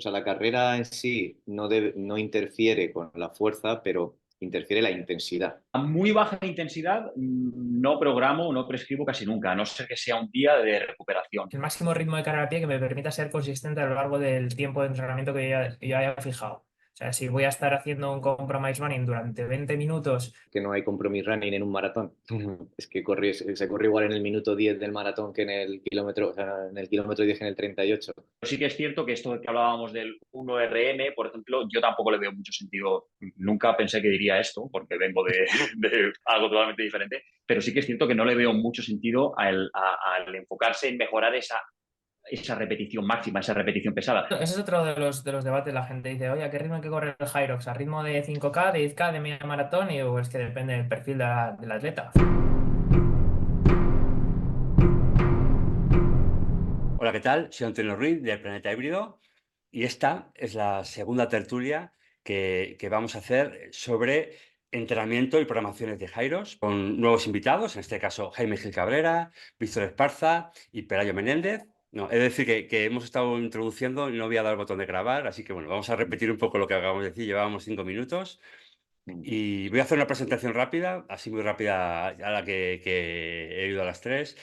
O sea, la carrera en sí no interfiere con la fuerza, pero interfiere la intensidad. A muy baja intensidad no programo, no prescribo casi nunca, a no ser que sea un día de recuperación. El máximo ritmo de carrera a pie que me permita ser consistente a lo largo del tiempo de entrenamiento que yo haya fijado. O sea, si voy a estar haciendo un compromise running durante 20 minutos. Que no hay compromise running en un maratón. Es que se corre igual en el minuto 10 del maratón que en el kilómetro, o sea, en el kilómetro 10 que en el 38. Pero sí que es cierto que esto que hablábamos del 1RM, por ejemplo, yo tampoco le veo mucho sentido. Nunca pensé que diría esto, porque vengo de algo totalmente diferente, pero sí que es cierto que no le veo mucho sentido al enfocarse en mejorar esa repetición máxima, esa repetición pesada. Ese es otro de los debates. La gente dice, oye, ¿a qué ritmo hay que correr el Hyrox? ¿A ritmo de 5K, de 10K, de media maratón? Y es que depende del perfil del atleta. Hola, ¿qué tal? Soy Antonio Ruiz del Planeta Híbrido y esta es la segunda tertulia que vamos a hacer sobre entrenamiento y programaciones de Jairos con nuevos invitados, en este caso Jaime Gil Cabrera, Víctor Esparza y Pelayo Menéndez. No, es decir, que hemos estado introduciendo y no voy a dar el botón de grabar, así que bueno, vamos a repetir un poco lo que acabamos de decir, llevábamos 5 minutos. Y voy a hacer una presentación rápida, así muy rápida, a la que he ido a las tres.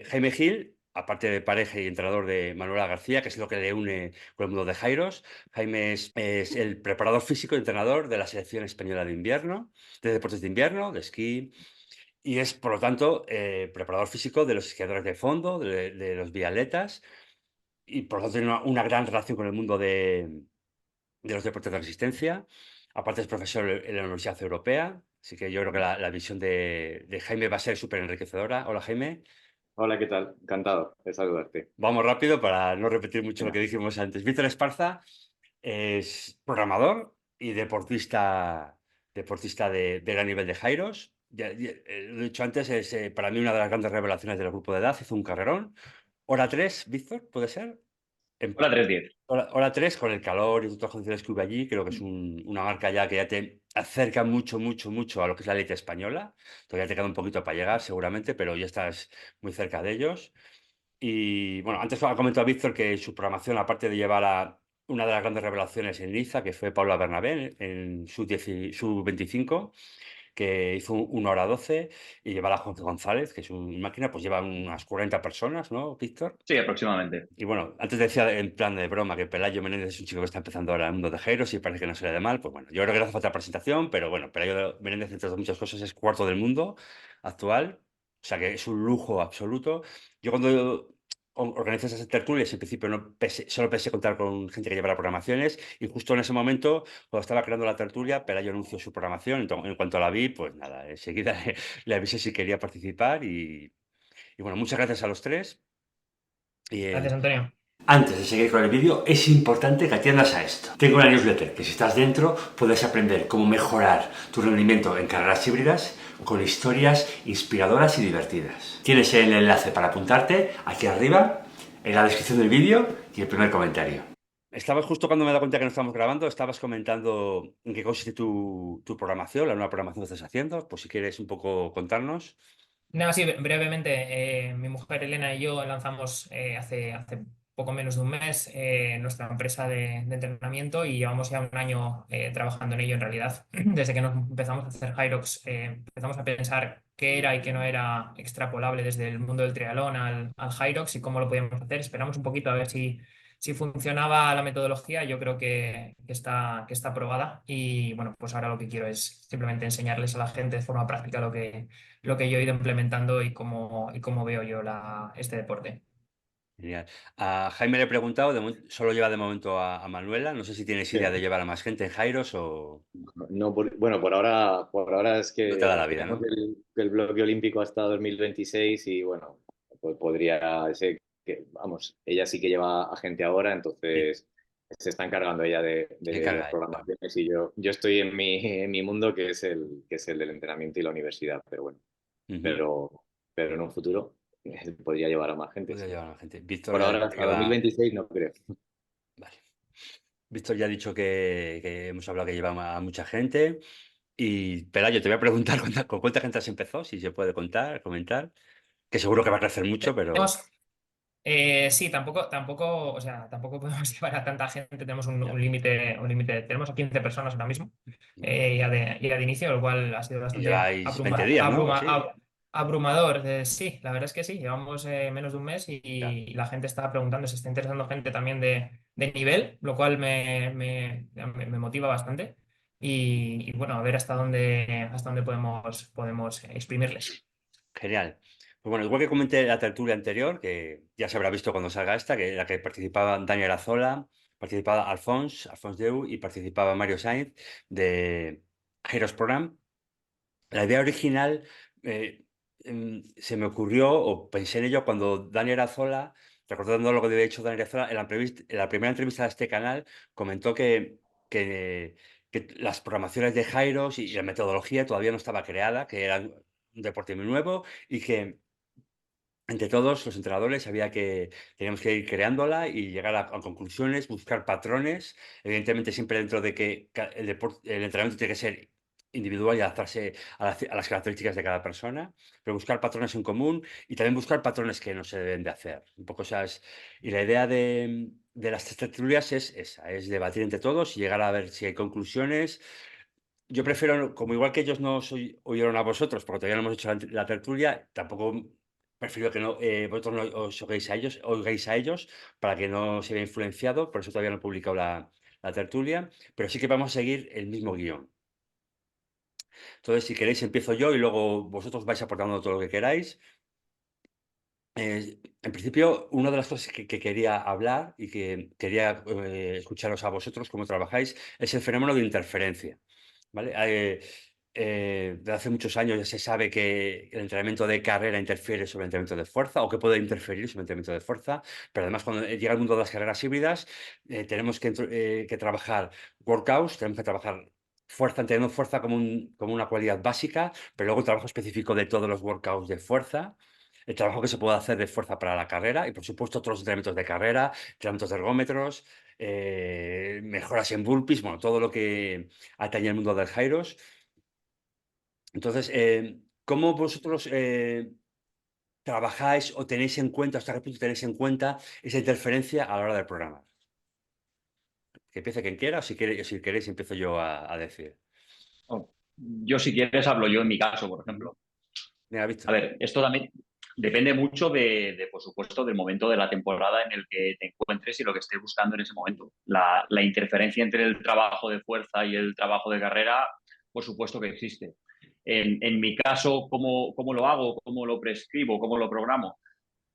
Jaime Gil, aparte de pareja y entrenador de Manuela García, que es lo que le une con el mundo de Jairos. Jaime es el preparador físico y entrenador de la selección española de invierno, de deportes de invierno, de esquí, y es, por lo tanto, preparador físico de los esquiadores de fondo, de los biatletas, y por lo tanto tiene una gran relación con el mundo de los deportes de resistencia. Aparte es profesor en la Universidad Europea, así que yo creo que la visión de Jaime va a ser súper enriquecedora. Hola, Jaime. Hola, ¿qué tal? Encantado de saludarte. Vamos rápido para no repetir mucho lo que Venga. dijimos antes. Víctor Esparza es programador y deportista de gran nivel de Jairos. Lo he dicho antes, es para mí una de las grandes revelaciones del grupo de edad. Hizo un carrerón. Hora 3, Víctor, ¿puede ser? En Hola 3:10. hora 3, con el calor y todas las condiciones que hubo allí, creo que es una marca ya que ya te acerca mucho, mucho, mucho a lo que es la élite española. Todavía te queda un poquito para llegar, seguramente, pero ya estás muy cerca de ellos. Y bueno, antes ha comentado Víctor que su programación, aparte de llevar a una de las grandes revelaciones en Niza, que fue Paula Bernabé en su 25, que hizo 1 hora 12, y lleva a Jorge González, que es una máquina, pues lleva unas 40 personas, ¿no, Víctor? Sí, aproximadamente. Y bueno, antes decía en plan de broma que Pelayo Menéndez es un chico que está empezando ahora en el mundo de Jairos y parece que no se le da mal. Pues bueno, yo creo que no hace falta presentación, pero bueno, Pelayo Menéndez, entre otras muchas cosas, es cuarto del mundo actual. O sea que es un lujo absoluto. Yo cuando organizé esas tertulias, en principio solo pensé contar con gente que llevara programaciones, y justo en ese momento, cuando estaba creando la tertulia, Pelayo anunció su programación. Entonces, en cuanto la vi, pues nada, enseguida le avisé si quería participar y bueno, muchas gracias a los tres. Y, Gracias, Antonio. antes de seguir con el vídeo, es importante que atiendas a esto. Tengo una newsletter que, si estás dentro, puedes aprender cómo mejorar tu rendimiento en carreras híbridas con historias inspiradoras y divertidas. Tienes el enlace para apuntarte aquí arriba, en la descripción del vídeo y el primer comentario. Estabas justo cuando me he dado cuenta que no estamos grabando, estabas comentando en qué consiste tu programación, la nueva programación que estás haciendo, pues si quieres un poco contarnos. No, sí, brevemente, mi mujer Elena y yo lanzamos hace poco menos de un mes nuestra empresa de entrenamiento y llevamos ya un año trabajando en ello en realidad. Desde que nos empezamos a hacer Hyrox, empezamos a pensar qué era y qué no era extrapolable desde el mundo del triatlón al Hyrox y cómo lo podíamos hacer. Esperamos un poquito a ver si funcionaba la metodología. Yo creo que está aprobada y bueno, pues ahora lo que quiero es simplemente enseñarles a la gente de forma práctica lo que yo he ido implementando y cómo veo yo este deporte. Genial. A Jaime le he preguntado, solo lleva de momento a Manuela. No sé si tienes idea de Sí. llevar a más gente en Jairos o No, bueno, por ahora es no te da que la vida, tenemos ¿no? el bloque olímpico hasta 2026 y bueno, pues podría ser que, vamos, ella sí que lleva a gente ahora, Sí, entonces se está encargando ella se de las encarga ella. programaciones y yo estoy en mi mundo que es el del entrenamiento y la universidad, pero bueno, Ujú. pero en un futuro podría llevar a más gente, Podría sí. llevar a la gente. Víctor Por ya ha ahora, dicho que hasta va. 2026 no creo. Vale. Víctor ya ha dicho que hemos hablado que lleva a mucha gente. Y Pelayo, te voy a preguntar con cuánta gente has empezado, si se puede contar, comentar. Que seguro que va a crecer mucho, pero. Tenemos, Sí, o sea, tampoco podemos llevar a tanta gente, tenemos Ya. un límite, tenemos a 15 personas ahora mismo, ya de inicio, lo cual ha sido Y bastante lleváis 20 días, ¿no? Sí. abrumador. Sí, la verdad es que sí, llevamos menos de un mes Ya. y la gente está preguntando, se está interesando gente también de nivel, lo cual me motiva bastante. Y bueno, a ver hasta dónde podemos exprimirles. Genial. Pues bueno, igual que comenté la tertulia anterior, que ya se habrá visto cuando salga esta, que en la que participaban Daniel Azola, participaba Alphonse Deu y participaba Mario Sainz de Heroes Program. La idea original se me ocurrió o pensé en ello cuando Daniel Azola, recordando lo que había dicho Daniel Azola, en la primera entrevista de este canal, comentó que, que las programaciones de Jairos y la metodología todavía no estaba creada, que era un deporte muy nuevo y que entre todos los entrenadores teníamos que ir creándola y llegar a conclusiones, buscar patrones, evidentemente siempre dentro de que el entrenamiento tiene que ser individual y adaptarse a las características de cada persona, pero buscar patrones en común y también buscar patrones que no se deben de hacer. Un poco esas, y la idea de las tertulias es esa, es debatir entre todos y llegar a ver si hay conclusiones. Yo prefiero, como igual que ellos no oyeron a vosotros, porque todavía no hemos hecho la tertulia, tampoco prefiero que no, vosotros no os oigáis a ellos para que no se vea influenciado, por eso todavía no he publicado la tertulia, pero sí que vamos a seguir el mismo guión. Entonces, si queréis, empiezo yo y luego vosotros vais aportando todo lo que queráis. En principio, una de las cosas que quería hablar y que quería escucharos a vosotros cómo trabajáis es el fenómeno de interferencia. ¿Vale? Desde hace muchos años ya se sabe que el entrenamiento de carrera interfiere sobre el entrenamiento de fuerza o que puede interferir sobre el entrenamiento de fuerza, pero además cuando llega el mundo de las carreras híbridas tenemos que trabajar workouts, tenemos que trabajar fuerza, entendiendo fuerza como una cualidad básica, pero luego el trabajo específico de todos los workouts de fuerza. El trabajo que se puede hacer de fuerza para la carrera y, por supuesto, otros entrenamientos de carrera, entrenamientos de ergómetros, mejoras en burpees, bueno, todo lo que atañe al mundo del Jairos. Entonces, ¿cómo vosotros trabajáis o tenéis en cuenta, hasta qué punto tenéis en cuenta esa interferencia a la hora del programa? Que empiece quien quiera, o si queréis empiezo yo a decir. Oh, yo, si quieres, hablo yo en mi caso, por ejemplo. Venga, A Víctor. ver, esto también depende mucho por supuesto, del momento de la temporada en el que te encuentres y lo que estés buscando en ese momento. La interferencia entre el trabajo de fuerza y el trabajo de carrera, por supuesto que existe. En mi caso, ¿cómo lo hago? ¿Cómo lo prescribo? ¿Cómo lo programo?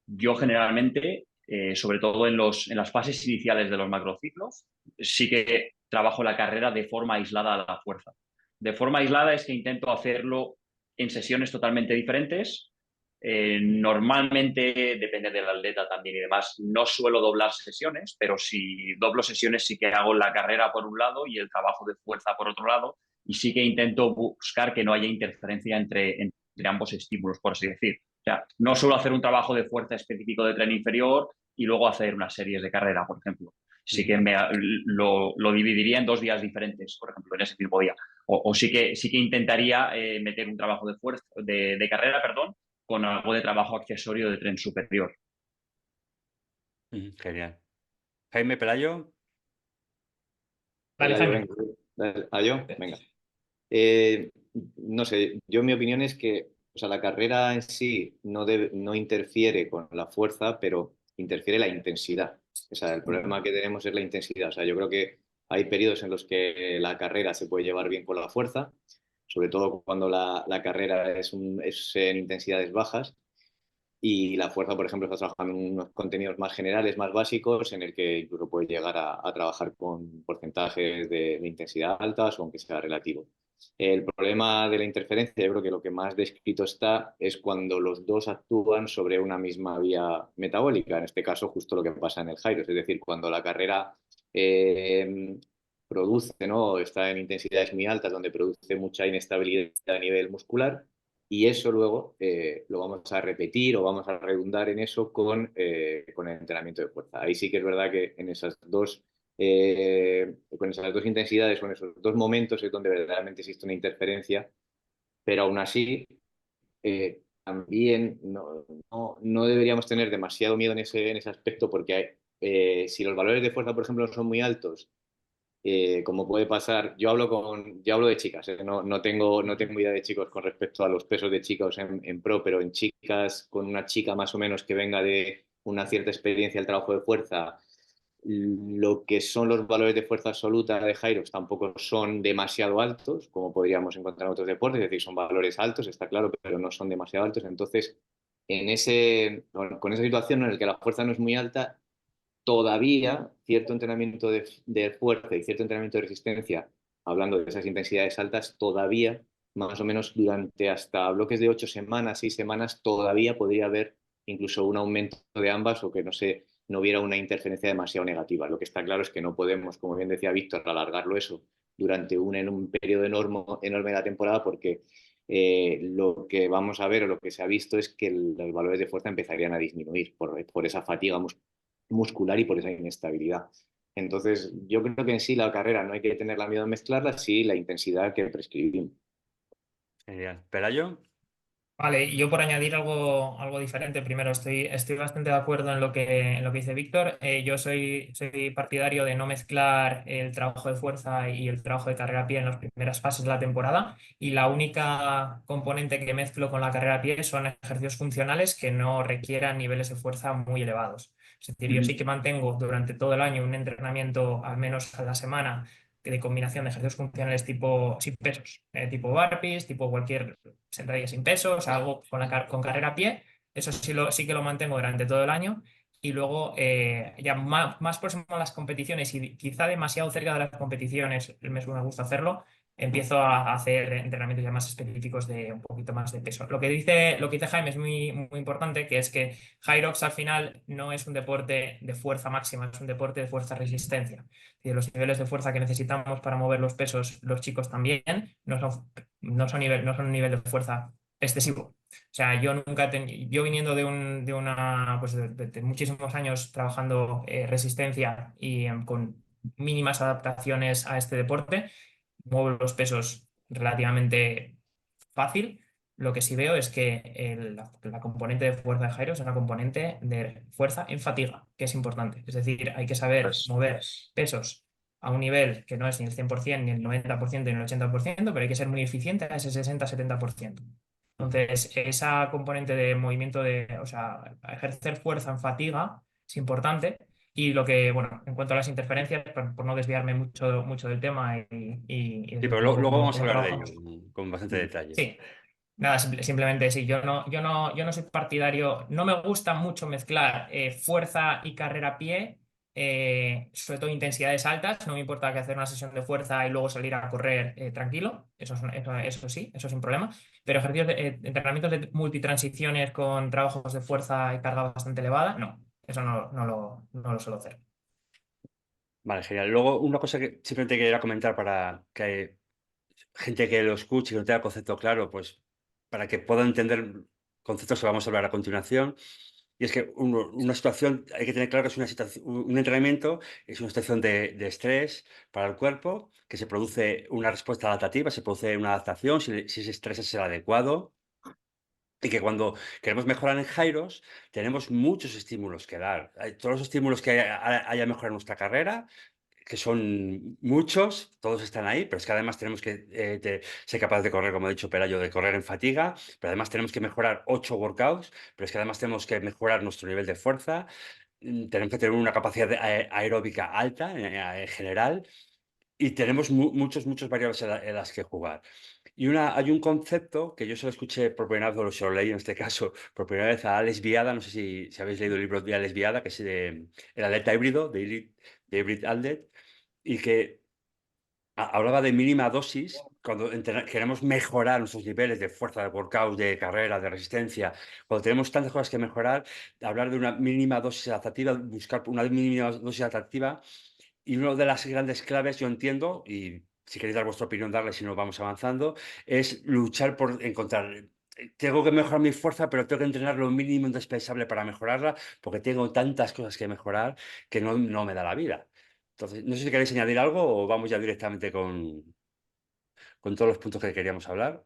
Yo generalmente, sobre todo en las fases iniciales de los macrociclos, sí que trabajo la carrera de forma aislada a la fuerza. De forma aislada es que intento hacerlo en sesiones totalmente diferentes. Normalmente, depende del atleta también y demás, no suelo doblar sesiones, pero si doblo sesiones sí que hago la carrera por un lado y el trabajo de fuerza por otro lado, y sí que intento buscar que no haya interferencia entre ambos estímulos, por así decir. O sea, no suelo hacer un trabajo de fuerza específico de tren inferior y luego hacer unas series de carrera, por ejemplo. Sí que Ujú. lo dividiría en 2 días diferentes, por ejemplo, en ese mismo día. O sí que intentaría meter un trabajo de fuerza, de carrera, perdón, con algo de trabajo accesorio de tren superior. Ujú, genial. Jaime Pelayo. Vale, Yo Jaime. venga. ¿A yo? Venga. Eh, no sé, yo mi opinión es que, o sea, la carrera en sí no interfiere con la fuerza, pero interfiere la intensidad. O sea, el problema que tenemos es la intensidad. O sea, yo creo que hay periodos en los que la carrera se puede llevar bien con la fuerza, sobre todo cuando la carrera es en intensidades bajas. Y la fuerza, por ejemplo, está trabajando en unos contenidos más generales, más básicos, en el que incluso puede llegar a trabajar con porcentajes de intensidad altas o aunque sea relativo. El problema de la interferencia, yo creo que lo que más descrito está es cuando los dos actúan sobre una misma vía metabólica, en este caso justo lo que pasa en el Gyros, es decir, cuando la carrera produce, ¿no? Está en intensidades muy altas, donde produce mucha inestabilidad a nivel muscular, y eso luego lo vamos a repetir o vamos a redundar en eso con el entrenamiento de fuerza. Ahí sí que es verdad que con esas dos intensidades, con esos dos momentos es donde verdaderamente existe una interferencia, pero aún así también no deberíamos tener demasiado miedo en ese aspecto porque si los valores de fuerza, por ejemplo, son muy altos, como puede pasar, yo hablo de chicas, no tengo idea de chicos con respecto a los pesos de chicos en pro, pero en chicas, con una chica más o menos que venga de una cierta experiencia del trabajo de fuerza, lo que son los valores de fuerza absoluta de Hyrox tampoco son demasiado altos, como podríamos encontrar en otros deportes, es decir, son valores altos, está claro, pero no son demasiado altos. Entonces, con esa situación en la que la fuerza no es muy alta, todavía cierto entrenamiento de fuerza y cierto entrenamiento de resistencia, hablando de esas intensidades altas, todavía, más o menos durante hasta bloques de 8 semanas, 6 semanas, todavía podría haber incluso un aumento de ambas o que no hubiera una interferencia demasiado negativa. Lo que está claro es que no podemos, como bien decía Víctor, alargarlo eso durante en un periodo enorme de la temporada porque lo que vamos a ver o lo que se ha visto es que los valores de fuerza empezarían a disminuir por esa fatiga muscular y por esa inestabilidad. Entonces, yo creo que en sí la carrera no hay que tenerla miedo de mezclarla, sí la intensidad que prescribimos. Genial. ¿Pelayo? Vale, y yo por añadir algo diferente, primero estoy bastante de acuerdo en lo que dice Víctor. Yo soy partidario de no mezclar el trabajo de fuerza y el trabajo de carrera a pie en las primeras fases de la temporada. Y la única componente que mezclo con la carrera a pie son ejercicios funcionales que no requieran niveles de fuerza muy elevados. Es decir, yo sí que mantengo durante todo el año un entrenamiento al menos a la semana de combinación de ejercicios funcionales tipo sin pesos, tipo burpees, tipo cualquier sentadilla sin pesos, algo con carrera a pie. Eso sí que lo mantengo durante todo el año. Y luego, ya más próximo a las competiciones y quizá demasiado cerca de las competiciones, me gusta hacerlo, empiezo a hacer entrenamientos ya más específicos de un poquito más de peso. Lo que dice Jaime es muy importante, que es que Hyrox al final no es un deporte de fuerza máxima, es un deporte de fuerza-resistencia. Los niveles de fuerza que necesitamos para mover los pesos, los chicos también, no son un nivel de fuerza excesivo. O sea, yo viniendo pues de muchísimos años trabajando resistencia y con mínimas adaptaciones a este deporte, muevo los pesos relativamente fácil. Lo que sí veo es que la componente de fuerza de Jairo es una componente de fuerza en fatiga, que es importante. Es decir, hay que saber mover pesos a un nivel que no es ni el 100%, ni el 90%, ni el 80%, pero hay que ser muy eficiente a ese 60-70%. Entonces, esa componente de movimiento o sea, ejercer fuerza en fatiga es importante. Y bueno, en cuanto a las interferencias, por no desviarme mucho del tema y Sí, decir pero un poco luego cómo, vamos a cómo hablar de ello trabajamos. con bastante detalle. Sí, nada, simplemente sí. Yo no soy partidario, no me gusta mucho mezclar fuerza y carrera a pie, sobre todo intensidades altas. No me importa que hacer una sesión de fuerza y luego salir a correr tranquilo, eso sí, eso sin problema. Pero ejercicios entrenamientos de multitransiciones con trabajos de fuerza y carga bastante elevada, no, eso no lo suelo hacer. Vale, genial. Luego, una cosa que simplemente quería comentar para que gente que lo escuche y que no tenga el concepto claro, pues para que pueda entender conceptos que vamos a hablar a continuación. Y es que una situación, hay que tener claro que es una situación, un entrenamiento, es una situación de estrés para el cuerpo, que se produce una respuesta adaptativa, se produce una adaptación, si ese estrés es el adecuado. Y que cuando queremos mejorar en Jairos, tenemos muchos estímulos que dar. Todos los estímulos que haya mejora en nuestra carrera, que son muchos, todos están ahí, pero es que además tenemos que ser capaces de correr, como ha dicho Pelayo, de correr en fatiga, pero además tenemos que mejorar 8 workouts, pero es que además tenemos que mejorar nuestro nivel de fuerza, tenemos que tener una capacidad aeróbica alta en general y tenemos muchos variables en las que jugar. Y hay un concepto que yo solo escuché por primera vez, o se lo leí en este caso, por primera vez a Alex Viada, no sé si habéis leído el libro de Alex Viada, que es el atleta híbrido, de Hybrid Athlete, y que hablaba de mínima dosis, cuando queremos mejorar nuestros niveles de fuerza, de workout, de carrera, de resistencia, cuando tenemos tantas cosas que mejorar, hablar de una mínima dosis adaptativa, buscar una mínima dosis adaptativa, y una de las grandes claves, yo entiendo, y si queréis dar vuestra opinión, darle si no vamos avanzando, es luchar por encontrar. Tengo que mejorar mi fuerza, pero tengo que entrenar lo mínimo indispensable para mejorarla, porque tengo tantas cosas que mejorar que no me da la vida. Entonces, no sé si queréis añadir algo o vamos ya directamente con todos los puntos que queríamos hablar.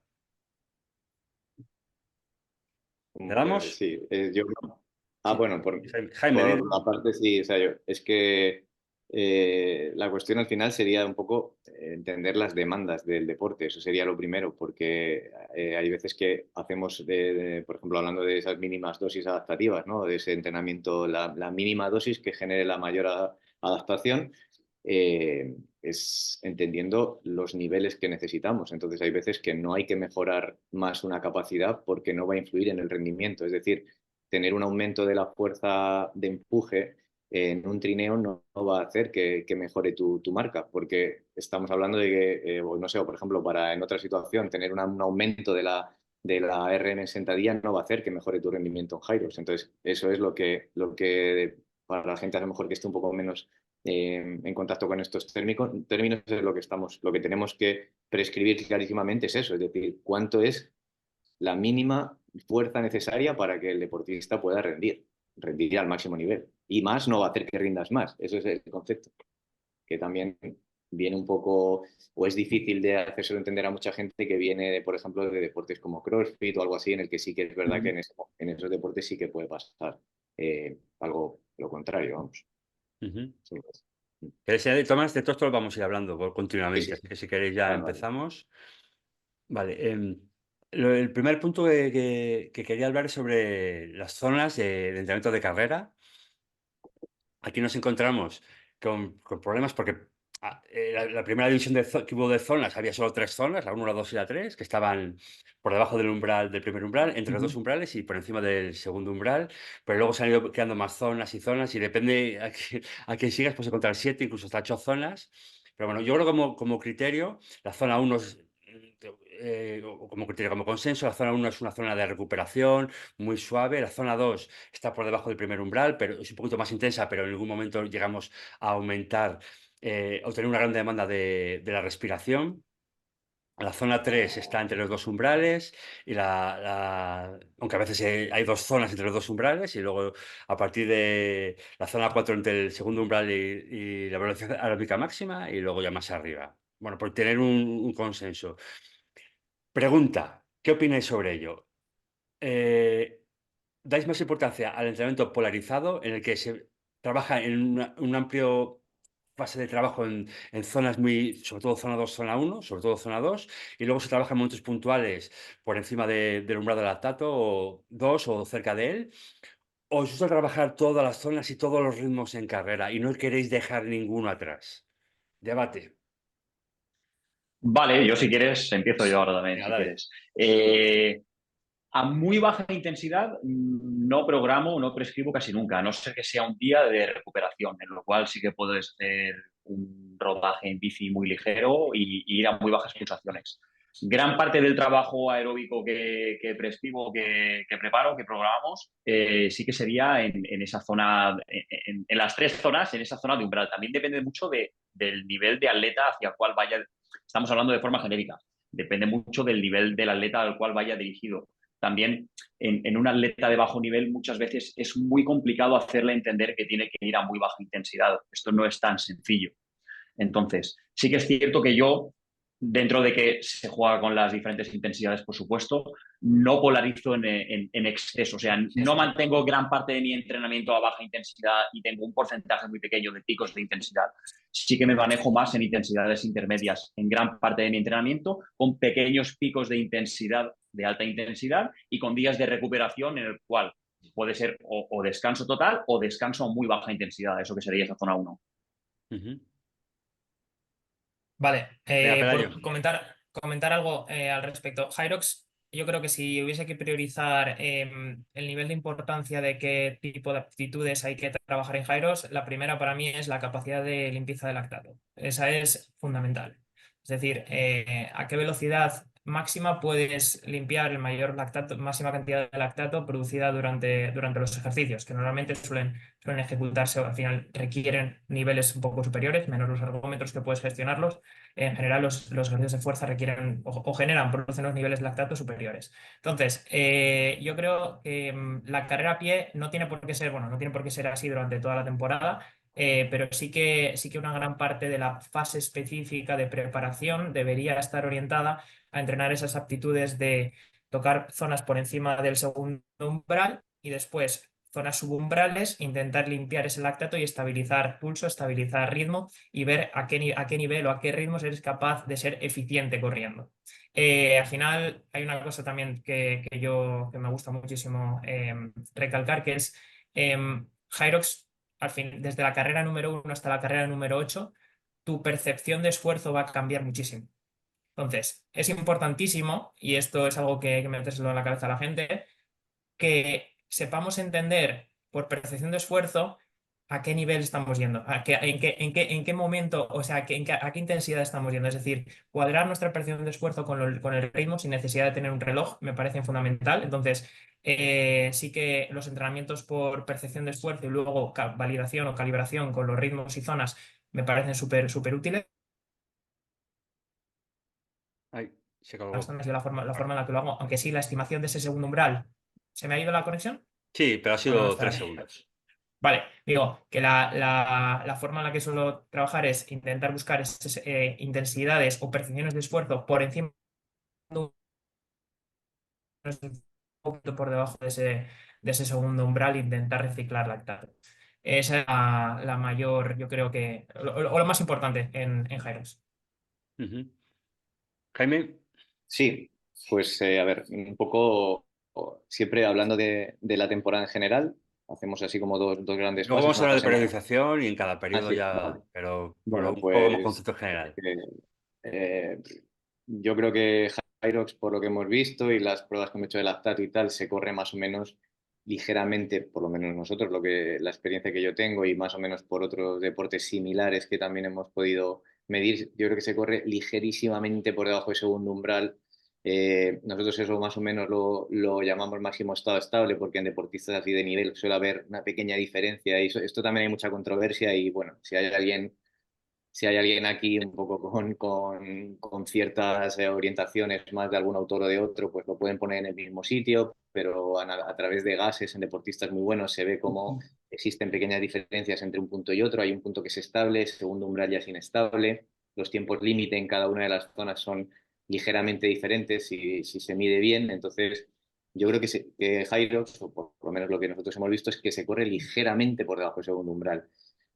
¿Le damos? Sí, yo... Sí. Bueno, Jaime, por dime. la parte sí, o sea, es que la cuestión al final sería un poco entender las demandas del deporte, eso sería lo primero, porque hay veces que hacemos, por ejemplo, hablando de esas mínimas dosis adaptativas, ¿no? De ese entrenamiento, la mínima dosis que genere la mayor adaptación, es entendiendo los niveles que necesitamos. Entonces hay veces que no hay que mejorar más una capacidad porque no va a influir en el rendimiento, es decir, tener un aumento de la fuerza de empuje en un trineo no va a hacer que mejore tu marca, porque estamos hablando de que, no sé, o por ejemplo, para en otra situación tener un aumento de la RM en sentadilla no va a hacer que mejore tu rendimiento en gyros. Entonces, eso es lo que para la gente a lo mejor que esté un poco menos en contacto con estos términos es lo que tenemos que prescribir clarísimamente es eso, es decir, cuánto es la mínima fuerza necesaria para que el deportista pueda rendir al máximo nivel. Y más no va a hacer que rindas más. Eso es el concepto, que también viene un poco, o es difícil de hacérselo entender a mucha gente que viene, por ejemplo, de deportes como CrossFit o algo así, en el que sí que es verdad que en esos deportes sí que puede pasar algo lo contrario, vamos. Ujú. Sí, ¿Queréis añadir, Tomás? De todo esto lo vamos a ir hablando sí, continuamente, sí. así que si queréis ya Vale, vale. empezamos. Vale, el primer punto que quería hablar es sobre las zonas de entrenamiento de carrera. Aquí nos encontramos con problemas porque la primera división que hubo de zonas, había solo 3 zonas, la 1, la 2 y la 3, que estaban por debajo del umbral, del primer umbral, entre los dos umbrales y por encima del segundo umbral, pero luego se han ido creando más zonas y zonas y depende a quién sigas, puedes encontrar 7, incluso hasta 8 zonas. Pero bueno, yo creo como criterio, la zona 1 es, o como criterio, como consenso, la zona 1 es una zona de recuperación muy suave, la zona 2 está por debajo del primer umbral, pero es un poquito más intensa, pero en algún momento llegamos a aumentar o tener una gran demanda de la respiración. La zona 3 está entre los dos umbrales, aunque a veces hay 2 zonas entre los dos umbrales, y luego a partir de la zona 4 entre el segundo umbral y la velocidad aeróbica máxima, y luego ya más arriba. Bueno, por tener un consenso. Pregunta, ¿qué opináis sobre ello? Eh, ¿Dais más importancia al entrenamiento polarizado en el que se trabaja en un amplio fase de trabajo en zonas muy, sobre todo zona 2 zona 1 sobre todo zona 2 y luego se trabaja en momentos puntuales por encima del umbral del lactato o 2 o cerca de él? ¿O os gusta trabajar todas las zonas y todos los ritmos en carrera y no queréis dejar ninguno atrás? Debate. Vale, yo si quieres, empiezo yo ahora también, Venga, si dale. quieres. A muy baja intensidad no programo, no prescribo casi nunca, a no ser que sea un día de recuperación, en lo cual sí que puedes hacer un rodaje en bici muy ligero y ir a muy bajas pulsaciones. Gran parte del trabajo aeróbico que prescribo, que preparo, que programamos, sí que sería en esa zona, en las 3 zonas, en esa zona de umbral. También depende mucho del nivel de atleta hacia el cual vaya. Estamos hablando de forma genérica. Depende mucho del nivel del atleta al cual vaya dirigido. También en un atleta de bajo nivel muchas veces es muy complicado hacerle entender que tiene que ir a muy baja intensidad. Esto no es tan sencillo. Entonces, sí que es cierto que yo, dentro de que se juega con las diferentes intensidades, por supuesto, no polarizo en exceso. O sea, no mantengo gran parte de mi entrenamiento a baja intensidad y tengo un porcentaje muy pequeño de picos de intensidad. Sí que me manejo más en intensidades intermedias en gran parte de mi entrenamiento, con pequeños picos de intensidad, de alta intensidad, y con días de recuperación en el cual puede ser o descanso total o descanso a muy baja intensidad, eso que sería esa zona 1. Ujú. Vale, Venga, Pelayo. por comentar algo al respecto. Hyrox, yo creo que si hubiese que priorizar el nivel de importancia de qué tipo de aptitudes hay que trabajar en Hyrox, la primera para mí es la capacidad de limpieza del lactato. Esa es fundamental. Es decir, a qué velocidad máxima puedes limpiar el mayor lactato, máxima cantidad de lactato producida durante los ejercicios, que normalmente suelen ejecutarse o al final requieren niveles un poco superiores, menos los ergómetros que puedes gestionarlos. En general, los ejercicios de fuerza requieren o generan, producen unos niveles de lactato superiores. Entonces, yo creo que la carrera a pie no tiene por qué ser, bueno, no tiene por qué ser así durante toda la temporada, pero sí que una gran parte de la fase específica de preparación debería estar orientada a entrenar esas aptitudes de tocar zonas por encima del segundo umbral y después zonas subumbrales, intentar limpiar ese lactato y estabilizar pulso, estabilizar ritmo y ver a qué nivel o a qué ritmos eres capaz de ser eficiente corriendo. Al final hay una cosa también que me gusta muchísimo recalcar, que es Hyrox, al fin, desde la carrera número 1 hasta la carrera número 8, tu percepción de esfuerzo va a cambiar muchísimo. Entonces, es importantísimo, y esto es algo que hay que metérselo en la cabeza a la gente, que sepamos entender por percepción de esfuerzo a qué nivel estamos yendo, en qué momento, o sea, a qué intensidad estamos yendo. Es decir, cuadrar nuestra percepción de esfuerzo con el ritmo sin necesidad de tener un reloj me parece fundamental. Entonces, sí que los entrenamientos por percepción de esfuerzo y luego validación o calibración con los ritmos y zonas me parecen súper útiles. Ay, se colgó. Bastante la forma en la que lo hago, aunque sí, la estimación de ese segundo umbral. ¿Se me ha ido la conexión? Sí, pero ha ¿O no sido está? 3 segundos. Vale, digo que la forma en la que suelo trabajar es intentar buscar esas, intensidades o percepciones de esfuerzo por encima de un poquito por debajo de ese segundo umbral e intentar reciclar lactato. Esa es la mayor, yo creo que, o lo más importante en Hyrox. Ujú. Jaime, Sí, pues a ver, un poco siempre hablando de la temporada en general, hacemos así como dos grandes luego fases, vamos a una hablar de fase más... periodización y en cada Ah, periodo sí, vale. ya, pero Bueno, un poco como pues concepto general. eh, yo creo que Hyrox, por lo que hemos visto y las pruebas que hemos hecho de lactato y tal, se corre más o menos ligeramente, por lo menos nosotros, la experiencia que yo tengo y más o menos por otros deportes similares que también hemos podido medir, yo creo que se corre ligerísimamente por debajo del segundo umbral. Nosotros eso más o menos lo llamamos máximo estado estable, porque en deportistas así de nivel suele haber una pequeña diferencia y esto también hay mucha controversia y bueno, si hay alguien aquí un poco con ciertas orientaciones más de algún autor o de otro, pues lo pueden poner en el mismo sitio, pero a través de gases en deportistas muy buenos se ve cómo existen pequeñas diferencias entre un punto y otro. Hay un punto que es estable, el segundo umbral ya es inestable, los tiempos límite en cada una de las zonas son ligeramente diferentes si se mide bien, entonces... Yo creo que Hyrox, o por lo menos lo que nosotros hemos visto, es que se corre ligeramente por debajo del segundo umbral.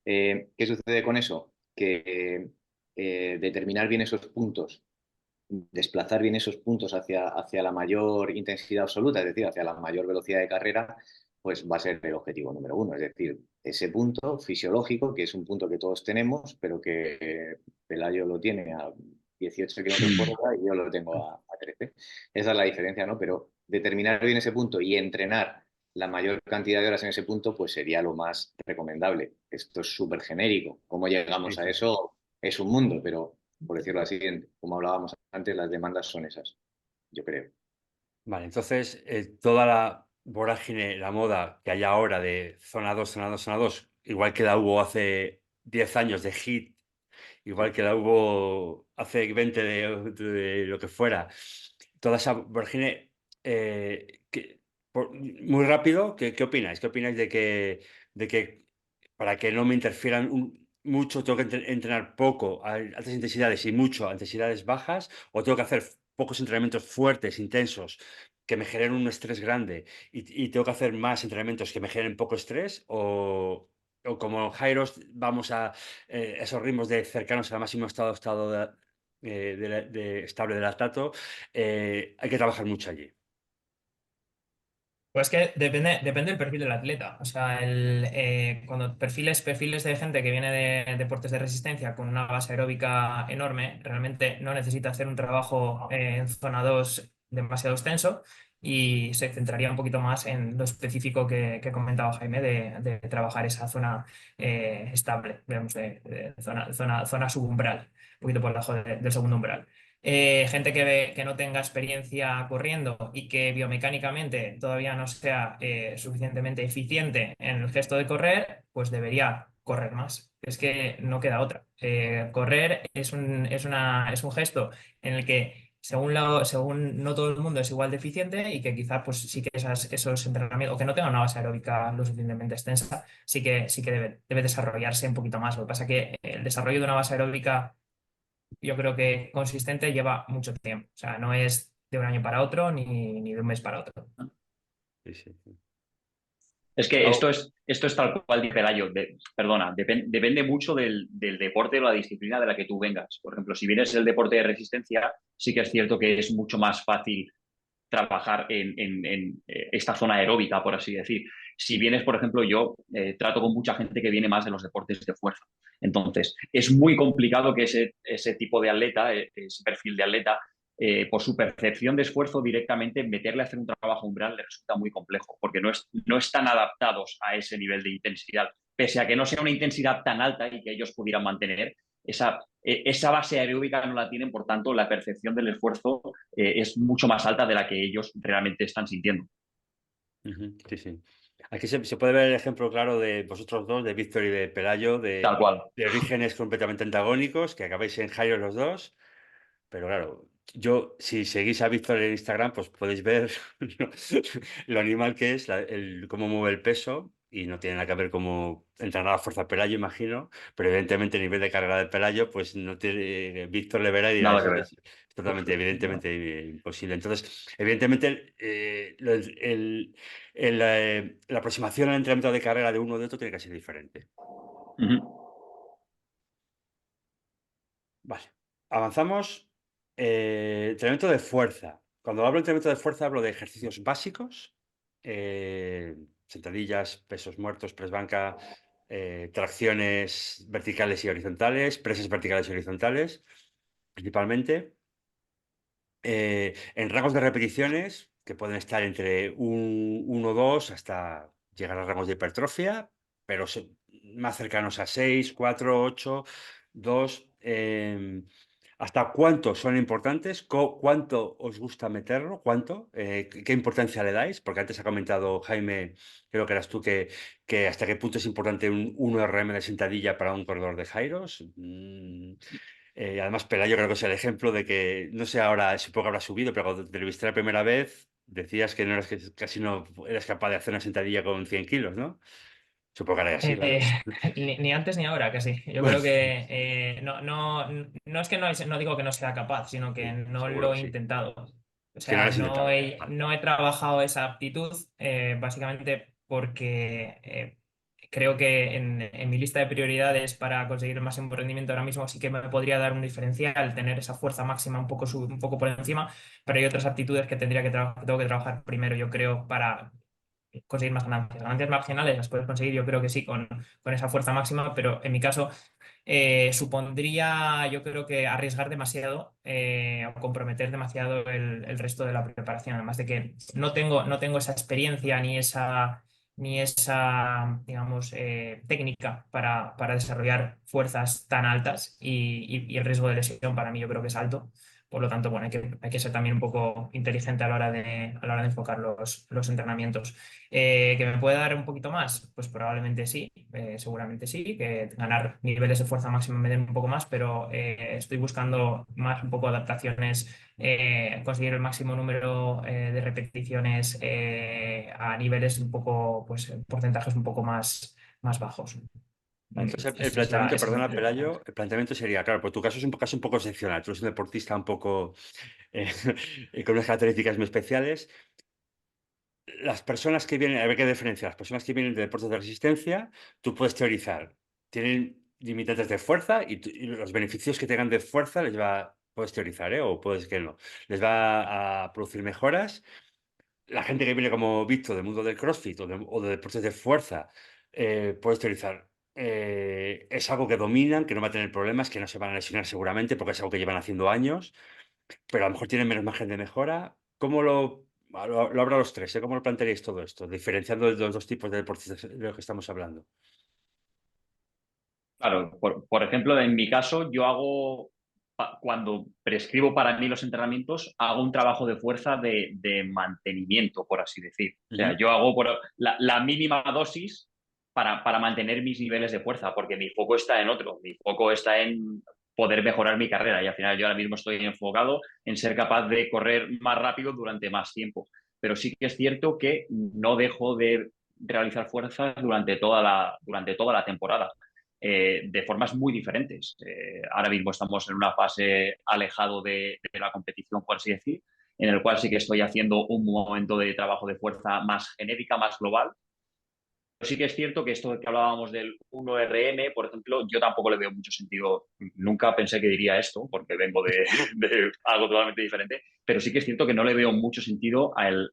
¿Qué sucede con eso? Que determinar bien esos puntos, desplazar bien esos puntos hacia la mayor intensidad absoluta, es decir, hacia la mayor velocidad de carrera, pues va a ser el objetivo número uno. Es decir, ese punto fisiológico, que es un punto que todos tenemos, pero que Pelayo lo tiene a 18 kilómetros por hora y yo lo tengo a 13. Esa es la diferencia, ¿no? Pero determinar bien ese punto y entrenar la mayor cantidad de horas en ese punto, pues sería lo más recomendable. Esto es súper genérico. ¿Cómo Sí, llegamos a sí. eso? Es un mundo, pero por decirlo así, como hablábamos antes, las demandas son esas, yo creo. Vale, entonces toda la vorágine, la moda que hay ahora de zona 2, zona 2, zona 2, igual que la hubo hace 10 años de HIIT, igual Sí. que la hubo hace 20 de lo que fuera, toda esa vorágine, muy rápido, ¿qué opináis? ¿Qué opináis de que para que no me interfieran mucho tengo que entrenar poco a altas intensidades y mucho a intensidades bajas, o tengo que hacer pocos entrenamientos fuertes, intensos, que me generen un estrés grande y tengo que hacer más entrenamientos que me generen poco estrés? O como Jairos vamos a esos ritmos de cercanos al máximo estado estable de lactato, hay que trabajar mucho allí. Pues que depende del perfil del atleta. O sea, cuando perfiles de gente que viene de deportes de resistencia con una base aeróbica enorme, realmente no necesita hacer un trabajo en zona 2 demasiado extenso y se centraría un poquito más en lo específico que comentaba Jaime de trabajar esa zona estable, digamos, de zona subumbral, un poquito por debajo del segundo umbral. Gente que no tenga experiencia corriendo y que biomecánicamente todavía no sea suficientemente eficiente en el gesto de correr, pues debería correr más. Es que no queda otra. Correr es un gesto en el que, según no todo el mundo es igual de eficiente y que quizá pues sí que esos entrenamientos, o que no tenga una base aeróbica lo suficientemente extensa, sí que debe desarrollarse un poquito más. Lo que pasa es que el desarrollo de una base aeróbica, yo creo que consistente, lleva mucho tiempo. O sea, no es de un año para otro ni de un mes para otro. Sí, sí, sí. Es que Oh, esto es tal cual dice Pelayo. Perdona, depende mucho del deporte o la disciplina de la que tú vengas. Por ejemplo, si vienes del deporte de resistencia, sí que es cierto que es mucho más fácil trabajar en esta zona aeróbica, por así decir. Si vienes, por ejemplo, yo trato con mucha gente que viene más de los deportes de fuerza. Entonces, es muy complicado que ese tipo de atleta, ese perfil de atleta, por su percepción de esfuerzo directamente, meterle a hacer un trabajo umbral le resulta muy complejo, porque no están adaptados a ese nivel de intensidad. Pese a que no sea una intensidad tan alta y que ellos pudieran mantener, esa base aeróbica no la tienen, por tanto, la percepción del esfuerzo es mucho más alta de la que ellos realmente están sintiendo. ujú, sí, sí. Aquí se puede ver el ejemplo claro de vosotros dos, de Víctor y de Pelayo, Tal cual. de orígenes completamente antagónicos, que acabáis en Jairo los dos. Pero claro, yo, si seguís a Víctor en Instagram, pues podéis ver lo, lo animal que es, cómo mueve el peso, y no tiene nada que ver cómo entrenar a fuerza Pelayo, imagino, pero evidentemente el nivel de carga del Pelayo, pues no tiene, Víctor le verá y dirá, Nada que ver. Es totalmente, evidentemente imposible. Entonces, evidentemente, la aproximación al entrenamiento de carrera de uno o de otro tiene que ser diferente. Ujú. Vale, avanzamos. Entrenamiento de fuerza. Cuando hablo de entrenamiento de fuerza, hablo de ejercicios básicos, eh, sentadillas, pesos muertos, press banca, tracciones verticales y horizontales, presas verticales y horizontales, principalmente. En rangos de repeticiones que pueden estar entre 1 o 2 hasta llegar a rangos de hipertrofia, pero más cercanos a 6, 4, 8, 2. ¿Hasta cuánto son importantes? ¿Cuánto os gusta meterlo? ¿Cuánto? ¿Qué importancia le dais? Porque antes ha comentado Jaime, creo que eras tú, que hasta qué punto es importante un 1 RM de sentadilla para un corredor de Jairos. Además, Pelayo creo que es el ejemplo de que, no sé ahora, supongo que habrá subido, pero cuando te lo viste la primera vez, decías que no eras que casi no eras capaz de hacer una sentadilla con 100 kilos, ¿no? Supongo que ahora ya sí, Eh, claro. ni antes ni ahora, casi. Yo Bueno, creo que no es que no digo que no sea capaz, sino que sí, no seguro lo que he sí. intentado. O Que no lo sea, has intentado. Vale. no he trabajado esa aptitud, básicamente porque creo que en mi lista de prioridades para conseguir el máximo rendimiento ahora mismo sí que me podría dar un diferencial tener esa fuerza máxima un poco, un poco por encima, pero hay otras aptitudes que que tengo que trabajar primero, yo creo, para conseguir más ganancias. Ganancias marginales las puedes conseguir, yo creo que sí, con esa fuerza máxima, pero en mi caso supondría, yo creo que arriesgar demasiado o comprometer demasiado el resto de la preparación. Además de que no tengo esa experiencia ni esa, digamos, técnica para desarrollar fuerzas tan altas y el riesgo de lesión para mí yo creo que es alto. Por lo tanto, bueno, hay que ser también un poco inteligente a la hora de enfocar los entrenamientos. ¿Que me puede dar un poquito más? Pues probablemente sí, seguramente sí, que ganar niveles de fuerza máxima me den un poco más, pero estoy buscando más un poco adaptaciones, conseguir el máximo número de repeticiones a niveles un poco, pues porcentajes un poco más bajos. Vale, entonces el Esa es la, planteamiento, esa es perdona, la- Pelayo, el planteamiento sería, claro, pues tu caso es un caso un poco excepcional, tú eres un deportista un poco eh, con unas características muy especiales. Las personas que vienen, a ver qué diferencia, las personas que vienen de deportes de resistencia, tú puedes teorizar, tienen limitantes de fuerza y los beneficios que tengan de fuerza puedes teorizar, ¿eh? O puedes que no, les va a producir mejoras. La gente que viene como Víctor del mundo del CrossFit o de deportes de fuerza, puedes teorizar. Es algo que dominan, que no va a tener problemas, que no se van a lesionar seguramente porque es algo que llevan haciendo años, pero a lo mejor tienen menos margen de mejora. ¿Cómo lo habrá los tres, ¿eh? ¿Cómo lo plantearéis todo esto? Diferenciando los dos tipos de deportes de los que estamos hablando. Claro, por ejemplo, en mi caso, yo hago, cuando prescribo para mí los entrenamientos, hago un trabajo de fuerza de mantenimiento, por así decir. O sea, Ujú. yo hago la mínima dosis para mantener mis niveles de fuerza, porque mi foco está en otro, mi foco está en poder mejorar mi carrera y al final yo ahora mismo estoy enfocado en ser capaz de correr más rápido durante más tiempo. Pero sí que es cierto que no dejo de realizar fuerzas durante toda la temporada de formas muy diferentes. Ahora mismo estamos en una fase alejado de la competición, por así decir, en el cual sí que estoy haciendo un momento de trabajo de fuerza más genérica, más global. Pero sí que es cierto que esto que hablábamos del 1RM, por ejemplo, yo tampoco le veo mucho sentido. Nunca pensé que diría esto, porque vengo de algo totalmente diferente, pero sí que es cierto que no le veo mucho sentido al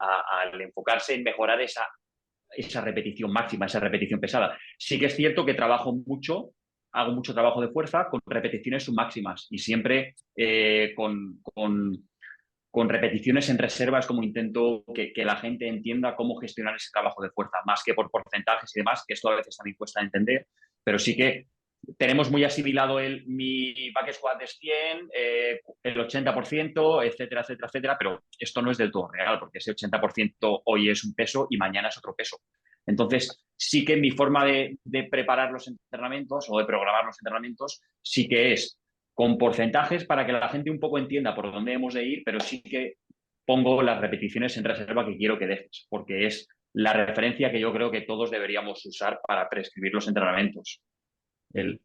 enfocarse en mejorar esa repetición máxima, esa repetición pesada. Sí que es cierto que hago mucho trabajo de fuerza con repeticiones submáximas y siempre con repeticiones en reserva es como intento que la gente entienda cómo gestionar ese trabajo de fuerza, más que por porcentajes y demás, que esto a veces también cuesta entender, pero sí que tenemos muy asimilado mi back squat es 100, el 80%, etcétera, etcétera, etcétera, pero esto no es del todo real, porque ese 80% hoy es un peso y mañana es otro peso. Entonces, sí que mi forma de preparar los entrenamientos o de programar los entrenamientos sí que es con porcentajes para que la gente un poco entienda por dónde hemos de ir, pero sí que pongo las repeticiones en reserva que quiero que dejes, porque es la referencia que yo creo que todos deberíamos usar para prescribir los entrenamientos.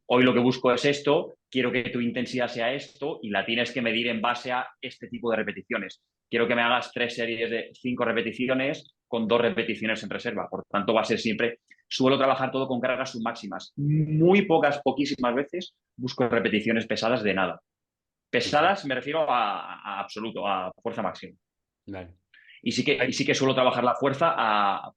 Hoy lo que busco es esto, quiero que tu intensidad sea esto y la tienes que medir en base a este tipo de repeticiones. Quiero que me hagas 3 series de 5 repeticiones con 2 repeticiones en reserva. Por tanto, va a ser siempre, suelo trabajar todo con cargas submáximas. Muy poquísimas veces busco repeticiones pesadas de nada. Pesadas me refiero a absoluto, a fuerza máxima. Vale. Y sí que suelo trabajar la fuerza a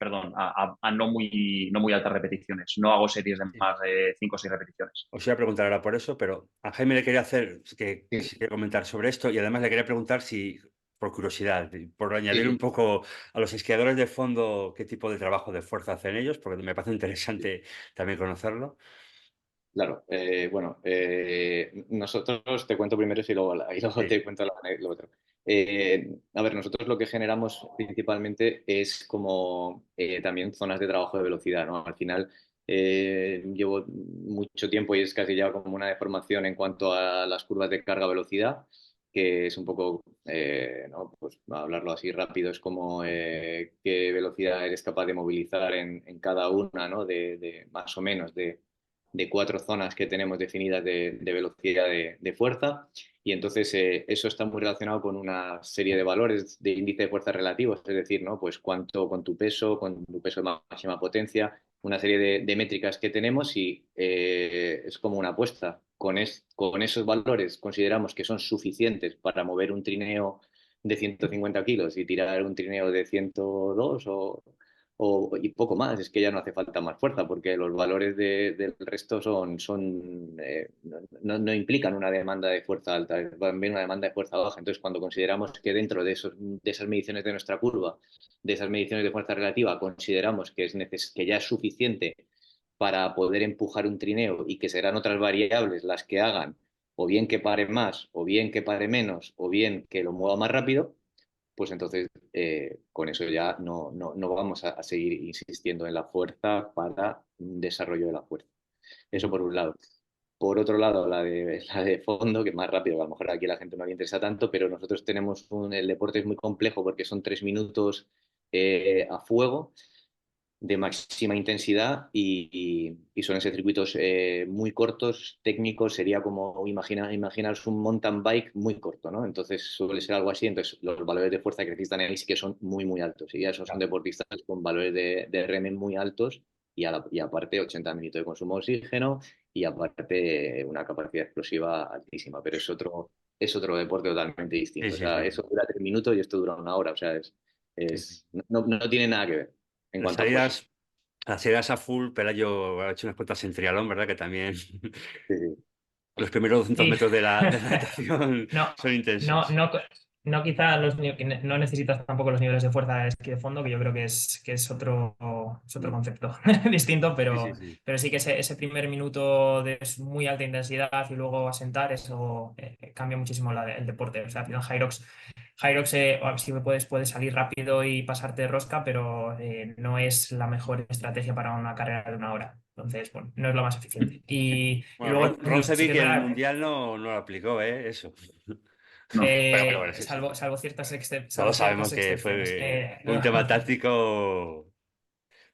no muy altas repeticiones. No hago series de más de 5 o 6 repeticiones. Os iba a preguntar ahora por eso, pero a Jaime le quería hacer que Sí, si quiere comentar sobre esto y además le quería preguntar si, por curiosidad, y por añadir un sí, poco a los esquiadores de fondo qué tipo de trabajo de fuerza hacen ellos, porque me parece interesante también conocerlo. claro. Bueno, nosotros te cuento primero y luego Sí, te cuento lo otro. A ver, nosotros lo que generamos principalmente es como también zonas de trabajo de velocidad, ¿no? Al final llevo mucho tiempo y es casi ya como una deformación en cuanto a las curvas de carga-velocidad, que es un poco, ¿no? Pues hablarlo así rápido, es como qué velocidad eres capaz de movilizar en cada una, ¿no? De más o menos de 4 zonas que tenemos definidas de velocidad de fuerza. Y entonces eso está muy relacionado con una serie de valores de índice de fuerza relativos, es decir, ¿no? Pues cuánto con con tu peso de máxima potencia, una serie de métricas que tenemos y es como una apuesta. Con esos valores consideramos que son suficientes para mover un trineo de 150 kilos y tirar un trineo de 102 y poco más. Es que ya no hace falta más fuerza porque los valores del resto no implican una demanda de fuerza alta, es también una demanda de fuerza baja. Entonces, cuando consideramos que dentro de esas mediciones de nuestra curva, de esas mediciones de fuerza relativa, consideramos que ya es suficiente para poder empujar un trineo y que serán otras variables las que hagan o bien que pare más, o bien que pare menos, o bien que lo mueva más rápido, pues entonces con eso ya no vamos a seguir insistiendo en la fuerza para un desarrollo de la fuerza. Eso por un lado. Por otro lado, la de fondo, que es más rápido, que a lo mejor aquí a la gente no le interesa tanto, pero nosotros el deporte es muy complejo porque son 3 minutos a fuego de máxima intensidad y suelen ser circuitos muy cortos, técnicos, sería como imaginaros un mountain bike muy corto, ¿no? Entonces suele ser algo así, entonces los valores de fuerza que necesitan ahí sí que son muy, muy altos, y ya esos son deportistas con valores de RM muy altos y aparte 80 minutos de consumo de oxígeno y aparte una capacidad explosiva altísima, pero es otro deporte totalmente sí, distinto, o sí, sea, sí. eso dura 3 minutos y esto dura una hora, o sea, Sí, sí. no tiene nada que ver en Las cuanto a fuerza. salidas, las salidas a full, Pelayo ha hecho unas cuantas en triatlón, ¿verdad? Que también Sí, sí. los primeros 200 Sí. metros de la natación No, son no, intensos. no, no quizá que no necesitas tampoco los niveles de fuerza de esquí de fondo, que yo creo que es otro Mm. concepto distinto, Sí, sí, sí. pero sí que ese primer minuto de muy alta intensidad y luego asentar, eso cambia muchísimo el deporte. O sea, al final Hyrox si puedes salir rápido y pasarte de rosca, pero no es la mejor estrategia para una carrera de una hora. Entonces, bueno, no es lo más eficiente. Y Bueno, luego, sí que Roncevic es en el verdad. Mundial no lo aplicó, ¿eh? Eso. No. Pero bueno, sí, sí. Salvo Todos sabemos ciertas que excepciones. fue un tema táctico.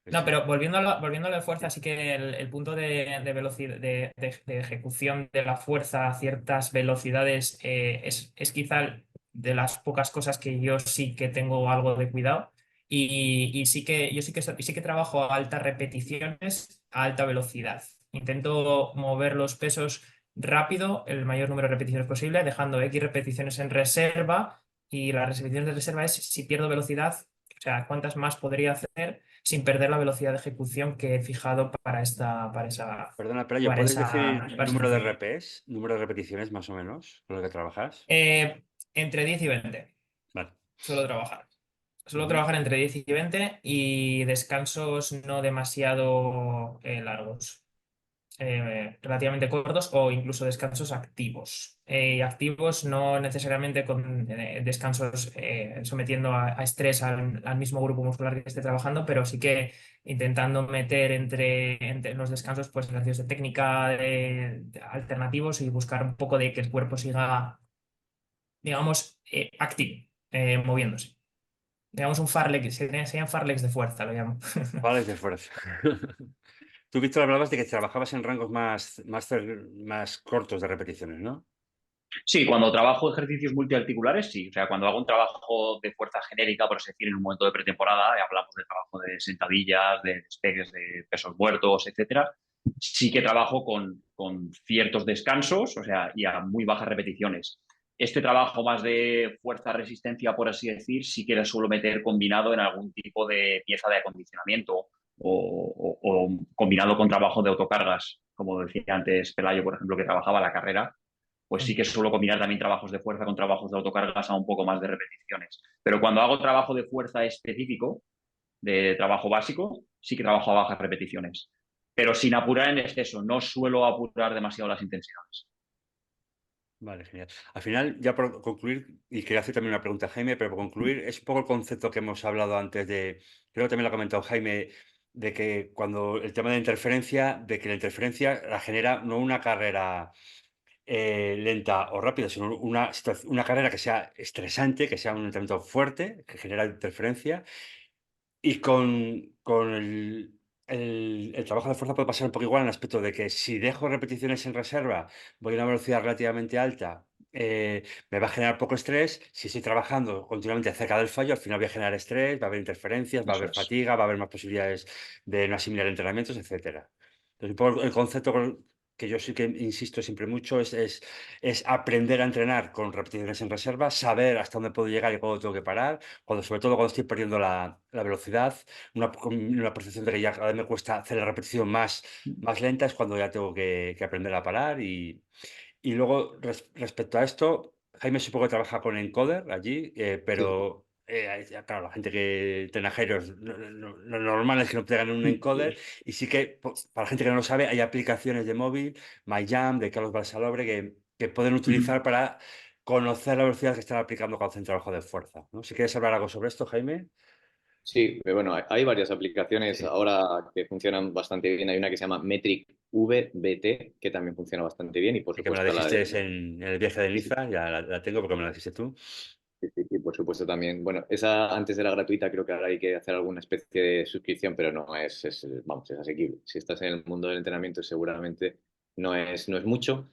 Pues No, sí. pero volviendo a lo de fuerza, sí que el punto de velocidad, de ejecución de la fuerza a ciertas velocidades es quizá de las pocas cosas que yo sí que tengo algo de cuidado. Y sí que yo sí que trabajo a altas repeticiones, a alta velocidad. Intento mover los pesos rápido, el mayor número de repeticiones posible, dejando X repeticiones en reserva. Y las repeticiones de reserva es si pierdo velocidad, o sea, cuántas más podría hacer sin perder la velocidad de ejecución que he fijado Perdona, pero para ¿puedes esa, decir para esa número de función. RPs, número de repeticiones más o menos con lo que trabajas? Entre 10 y 20 Vale. suelo trabajar. Suelo Ujú. trabajar entre 10 y 20 y descansos no demasiado largos, relativamente cortos o incluso descansos activos. Activos no necesariamente con descansos sometiendo a estrés al mismo grupo muscular que esté trabajando, pero sí que intentando meter entre los descansos pues ejercicios de técnica alternativos y buscar un poco de que el cuerpo siga, digamos, activo, moviéndose. Digamos un farlek, serían farlex de fuerza, lo llamo. Vale, de fuerza. Tú, Víctor, hablabas de que trabajabas en rangos más cortos de repeticiones, ¿no? Sí, cuando trabajo ejercicios multiarticulares, sí. O sea, cuando hago un trabajo de fuerza genérica, por así decir, en un momento de pretemporada, y hablamos de trabajo de sentadillas, de despegues de pesos muertos, etcétera, sí que trabajo con ciertos descansos, o sea, y a muy bajas repeticiones. Este trabajo más de fuerza-resistencia, por así decir, sí que lo suelo meter combinado en algún tipo de pieza de acondicionamiento o combinado con trabajo de autocargas, como decía antes Pelayo, por ejemplo, que trabajaba la carrera, pues sí que suelo combinar también trabajos de fuerza con trabajos de autocargas a un poco más de repeticiones. Pero cuando hago trabajo de fuerza específico, de trabajo básico, sí que trabajo a bajas repeticiones. Pero sin apurar en exceso, no suelo apurar demasiado las intensidades. Vale, genial. Al final, ya por concluir, y quería hacer también una pregunta a Jaime, pero por concluir, es un poco el concepto que hemos hablado antes creo que también lo ha comentado Jaime, de que cuando el tema de interferencia, de que la interferencia la genera no una carrera lenta o rápida, sino una carrera que sea estresante, que sea un entrenamiento fuerte, que genera interferencia. Y con el trabajo de fuerza puede pasar un poco igual en el aspecto de que si dejo repeticiones en reserva, voy a una velocidad relativamente alta, me va a generar poco estrés. Si estoy trabajando continuamente cerca del fallo, al final voy a generar estrés, va a haber interferencias, va a Eso haber es. fatiga, va a haber más posibilidades de no asimilar entrenamientos, etcétera. Entonces, un poco el concepto que yo sí que insisto siempre mucho es aprender a entrenar con repeticiones en reserva, saber hasta dónde puedo llegar y cuándo tengo que parar, sobre todo cuando estoy perdiendo la velocidad, una percepción de que ya cada vez me cuesta hacer la repetición más lenta, es cuando ya tengo que aprender a parar. Y luego, respecto a esto, Jaime supongo que trabaja con encoder allí, Sí. pero claro, la gente que entrena gyros, lo normal es que no tengan un encoder. Y sí que, para la gente que no lo sabe, hay aplicaciones de móvil, MyJam, de Carlos Balsalobre, que pueden utilizar para conocer la velocidad que están aplicando cuando hacen trabajo de fuerza, ¿no? Si quieres hablar algo sobre esto, Jaime. Sí, bueno, hay varias aplicaciones Sí. ahora que funcionan bastante bien. Hay una que se llama Metric VBT, que también funciona bastante bien, y por Sí, que me la supuesto la dijiste de... en el viaje de Sí, sí, Niza, ya la tengo porque me la dijiste tú. sí, sí, sí, por supuesto también. Bueno, esa antes era gratuita, creo que ahora hay que hacer alguna especie de suscripción, pero no vamos, es asequible. Si estás en el mundo del entrenamiento, seguramente no es mucho.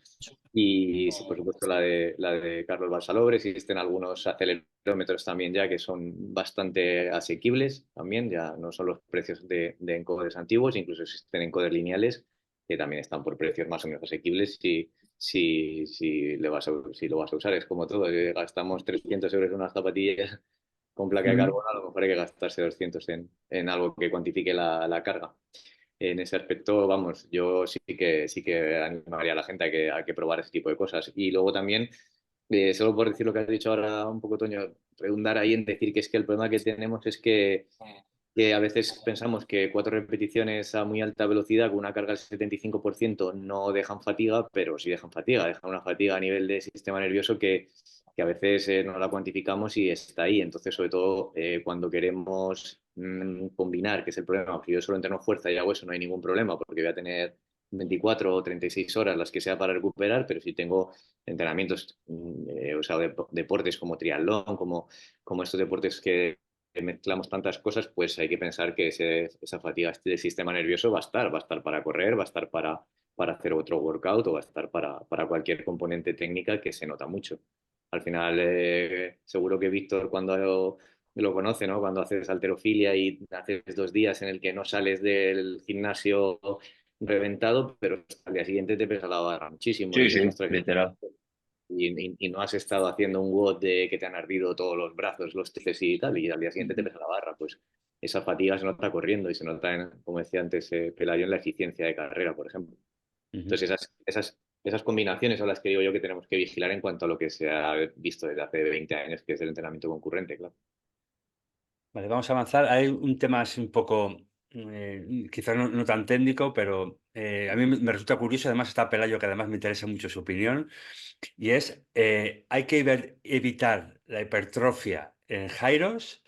Y sí, por supuesto, la de Carlos Balsalobre, existen algunos acelerómetros también ya que son bastante asequibles también, ya no son los precios de encoders antiguos, incluso existen encoders lineales que también están por precios más o menos asequibles si lo vas a usar. Es como todo, gastamos 300 euros en unas zapatillas con placa de carbono, a lo mejor hay que gastarse 200 en algo que cuantifique la carga. En ese aspecto, vamos, yo sí que animaría a la gente a que probar ese tipo de cosas. Y luego también, solo por decir lo que has dicho ahora un poco, Toño, redundar ahí en decir que es que el problema que tenemos es que a veces pensamos que 4 repeticiones a muy alta velocidad con una carga del 75% no dejan fatiga, pero sí dejan una fatiga a nivel de sistema nervioso que a veces no la cuantificamos y está ahí. Entonces, sobre todo cuando queremos combinar, que es el problema, si yo solo entreno fuerza y hago eso, no hay ningún problema porque voy a tener 24 o 36 horas las que sea para recuperar, pero si tengo entrenamientos, o sea, deportes como triatlón, como estos deportes que mezclamos tantas cosas, pues hay que pensar que esa fatiga del sistema nervioso va a estar para correr, va a estar para hacer otro workout o va a estar para cualquier componente técnica que se nota mucho. Al final, seguro que Víctor cuando lo conoce, ¿no? Cuando haces halterofilia y haces 2 días en el que no sales del gimnasio reventado, pero al día siguiente te pesa la barra muchísimo y Sí, dices, sí, ostras, literal. y no has estado haciendo un WOD de que te han ardido todos los brazos, los tríceps y tal, y al día siguiente te Ujú. pesa la barra, pues esa fatiga se nota corriendo y se nota, como decía antes, Pelayo, en la eficiencia de carrera, por ejemplo. Ujú. Entonces, esas combinaciones son las que digo yo que tenemos que vigilar en cuanto a lo que se ha visto desde hace 20 años, que es el entrenamiento concurrente, claro. Vale, vamos a avanzar. Hay un tema así un poco, quizás no tan técnico, pero a mí me resulta curioso. Además está Pelayo, que además me interesa mucho su opinión. Y es, ¿hay que evitar la hipertrofia en gyros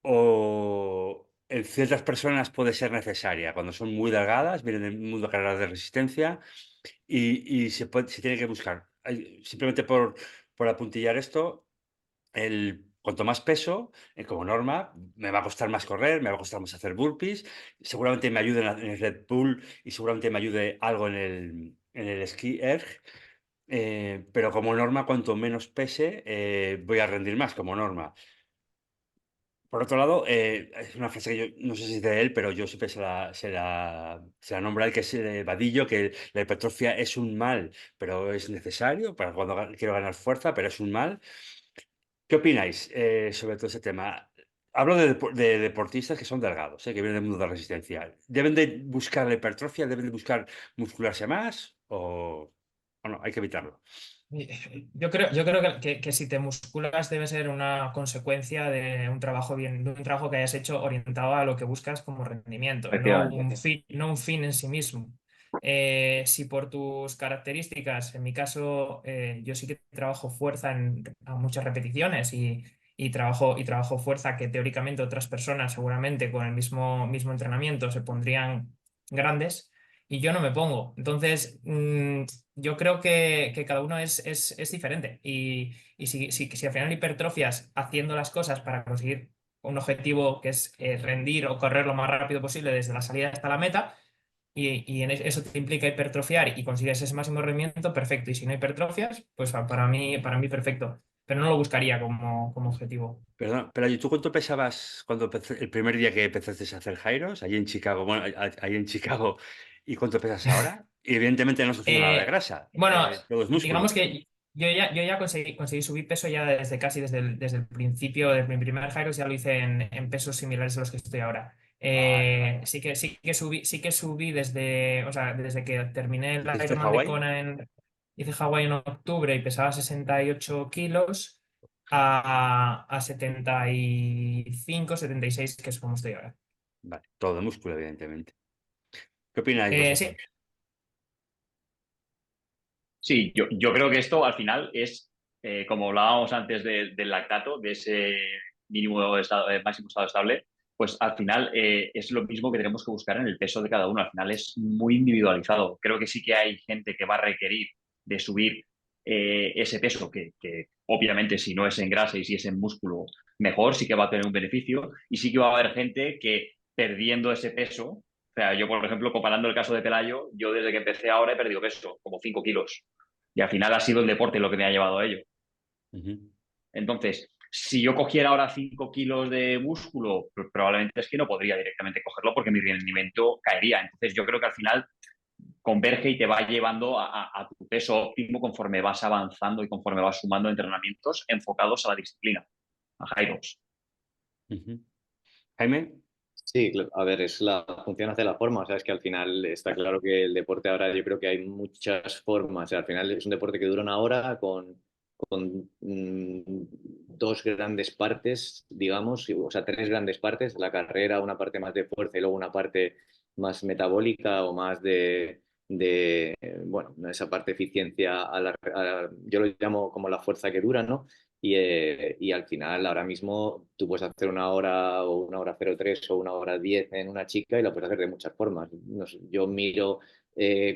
o en ciertas personas puede ser necesaria? Cuando son muy delgadas, vienen del mundo de carreras de resistencia y se tiene que buscar. Simplemente por apuntillar esto, cuanto más peso, como norma, me va a costar más correr, me va a costar más hacer burpees, seguramente me ayude en el Red Bull y seguramente me ayude algo en el Ski Erg, pero como norma, cuanto menos pese, voy a rendir más como norma. Por otro lado, es una frase que yo no sé si es de él, pero yo siempre se la nombra él, que es Vadillo, que la hipertrofia es un mal, pero es necesario para cuando quiero ganar fuerza, pero es un mal. ¿Qué opináis sobre todo ese tema? Hablo de deportistas que son delgados, que vienen del mundo de la resistencia. ¿Deben de buscar la hipertrofia? ¿Deben de buscar muscularse más? ¿O no? Hay que evitarlo. Yo creo que si te musculas debe ser una consecuencia de un trabajo de un trabajo que hayas hecho orientado a lo que buscas como rendimiento, no Efectivamente. un fin en sí mismo. Si por tus características, en mi caso, yo sí que trabajo fuerza a muchas repeticiones y trabajo fuerza que teóricamente otras personas seguramente con el mismo entrenamiento se pondrían grandes y yo no me pongo. Entonces, yo creo que cada uno es diferente. Y si al final hipertrofias haciendo las cosas para conseguir un objetivo que es rendir o correr lo más rápido posible desde la salida hasta la meta, y eso te implica hipertrofiar y consigues ese máximo rendimiento, perfecto. Y si no hipertrofias, pues para mí perfecto. Pero no lo buscaría como objetivo. Perdón, pero ¿y tú cuánto pesabas el primer día que empezaste a hacer gyros, allí en Chicago? Bueno, ahí en Chicago, ¿y cuánto pesas ahora? Y evidentemente no estás haciendo nada de Eh, grasa, bueno, todo es digamos músculo. que yo ya conseguí subir peso ya desde el principio de mi primer Gyros, ya lo hice en pesos similares a los que estoy ahora. Vale. Sí que subí o sea, desde que terminé el ¿Hiciste Ironman de Hawái? Kona hice Hawái en octubre y pesaba 68 kilos a 75, 76, que es como estoy ahora. Vale, todo músculo, evidentemente. ¿Qué opináis vosotros? Sí. Sí, yo creo que esto al final es, como hablábamos antes del lactato, de ese mínimo máximo estado estable, pues al final es lo mismo que tenemos que buscar en el peso de cada uno. Al final es muy individualizado. Creo que sí que hay gente que va a requerir de subir ese peso, que obviamente si no es en grasa y si es en músculo, mejor, sí que va a tener un beneficio. Y sí que va a haber gente que perdiendo ese peso, o sea, yo, por ejemplo, comparando el caso de Pelayo, yo desde que empecé ahora he perdido peso, como 5 kilos. Y al final ha sido el deporte lo que me ha llevado a ello. Ujú. Entonces, si yo cogiera ahora 5 kilos de músculo, probablemente es que no podría directamente cogerlo porque mi rendimiento caería. Entonces, yo creo que al final converge y te va llevando a tu peso óptimo conforme vas avanzando y conforme vas sumando entrenamientos enfocados a la disciplina, a Hyrox. Ujú. Jaime, Sí, a ver, es la función hace la forma, o sea, es que al final está claro que el deporte ahora yo creo que hay muchas formas, o sea, al final es un deporte que dura una hora con dos grandes partes, digamos, o sea, tres grandes partes, la carrera, una parte más de fuerza y luego una parte más metabólica o más bueno, esa parte de eficiencia, yo lo llamo como la fuerza que dura, ¿no? Y al final, ahora mismo, tú puedes hacer una hora o una hora 03 o una hora 10 en una chica y la puedes hacer de muchas formas. No sé, yo miro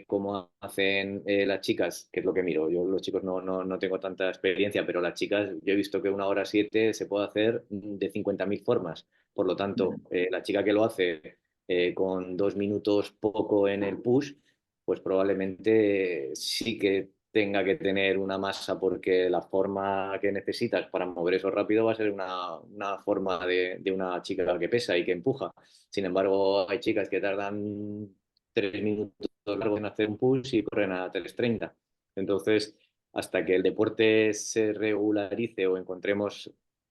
cómo hacen las chicas, que es lo que miro. Yo los chicos no tengo tanta experiencia, pero las chicas, yo he visto que una hora 7 se puede hacer de 50.000 formas. Por lo tanto, la chica que lo hace con 2 minutos poco en el push, pues probablemente sí que tenga que tener una masa porque la forma que necesitas para mover eso rápido va a ser una forma de una chica que pesa y que empuja. Sin embargo, hay chicas que tardan 3 minutos largos en hacer un push y corren a 3:30. Entonces, hasta que el deporte se regularice o encontremos,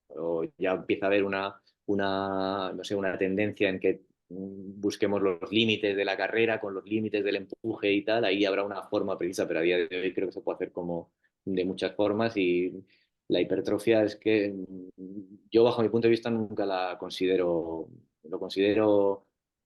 o ya empieza a haber no sé, una tendencia en que busquemos los límites de la carrera con los límites del empuje y tal, ahí habrá una forma precisa, pero a día de hoy creo que se puede hacer como de muchas formas y la hipertrofia es que yo bajo mi punto de vista nunca lo considero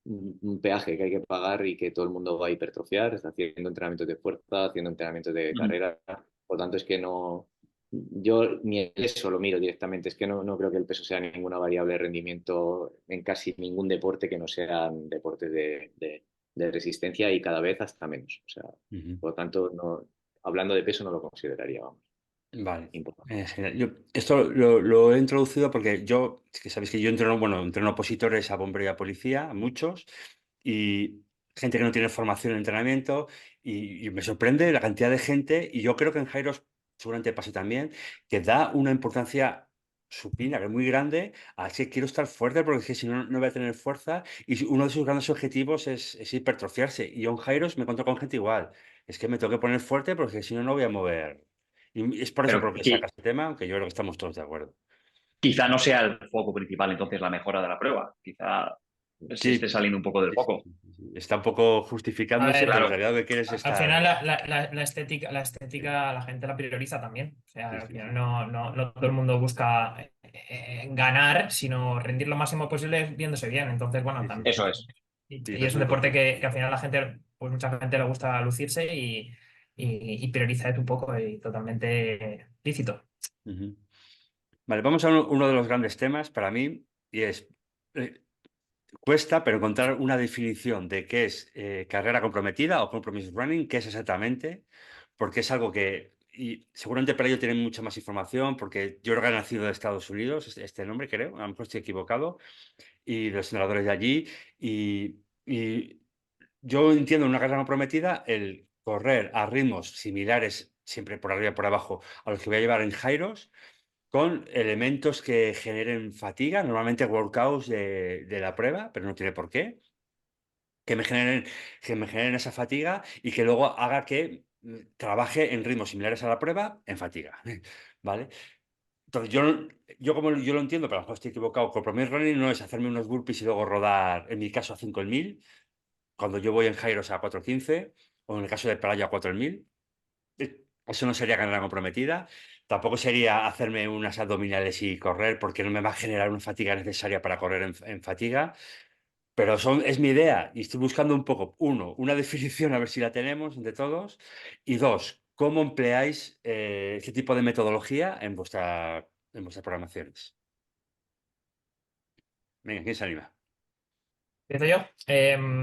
un peaje que hay que pagar y que todo el mundo va a hipertrofiar, está haciendo entrenamientos de fuerza, haciendo entrenamientos de carrera, por lo tanto es que no, yo ni el peso lo miro directamente, es que no creo que el peso sea ninguna variable de rendimiento en casi ningún deporte que no sean deportes de resistencia y cada vez hasta menos. O sea, por lo tanto, hablando de peso no lo consideraría, vamos, Vale. importante. Genial. Esto lo he introducido porque yo, que sabéis que yo entreno opositores a bomberos y a policía, a muchos, y gente que no tiene formación en entrenamiento, y me sorprende la cantidad de gente, y yo creo que en Jairos seguramente pase también, que da una importancia supina, que es muy grande, a que quiero estar fuerte porque es que si no, no voy a tener fuerza, y uno de sus grandes objetivos es hipertrofiarse, y yo en Jairos me encuentro con gente igual, es que me tengo que poner fuerte porque si no, no voy a mover. Y es por eso Pero por lo que sacas el tema, aunque yo creo que estamos todos de acuerdo. quizá no sea el foco principal entonces la mejora de la prueba. Quizá se Sí, esté saliendo un poco del foco. sí. Está un poco A justificándose, ver, pero en Claro, realidad lo que quieres es al estar. final la estética la gente la prioriza también. O sea, al Sí. final no todo el mundo busca ganar, sino rendir lo máximo posible viéndose bien. Entonces, bueno, Sí, también. eso es. sí, Y estás es un en el deporte concepto. que al final la gente, pues mucha gente le gusta lucirse y prioriza eso un poco y totalmente lícito. Ujú. Vale, vamos a uno de los grandes temas para mí, y es, eh, cuesta, pero encontrar una definición de qué es carrera comprometida o compromise running, qué es exactamente, porque es algo que, y seguramente para ello tienen mucha más información, porque yo creo que ha nacido de Estados Unidos, este nombre creo, a lo mejor estoy equivocado, y de los entrenadores de allí, y yo entiendo en una carrera comprometida el correr a ritmos similares, siempre por arriba y por abajo, a los que voy a llevar en Jairos, con elementos que generen fatiga, normalmente workouts de la prueba, pero no tiene por qué, que me generen, que me generen esa fatiga y que luego haga que trabaje en ritmos similares a la prueba en fatiga. ¿Vale? Entonces, yo como yo lo entiendo, pero a lo mejor estoy equivocado, compromiso running no es hacerme unos burpees y luego rodar, en mi caso, a 5 el 1000, cuando yo voy en Jairos a 4:15, o en el caso de playa a 4000. Eso no sería carrera comprometida. Tampoco sería hacerme unas abdominales y correr, porque no me va a generar una fatiga necesaria para correr en fatiga. Pero es mi idea y estoy buscando un poco, uno, una definición, a ver si la tenemos entre todos. Y dos, cómo empleáis este tipo de metodología en vuestras programaciones. Venga, ¿quién se anima? ¿Empiezo yo?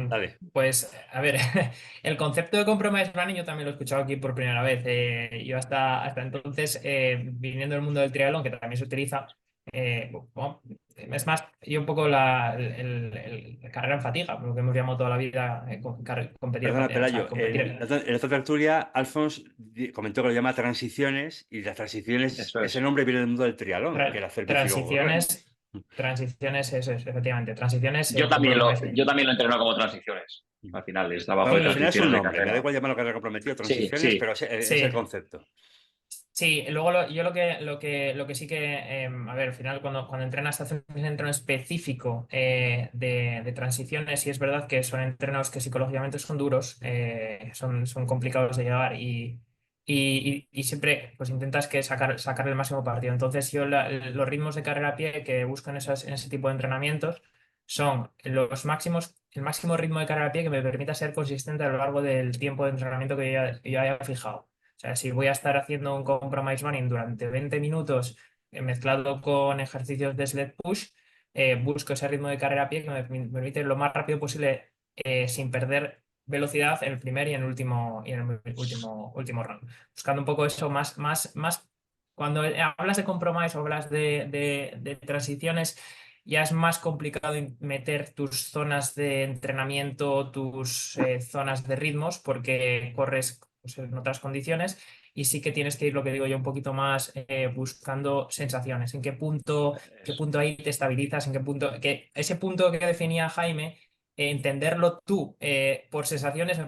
Dale. Pues, a ver, el concepto de compromise running yo también lo he escuchado aquí por primera vez. Yo hasta entonces, viniendo del mundo del triatlón, que también se utiliza, bueno, es más, yo un poco la carrera en fatiga, lo que hemos llamado toda la vida competir en Perdona, fatiga, o sea, Pelayo, competir. en otra tertulia, Alfons comentó que lo llama transiciones y las transiciones, Eso ese es. nombre viene del mundo del triatlón, que era hacer bici y luego correr. Transiciones, eso es, efectivamente, transiciones Yo también lo, compromise. yo también lo entreno como transiciones. Al final está bajo Bueno, de al final es un transiciones de nombre, me da carrera. igual llamarlo carrera comprometida, Sí, transiciones, sí. pero es el Sí, concepto. sí, luego yo lo que sí que, a ver, al final cuando entrenas haces un entreno específico de transiciones y es verdad que son entrenos que psicológicamente son duros, son complicados de llevar y siempre pues intentas que sacar el máximo partido. Entonces yo los ritmos de carrera a pie que busco en ese tipo de entrenamientos son el máximo ritmo de carrera a pie que me permita ser consistente a lo largo del tiempo de entrenamiento que yo haya fijado. O sea, si voy a estar haciendo un compromise running durante 20 minutos mezclado con ejercicios de sled push, busco ese ritmo de carrera a pie que me permite ir lo más rápido posible sin perder velocidad en el primer y en el último round. Buscando un poco eso más. Cuando hablas de compromise o hablas de transiciones, ya es más complicado meter tus zonas de entrenamiento, tus zonas de ritmos, porque corres pues, en otras condiciones y sí que tienes que ir, lo que digo yo, un poquito más buscando sensaciones, en qué punto ahí te estabilizas, en qué punto, que ese punto que definía Jaime, entenderlo tú por sensaciones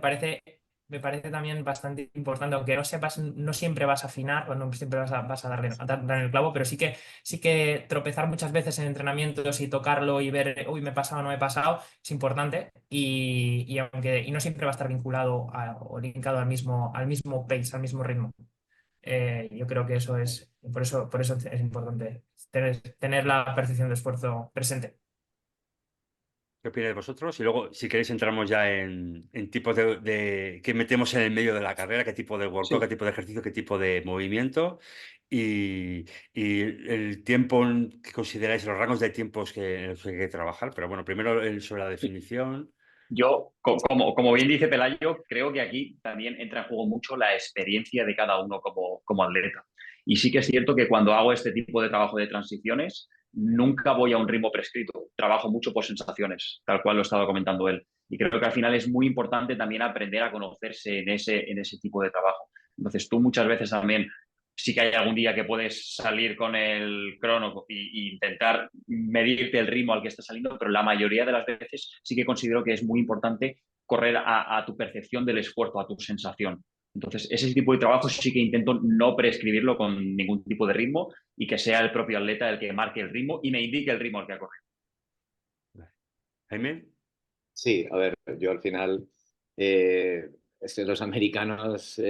me parece también bastante importante, aunque no sepas, no siempre vas a afinar o no siempre vas a dar el clavo, pero sí que tropezar muchas veces en entrenamientos y tocarlo y ver, uy, me he pasado o no me he pasado, es importante y no siempre va a estar vinculado o linkado al mismo pace, al mismo ritmo. Yo creo que por eso es importante tener la percepción de esfuerzo presente. ¿Qué opináis vosotros? Y luego, si queréis, entramos ya en tipos de qué metemos en el medio de la carrera, qué tipo de workout, qué Sí. tipo de ejercicio, qué tipo de movimiento y el tiempo que consideráis, los rangos de tiempos en los que hay que trabajar. Pero bueno, primero sobre la definición. Yo, como bien dice Pelayo, creo que aquí también entra en juego mucho la experiencia de cada uno como atleta. Y sí que es cierto que cuando hago este tipo de trabajo de transiciones, nunca voy a un ritmo prescrito. Trabajo mucho por sensaciones, tal cual lo estaba comentando él. Y creo que al final es muy importante también aprender a conocerse en ese tipo de trabajo. Entonces, tú muchas veces también sí que hay algún día que puedes salir con el crono e intentar medirte el ritmo al que estás saliendo, pero la mayoría de las veces sí que considero que es muy importante correr a tu percepción del esfuerzo, a tu sensación. Entonces, ese tipo de trabajo sí que intento no prescribirlo con ningún tipo de ritmo y que sea el propio atleta el que marque el ritmo y me indique el ritmo al que ha corrido. Jaime, Sí, a ver, yo al final, eh, es que los americanos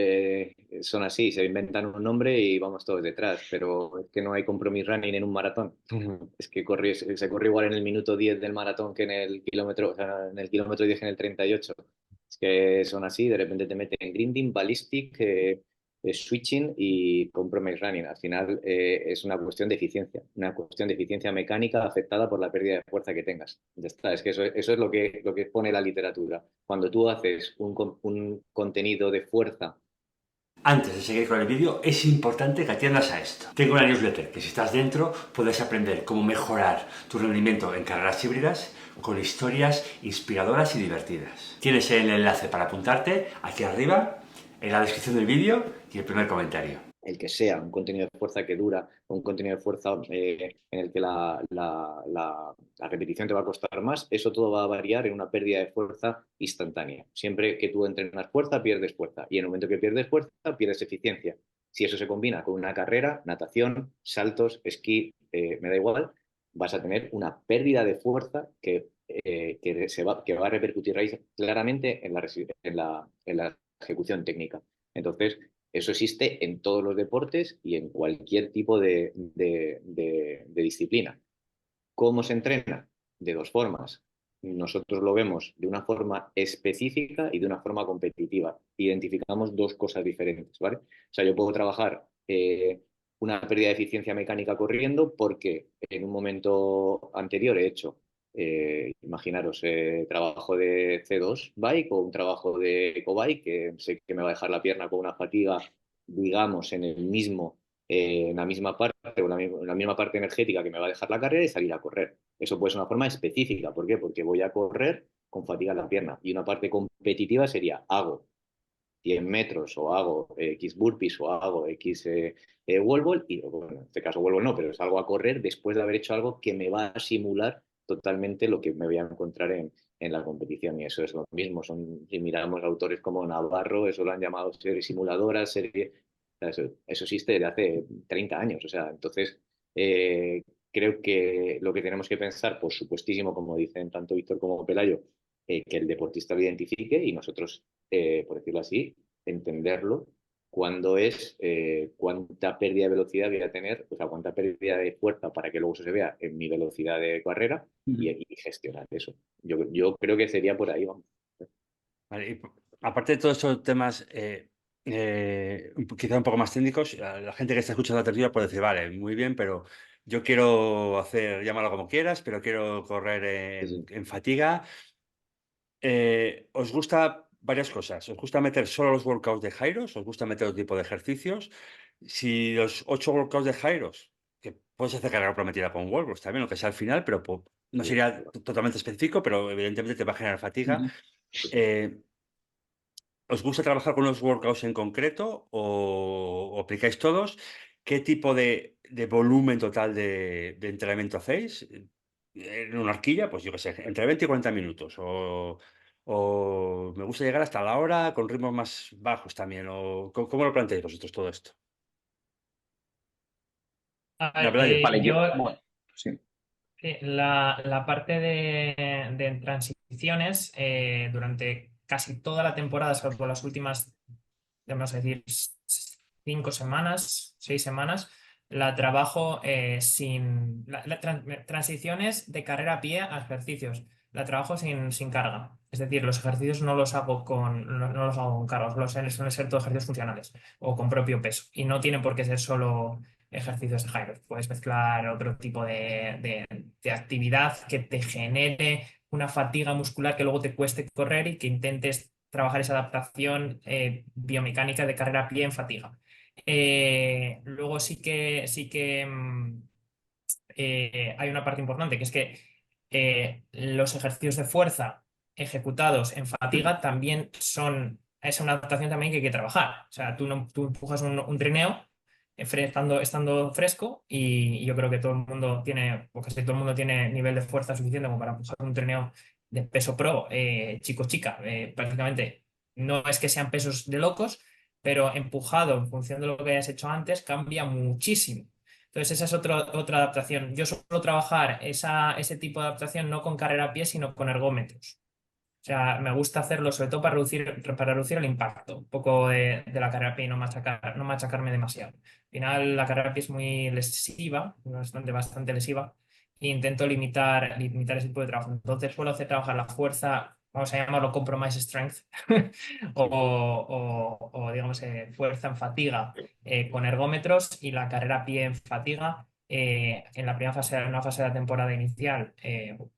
son así, se inventan un nombre y vamos todos detrás, pero es que no hay compromise running en un maratón. Es que se corre igual en el minuto 10 del maratón que en el kilómetro, o sea, en el kilómetro 10 que en el 38. Es que son así, de repente te meten grinding, ballistic, switching y compromise running. Al final es una cuestión de eficiencia mecánica afectada por la pérdida de fuerza que tengas. Ya está, es que eso es lo que pone la literatura. Cuando tú haces un contenido de fuerza. antes de seguir con el vídeo, es importante que atiendas a esto. Tengo una newsletter que si estás dentro puedes aprender cómo mejorar tu rendimiento en carreras híbridas con historias inspiradoras y divertidas. Tienes el enlace para apuntarte aquí arriba, en la descripción del vídeo y el primer comentario. El que sea, un contenido de fuerza que dura, un contenido de fuerza en el que la repetición te va a costar más, eso todo va a variar en una pérdida de fuerza instantánea. Siempre que tú entrenas fuerza, pierdes fuerza. Y en el momento que pierdes fuerza, pierdes eficiencia. Si eso se combina con una carrera, natación, saltos, esquí, me da igual, vas a tener una pérdida de fuerza que va a repercutir ahí claramente en la ejecución técnica. Entonces, eso existe en todos los deportes y en cualquier tipo de disciplina. ¿Cómo se entrena? De dos formas. Nosotros lo vemos de una forma específica y de una forma competitiva. Identificamos dos cosas diferentes, ¿vale? O sea, yo puedo trabajar una pérdida de eficiencia mecánica corriendo porque en un momento anterior he hecho, imaginaros, trabajo de C2 bike o un trabajo de ecobike que sé que me va a dejar la pierna con una fatiga, digamos, en la misma parte o la misma parte energética que me va a dejar la carrera y salir a correr. Eso puede ser una forma específica. ¿Por qué? Porque voy a correr con fatiga en la pierna. Y una parte competitiva sería hago 100 metros o hago X burpees o hago X wall ball y bueno, en este caso wall ball no, pero salgo a correr después de haber hecho algo que me va a simular totalmente lo que me voy a encontrar en la competición y eso es lo mismo. Si miramos autores como Navarro, eso lo han llamado series simuladoras, eso existe desde hace 30 años. O sea, entonces creo que lo que tenemos que pensar, por supuestísimo, como dicen tanto Víctor como Pelayo, que el deportista lo identifique y nosotros, por decirlo así, entenderlo cuando es cuánta pérdida de velocidad voy a tener, o sea, cuánta pérdida de fuerza para que luego eso se vea en mi velocidad de carrera y gestionar eso. Yo creo que sería por ahí, vamos. Vale, y aparte de todos estos temas, quizá un poco más técnicos, la gente que está escuchando la tertulia puede decir, vale, muy bien, pero yo quiero hacer, llámalo como quieras, pero quiero correr Sí, sí. en fatiga. ¿Os gusta varias cosas? ¿Os gusta meter solo los workouts de Jairos? ¿Os gusta meter otro tipo de ejercicios? Si los 8 workouts de Jairos, que puedes hacer carrera prometida con Wallbox también, lo que sea al final, pero no Sí, sería totalmente específico, pero evidentemente te va a generar fatiga. Ujú. Eh, ¿Os gusta trabajar con unos workouts en concreto o aplicáis todos? ¿Qué tipo de volumen total de entrenamiento hacéis? En una horquilla, pues yo qué sé, entre 20 y 40 minutos. O me gusta llegar hasta la hora con ritmos más bajos también. O, ¿cómo lo planteáis vosotros todo esto? A La ver, verdad, Vale, yo bueno, sí. la parte de transiciones durante casi toda la temporada, salvo las últimas, vamos a decir, 5 semanas, 6 semanas, la trabajo sin transiciones de carrera a pie a ejercicios. La trabajo sin carga. Es decir, los ejercicios no los hago no los hago con carga, suelen ser todos ejercicios funcionales o con propio peso. Y no tienen por qué ser solo ejercicios de gyro. Puedes mezclar otro tipo de actividad que te genere una fatiga muscular que luego te cueste correr y que intentes trabajar esa adaptación biomecánica de carrera a pie en fatiga. Luego hay una parte importante que es que los ejercicios de fuerza ejecutados en fatiga también es una adaptación también que hay que trabajar. O sea, tú empujas un trineo estando fresco y yo creo que todo el mundo tiene, o casi todo el mundo tiene nivel de fuerza suficiente como para empujar un trineo de peso pro, chico-chica. Prácticamente no es que sean pesos de locos, pero empujado en función de lo que hayas hecho antes cambia muchísimo. Entonces, esa es otra adaptación. Yo suelo trabajar ese tipo de adaptación no con carrera a pie, sino con ergómetros. O sea, me gusta hacerlo sobre todo para reducir el impacto un poco de la carrera a pie y no machacarme demasiado. Al final, la carrera a pie es muy lesiva, bastante lesiva, e intento limitar ese tipo de trabajo. Entonces, suelo hacer trabajar la fuerza, vamos a llamarlo compromise strength, sí. digamos, fuerza en fatiga con ergómetros y la carrera a pie en fatiga en la primera fase, en una fase de la temporada inicial,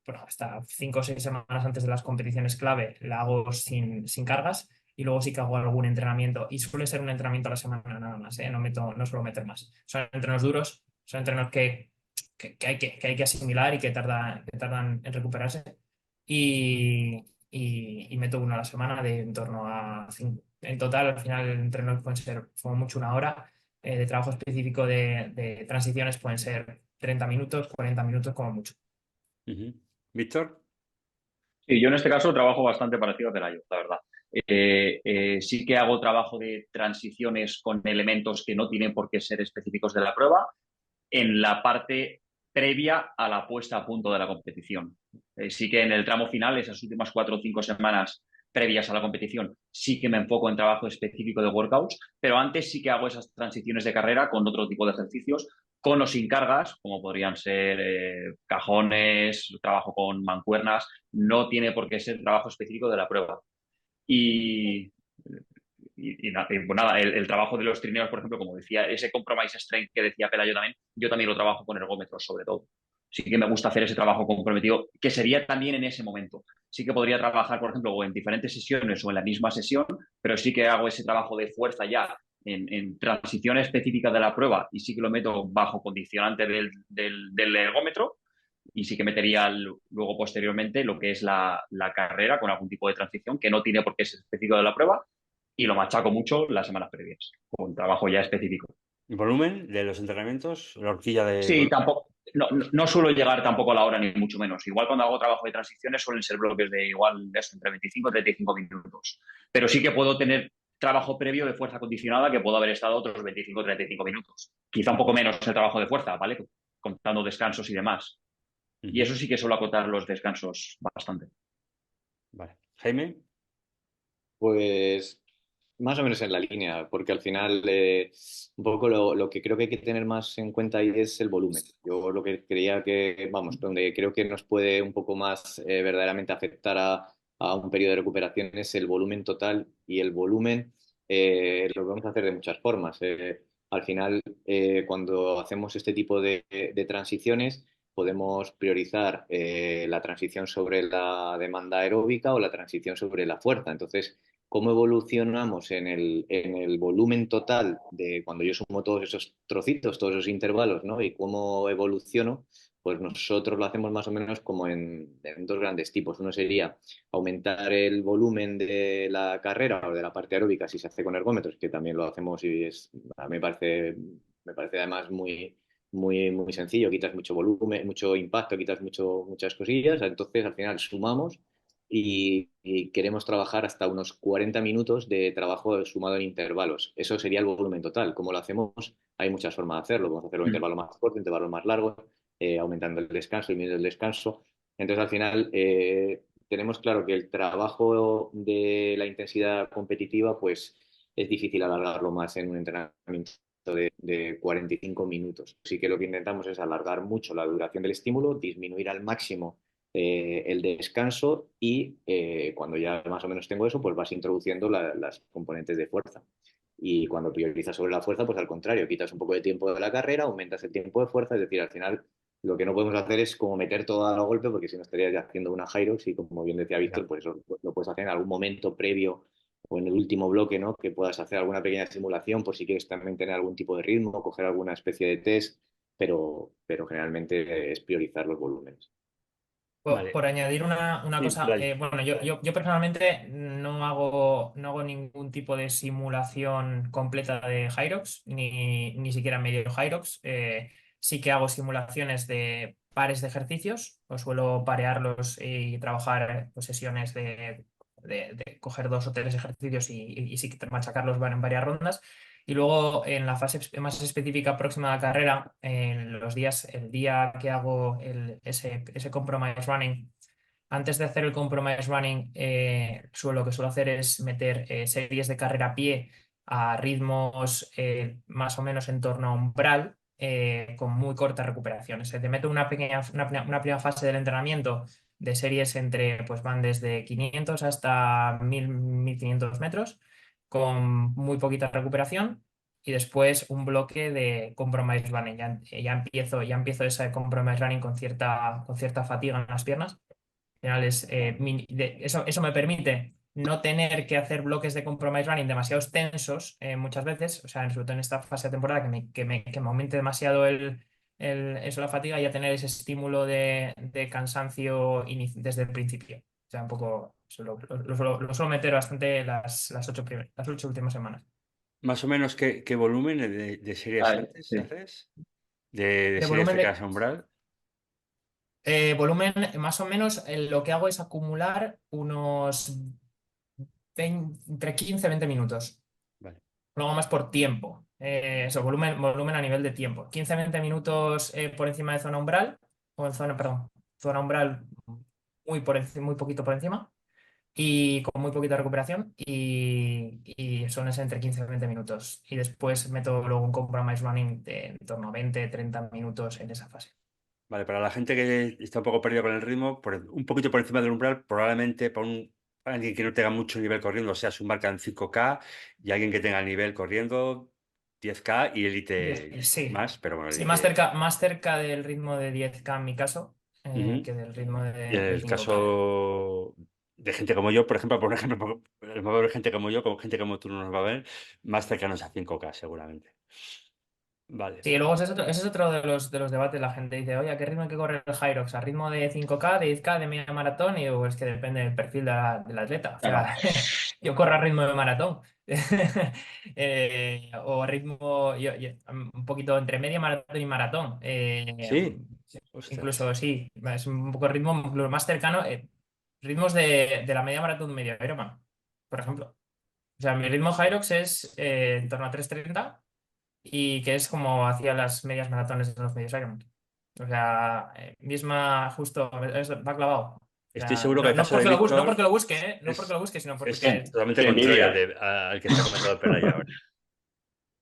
bueno, hasta 5 o 6 semanas antes de las competiciones clave, la hago sin cargas y luego sí que hago algún entrenamiento y suele ser un entrenamiento a la semana nada más, no suelo meter más. Son entrenos duros, son entrenos que hay que asimilar y que tardan en recuperarse y meto uno a la semana de en torno a 5. En total, al final, el entreno puede ser como mucho una hora de trabajo específico de transiciones pueden ser 30 minutos, 40 minutos como mucho. Ujú. Víctor. Sí, yo en este caso trabajo bastante parecido a Pelayo, la verdad. Sí que hago trabajo de transiciones con elementos que no tienen por qué ser específicos de la prueba en la parte previa a la puesta a punto de la competición. Sí que en el tramo final, esas últimas 4 o 5 semanas previas a la competición, sí que me enfoco en trabajo específico de workouts, pero antes sí que hago esas transiciones de carrera con otro tipo de ejercicios, con o sin cargas, como podrían ser cajones, trabajo con mancuernas, no tiene por qué ser trabajo específico de la prueba. Y, pues nada, el trabajo de los trineos, por ejemplo, como decía, ese compromise strength que decía Pelayo también, yo también lo trabajo con ergómetros sobre todo. Sí que me gusta hacer ese trabajo comprometido, que sería también en ese momento. Sí que podría trabajar, por ejemplo, o en diferentes sesiones o en la misma sesión, pero sí que hago ese trabajo de fuerza ya en transición específica de la prueba y sí que lo meto bajo condicionante del ergómetro y sí que metería luego posteriormente lo que es la carrera con algún tipo de transición que no tiene por qué ser específico de la prueba y lo machaco mucho las semanas previas, con trabajo ya específico. Volumen de los entrenamientos, la horquilla de Sí, volumen. tampoco, no suelo llegar tampoco a la hora, ni mucho menos. Igual cuando hago trabajo de transiciones suelen ser bloques de igual de eso, entre 25 y 35 minutos. Pero sí que puedo tener trabajo previo de fuerza condicionada que puedo haber estado otros 25 o 35 minutos. Quizá un poco menos el trabajo de fuerza, ¿vale? Contando descansos y demás. Y Ujú. eso sí que suelo acotar los descansos bastante. Vale. Jaime. Pues más o menos en la línea, porque al final un poco lo que creo que hay que tener más en cuenta ahí es el volumen. Yo lo que creía que, vamos, donde creo que nos puede un poco más verdaderamente afectar a un periodo de recuperación es el volumen total y el volumen lo vamos a hacer de muchas formas. Al final, cuando hacemos este tipo de transiciones, podemos priorizar la transición sobre la demanda aeróbica o la transición sobre la fuerza. Entonces, cómo evolucionamos en el volumen total de cuando yo sumo todos esos trocitos, todos esos intervalos, ¿no? Y cómo evoluciono, pues nosotros lo hacemos más o menos como en dos grandes tipos. Uno sería aumentar el volumen de la carrera o de la parte aeróbica si se hace con ergómetros, que también lo hacemos y a mí me parece además muy sencillo. Quitas mucho volumen, mucho impacto, quitas muchas cosillas. Entonces al final sumamos y queremos trabajar hasta unos 40 minutos de trabajo sumado en intervalos. Eso sería el volumen total. ¿Cómo lo hacemos? Hay muchas formas de hacerlo. Podemos hacerlo en Mm. intervalos más cortos, intervalos más largos, aumentando el descanso y midiendo el descanso. Entonces, al final, tenemos claro que el trabajo de la intensidad competitiva, pues es difícil alargarlo más en un entrenamiento de 45 minutos. Así que lo que intentamos es alargar mucho la duración del estímulo, disminuir al máximo el descanso y cuando ya más o menos tengo eso, pues vas introduciendo las componentes de fuerza. Y cuando priorizas sobre la fuerza, pues al contrario, quitas un poco de tiempo de la carrera, aumentas el tiempo de fuerza, es decir, al final lo que no podemos hacer es como meter todo a golpe, porque si no estarías ya haciendo una Hyrox y como bien decía Víctor, pues eso lo puedes hacer en algún momento previo o en el último bloque, ¿no? Que puedas hacer alguna pequeña simulación por si quieres también tener algún tipo de ritmo, coger alguna especie de test, pero generalmente es priorizar los volúmenes. Por Vale. añadir una Sí, cosa, vale. bueno, yo personalmente no hago ningún tipo de simulación completa de Hyrox, ni siquiera medio Hyrox. Sí que hago simulaciones de pares de ejercicios, o suelo parearlos y trabajar pues, sesiones de coger 2 o 3 ejercicios y sí que machacarlos en varias rondas. Y luego en la fase más específica próxima a la carrera, el día que hago ese compromise running, antes de hacer el compromise running, lo que suelo hacer es meter series de carrera a pie a ritmos más o menos en torno a umbral, con muy cortas recuperaciones. Te meto una primera fase del entrenamiento de series pues van desde 500 hasta 1500 metros, con muy poquita recuperación. Y después un bloque de compromise running. Ya empiezo ese compromise running con cierta fatiga en las piernas. Al final eso me permite no tener que hacer bloques de compromise running demasiado tensos muchas veces, o sea, sobre todo en esta fase de temporada que me aumente demasiado la fatiga, y ya tener ese estímulo de cansancio desde el principio. O sea, un poco lo suelo meter bastante las ocho últimas semanas. Más o menos, ¿qué volumen de series Vale, haces? sí. ¿De De series volumen de de, casa umbral? volumen, más o menos, lo que hago es acumular unos entre 15 y 20 minutos. Vale. Lo hago más por tiempo. Eso, volumen a nivel de tiempo. 15-20 minutos por encima de zona umbral, o en zona, perdón, zona umbral muy poquito por encima, y con muy poquita recuperación, y son ese entre 15 y 20 minutos. Y después meto luego un compromise running de en torno a 20-30 minutos en esa fase. Vale, para la gente que está un poco perdida con el ritmo, un poquito por encima del umbral, probablemente para alguien que no tenga mucho nivel corriendo, o sea, su marca en 5K y alguien que tenga nivel corriendo 10K y élite Sí, más, pero bueno, sí, élite. más cerca del ritmo de 10K en mi caso, Ujú. que del ritmo Y en de el 5K. caso de gente como yo, por ejemplo, va a haber gente como yo, como gente como tú no nos va a ver, más cercanos a 5K seguramente. Vale. Sí, luego ese es otro de los debates. La gente dice, oye, ¿a qué ritmo hay que correr el Hyrox? ¿A ritmo de 5K, de 10K, de media maratón? Y digo, es que depende del perfil del atleta. O Claro. sea, yo corro a ritmo de maratón. O a ritmo, un poquito entre media maratón y maratón. Sí, Incluso ostras. sí, es un poco ritmo lo más cercano, ritmos de la media maratón media Ironman, por ejemplo. O sea, mi ritmo Hyrox es en torno a 3:30, y que es como hacía las medias maratones de los medios Ironman. O sea, misma, justo, va clavado. O Estoy sea, seguro que no, el no caso de porque lo busque, no porque Víctor lo busque, ¿eh? No porque es, lo busque, sino es porque... totalmente Qué contrario envidia. al que está comentando Pelaya ahora.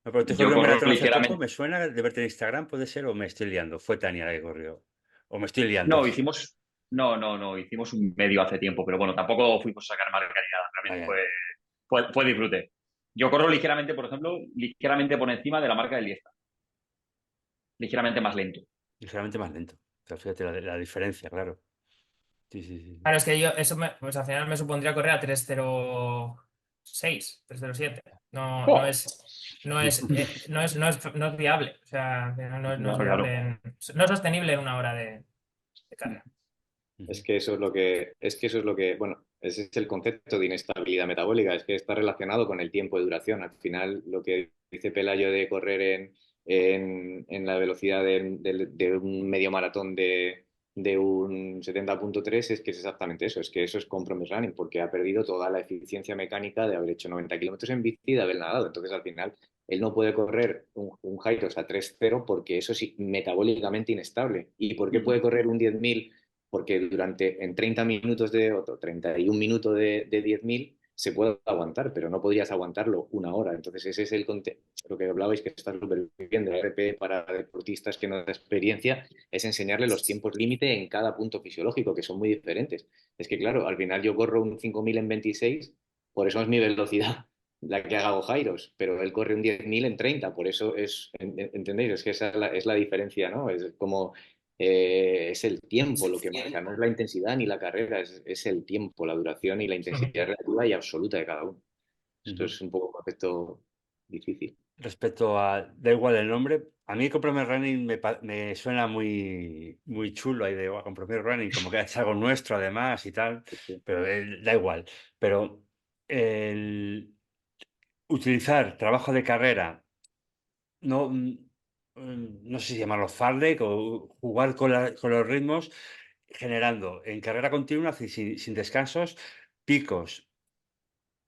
No, pero tú Yo corrió un corro maratón hace poco, ligeramente. me suena de verte en Instagram, puede ser, o me estoy liando. Fue Tania la que corrió. O me estoy liando. No, no, hicimos un medio hace tiempo, pero bueno, tampoco fuimos a sacar marca ni nada. Realmente Vaya, fue disfrute. Yo corro ligeramente, por ejemplo, ligeramente por encima de la marca del 10K. Ligeramente más lento. ligeramente más lento. O sea, fíjate la diferencia, claro. Sí, sí, sí. Claro, es que yo, eso pues al final me supondría correr a 3:0. 6, 3,07. No, ¡Oh! no es viable. O sea, no es Claro, claro. viable, no es sostenible en una hora de carrera. Es que eso es lo que, bueno, ese es el concepto de inestabilidad metabólica, es que está relacionado con el tiempo de duración. Al final, lo que dice Pelayo de correr en la velocidad de un medio maratón de un 70,3 es que es exactamente eso, es que eso es compromise running, porque ha perdido toda la eficiencia mecánica de haber hecho 90 kilómetros en bici y de haber nadado. Entonces, al final, él no puede correr un Hyrox a 3,0 porque eso es metabólicamente inestable. ¿Y por qué puede correr un 10.000? Porque en 30 minutos de otro, 31 minutos de 10.000 se puede aguantar, pero no podrías aguantarlo una hora. Entonces ese es lo que hablabais, que está súper bien de la RP para deportistas que no tienen experiencia, es enseñarle los tiempos límite en cada punto fisiológico, que son muy diferentes. Es que claro, al final yo corro un 5.000 en 26, por eso es mi velocidad la que hago Jairos, pero él corre un 10.000 en 30, por eso ¿entendéis? Es que esa es la diferencia, ¿no? Es como es el tiempo lo que marca, no es la intensidad ni la carrera, es el tiempo, la duración y la intensidad relativa y absoluta de cada uno. Esto Ujú. es un poco un concepto difícil. Respecto a, da igual el nombre, a mí Compromise Running me suena muy, muy chulo, ahí de Compromise Running, como que es algo nuestro además y tal, pero da igual. Pero el utilizar trabajo de carrera, no, no sé si llamarlo farlek o jugar con los ritmos, generando en carrera continua, sin descansos, picos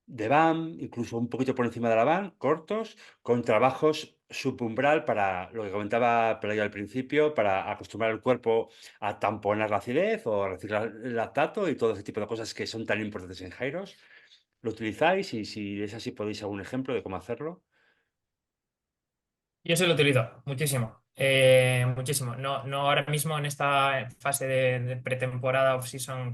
de van, incluso un poquito por encima de la van, cortos, con trabajos subumbral para lo que comentaba Pelayo al principio, para acostumbrar el cuerpo a tamponar la acidez o a reciclar el lactato y todo ese tipo de cosas que son tan importantes en Jairos. ¿Lo utilizáis? Y si es así, podéis algún ejemplo de cómo hacerlo. Yo sí lo utilizo muchísimo, muchísimo. No, no ahora mismo en esta fase de pretemporada off-season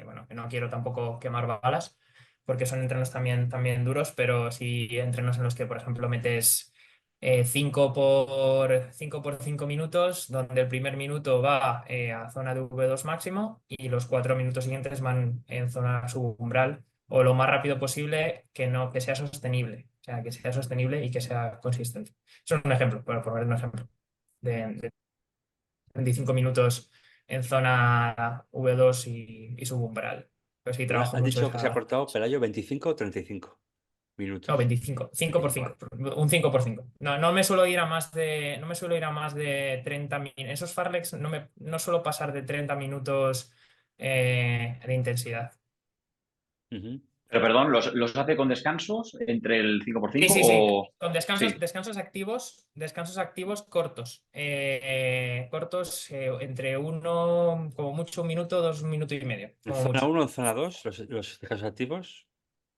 bueno, que no quiero tampoco quemar balas, porque son entrenos también duros, pero sí entrenos en los que, por ejemplo, metes 5 por 5 minutos, donde el primer minuto va a zona de V2 máximo y los 4 minutos siguientes van en zona subumbral o lo más rápido posible, que sea sostenible, o sea, que sea sostenible y que sea consistente. Eso es un ejemplo, por poner un ejemplo, de 25 minutos en zona V2 y subumbral. Pero sí, trabajo ¿Has mucho dicho que se ha esa. cortado, Pelayo, 25 o 35 No, minutos? 25, 5 por 5, 25. un 5 por 5. No, no me suelo ir a más no me suelo ir a más de 30 minutos. Esos Farlex no suelo pasar de 30 minutos de intensidad. Ujú. Pero perdón, ¿los hace con descansos entre el 5 por Sí, 5 sí, sí. o...? Con Sí, descansos activos cortos. Cortos entre uno, como mucho, 1 minuto, 2 minutos y medio, ¿En como zona mucho. 1 o en zona 2 los descansos activos?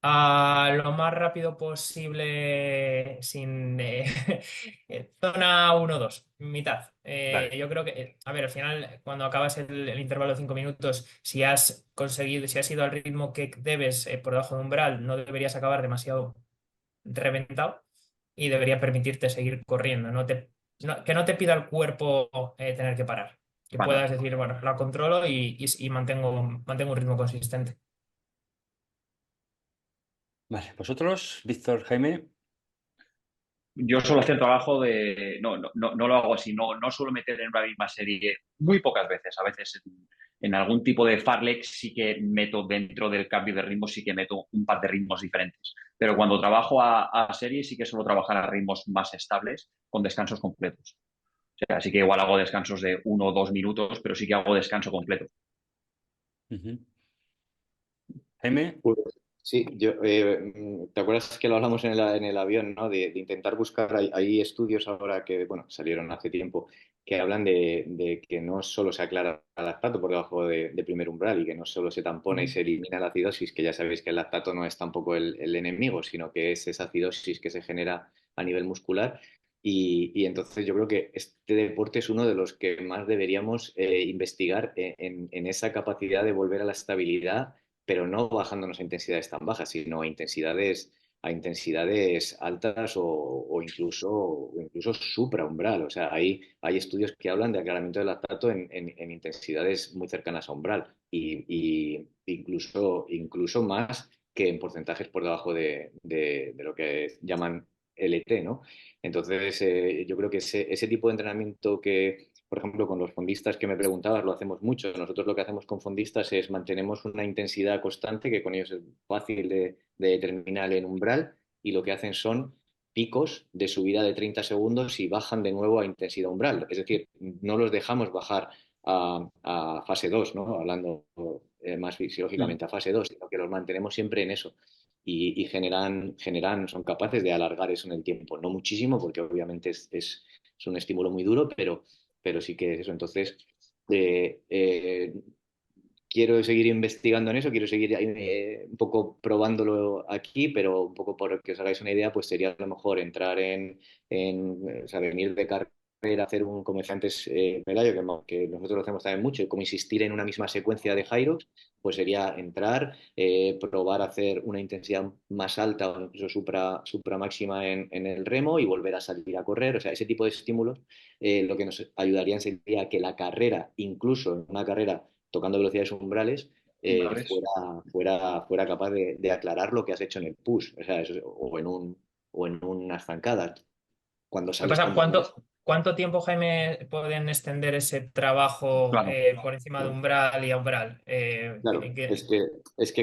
A lo más rápido posible sin zona 1-2, mitad. Vale. Yo creo que, a ver, al final, cuando acabas el intervalo de 5 minutos, si has conseguido, si has ido al ritmo que debes por debajo de umbral, no deberías acabar demasiado reventado y debería permitirte seguir corriendo. Que no te pida el cuerpo tener que parar. Que bueno. puedas decir, bueno, la controlo y mantengo un ritmo consistente. Vale. ¿Vosotros, Víctor, Jaime? Yo suelo hacer trabajo de... No, no, no, no lo hago así, no suelo meter en una misma serie muy pocas veces. A veces en algún tipo de farlex sí que meto dentro del cambio de ritmo, sí que meto un par de ritmos diferentes. Pero cuando trabajo a serie sí que suelo trabajar a ritmos más estables con descansos completos. O sea, sí que igual hago descansos de 1 o 2 minutos, pero sí que hago descanso completo. Ujú. Jaime. Pues, sí, ¿te acuerdas que lo hablamos en el avión, ¿no? De intentar buscar, hay estudios ahora que, bueno, salieron hace tiempo, que hablan de que no solo se aclara el lactato por debajo de primer umbral y que no solo se tampona y se elimina la acidosis, que ya sabéis que el lactato no es tampoco el enemigo, sino que es esa acidosis que se genera a nivel muscular. Y entonces yo creo que este deporte es uno de los que más deberíamos investigar en esa capacidad de volver a la estabilidad, pero no bajándonos a intensidades tan bajas, sino a intensidades altas o incluso supraumbral. O sea, hay estudios que hablan de aclaramiento del lactato en intensidades muy cercanas a umbral y incluso más que en porcentajes por debajo de lo que llaman LT, ¿no? Entonces, yo creo que ese tipo de entrenamiento que, por ejemplo, con los fondistas que me preguntabas, lo hacemos mucho. Nosotros lo que hacemos con fondistas es mantenemos una intensidad constante, que con ellos es fácil de determinar el umbral, y lo que hacen son picos de subida de 30 segundos y bajan de nuevo a intensidad umbral. Es decir, no los dejamos bajar a fase 2, ¿no? Hablando más fisiológicamente a fase 2, sino que los mantenemos siempre en eso. Y son capaces de alargar eso en el tiempo. No muchísimo, porque obviamente es un estímulo muy duro, pero sí que es eso. Entonces, eh, eh, quiero seguir investigando en eso, quiero seguir un poco probándolo aquí, pero un poco por que os hagáis una idea, pues sería a lo mejor entrar o sea, venir de carrera, hacer un, como decía antes Pelayo, que nosotros lo hacemos también mucho, como insistir en una misma secuencia de gyros, pues sería entrar, probar a hacer una intensidad más alta o incluso supra máxima en el remo y volver a salir a correr. O sea, ese tipo de estímulos lo que nos ayudarían sería que la carrera, incluso en una carrera tocando velocidades umbrales, Umbrales. fuera capaz de aclarar lo que has hecho en el push, o sea, o en unas zancadas, cuando ¿Qué sales pasa? con velocidades. ¿Cuánto tiempo, Jaime, pueden extender ese trabajo Claro. por encima de umbral y a umbral? Claro,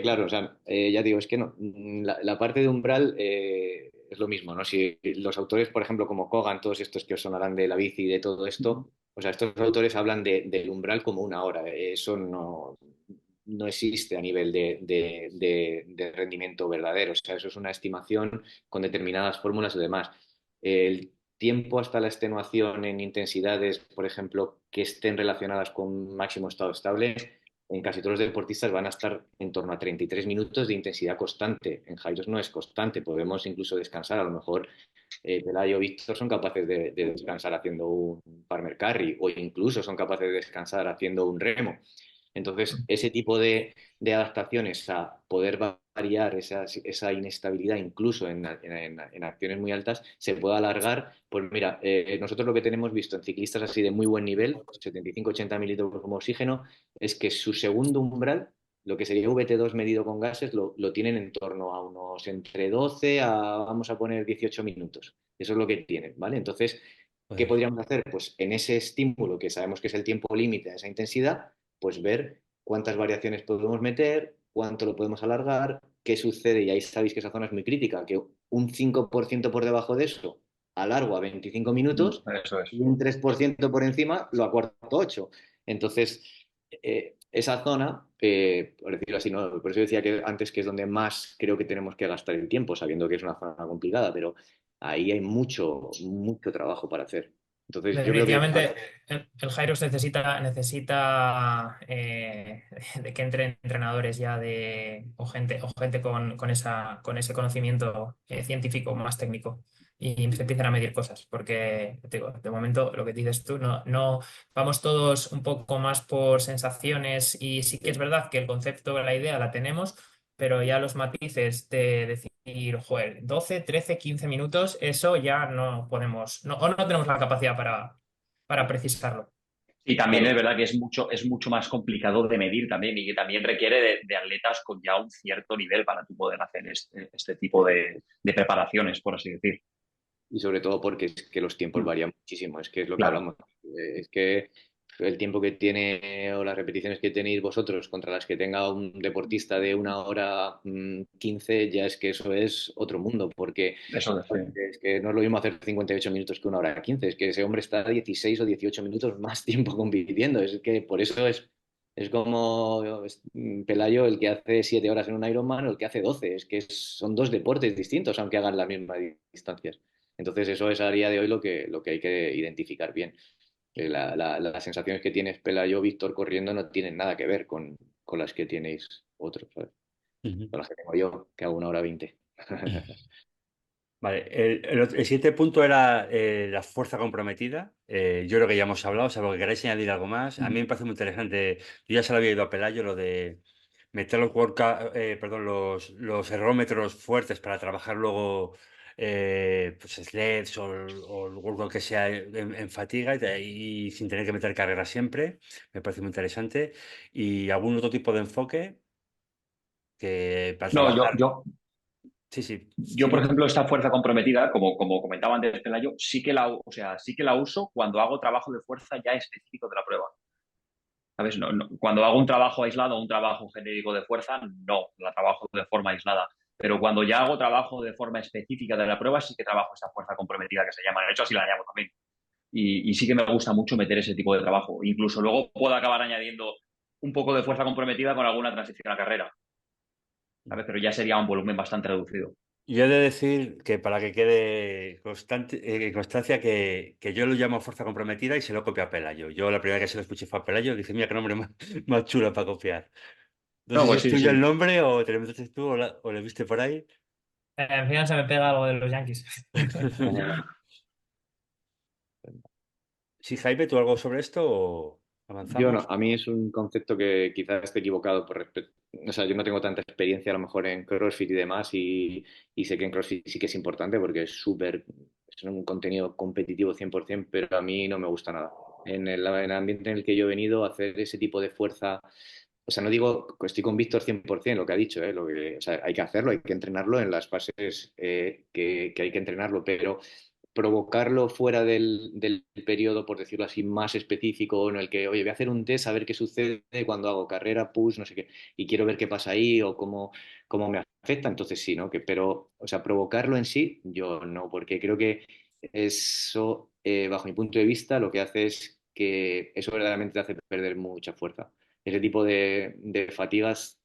claro, o sea, ya digo, es que no, la parte de umbral es lo mismo, ¿no? Si los autores, por ejemplo, como Kogan, todos estos que os sonarán de la bici y de todo esto, o sea, estos autores hablan del umbral como una hora. Eso no existe a nivel de rendimiento verdadero. O sea, eso es una estimación con determinadas fórmulas y demás. El tiempo hasta la extenuación en intensidades, por ejemplo, que estén relacionadas con máximo estado estable, en casi todos los deportistas van a estar en torno a 33 minutos de intensidad constante. En Jairos no es constante, podemos incluso descansar. A lo mejor Pelayo o Víctor son capaces de descansar haciendo un farmer carry, o incluso son capaces de descansar haciendo un remo. Entonces, ese tipo de adaptaciones a poder variar esa inestabilidad incluso en acciones muy altas se puede alargar. Pues mira, nosotros lo que tenemos visto en ciclistas así de muy buen nivel, 75-80 mililitros como oxígeno, es que su segundo umbral, lo que sería VT2 medido con gases, lo tienen en torno a unos entre 12 a, vamos a poner, 18 minutos. Eso es lo que tienen, ¿vale? Entonces, ¿qué Joder. podríamos hacer? Pues en ese estímulo, que sabemos que es el tiempo límite a esa intensidad, pues ver cuántas variaciones podemos meter, cuánto lo podemos alargar, qué sucede, y ahí sabéis que esa zona es muy crítica, que un 5% por debajo de eso alargo a 25 minutos Eso es. y un 3% por encima lo acorto a 8. Entonces, esa zona, por decirlo así, ¿no? Por eso decía que antes que es donde más creo que tenemos que gastar el tiempo, sabiendo que es una zona complicada, pero ahí hay mucho, mucho trabajo para hacer. Entonces, yo creo que Definitivamente, el Jairos necesita de que entren entrenadores ya o gente con ese conocimiento científico más técnico y se empiecen a medir cosas, porque te digo, de momento lo que dices tú, no vamos todos un poco más por sensaciones y sí que es verdad que el concepto, la idea la tenemos, pero ya los matices de decir, joder, 12, 13, 15 minutos, eso ya no podemos, o no tenemos la capacidad para precisarlo. Y también claro, es verdad que es mucho más complicado de medir también y que también requiere de atletas con ya un cierto nivel para tú poder hacer este tipo de preparaciones, por así decir. y sobre todo porque es que los tiempos varían muchísimo, es que es lo que Claro, hablamos. Es que el tiempo que tiene o las repeticiones que tenéis vosotros contra las que tenga un deportista de 1 hora 15, ya es que eso es otro mundo, porque eso es. es que no es lo mismo hacer 58 minutos que 1 hora 15, es que ese hombre está 16 o 18 minutos más tiempo conviviendo, es que por eso es como Pelayo el que hace 7 horas en un Ironman o el que hace 12, es que son dos deportes distintos, aunque hagan las mismas distancias. Entonces, eso es a día de hoy lo que hay que identificar bien. Que las sensaciones que tienes Pelayo, Víctor, corriendo no tienen nada que ver con las que tenéis otros, ¿sabes? Ujú. Con las que tengo yo, que hago 1 hora 20. Vale, el siguiente punto era la fuerza comprometida. Yo creo que ya hemos hablado, salvo que queráis añadir algo más. A mí me parece muy interesante. Yo ya se lo había ido a Pelayo, lo de meter perdón, los ergómetros fuertes para trabajar luego pues sleds o el workout que sea en fatiga y sin tener que meter carreras siempre. Me parece muy interesante. ¿Y algún otro tipo de enfoque? que para No, trabajar. Sí, sí, yo, por sigue. ejemplo, esta fuerza comprometida, como comentaba antes Pelayo, sí que la uso cuando hago trabajo de fuerza ya específico de la prueba. ¿Sabes? Cuando hago un trabajo aislado, un trabajo genérico de fuerza, no, la trabajo de forma aislada. Pero cuando ya hago trabajo de forma específica de la prueba, sí que trabajo esa fuerza comprometida que se llama. De hecho, así la llamo también. Y sí que me gusta mucho meter ese tipo de trabajo. Incluso luego puedo acabar añadiendo un poco de fuerza comprometida con alguna transición a carrera, ¿sabes? Pero ya sería un volumen bastante reducido. Yo he de decir que para que quede constancia que yo lo llamo fuerza comprometida y se lo copio a Pelayo. Yo la primera vez que se lo escuché fue a Pelayo, dije, mira qué nombre más, más chulo para copiar. No No, sé si pues es sí, tuyo el sí. nombre o te lo inventaste tú o lo viste por ahí. Al final se me pega algo de los Yankees. Sí, Jaime, ¿tú algo sobre esto o Yo no, avanzamos? a mí es un concepto que quizás esté equivocado por respecto. O sea, yo no tengo tanta experiencia a lo mejor en CrossFit y demás, y sé que en CrossFit sí que es importante porque es un contenido competitivo 100%, pero a mí no me gusta nada. En el ambiente en el que yo he venido, hacer ese tipo de fuerza, o sea, no digo que estoy con Víctor 100% lo que ha dicho, o sea, hay que hacerlo, hay que entrenarlo en las fases que hay que entrenarlo, pero provocarlo fuera del periodo, por decirlo así, más específico, en el que, oye, voy a hacer un test a ver qué sucede cuando hago carrera, push, no sé qué, y quiero ver qué pasa ahí o cómo me afecta, entonces sí, ¿no? Pero, o sea, provocarlo en sí, yo no, porque creo que eso, bajo mi punto de vista, lo que hace es que eso verdaderamente te hace perder mucha fuerza. Ese tipo de fatigas,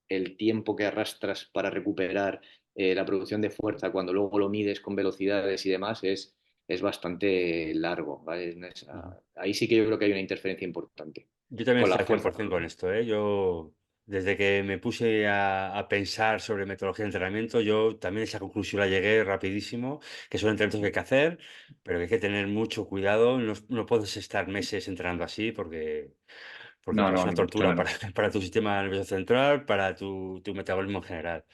el tiempo que arrastras para recuperar la producción de fuerza cuando luego lo mides con velocidades y demás es bastante largo, ¿vale? Ujú. Ahí sí que yo creo que hay una interferencia importante Yo también con la estoy al fuerza. 100% con esto, ¿eh? Yo, desde que me puse a pensar sobre metodología de entrenamiento, yo también a esa conclusión la llegué rapidísimo, que son entrenamientos que hay que hacer, pero que hay que tener mucho cuidado. No, no puedes estar meses entrenando así porque No, es no, una ni mucho tortura para, menos. para tu sistema nervioso central, para tu metabolismo en general.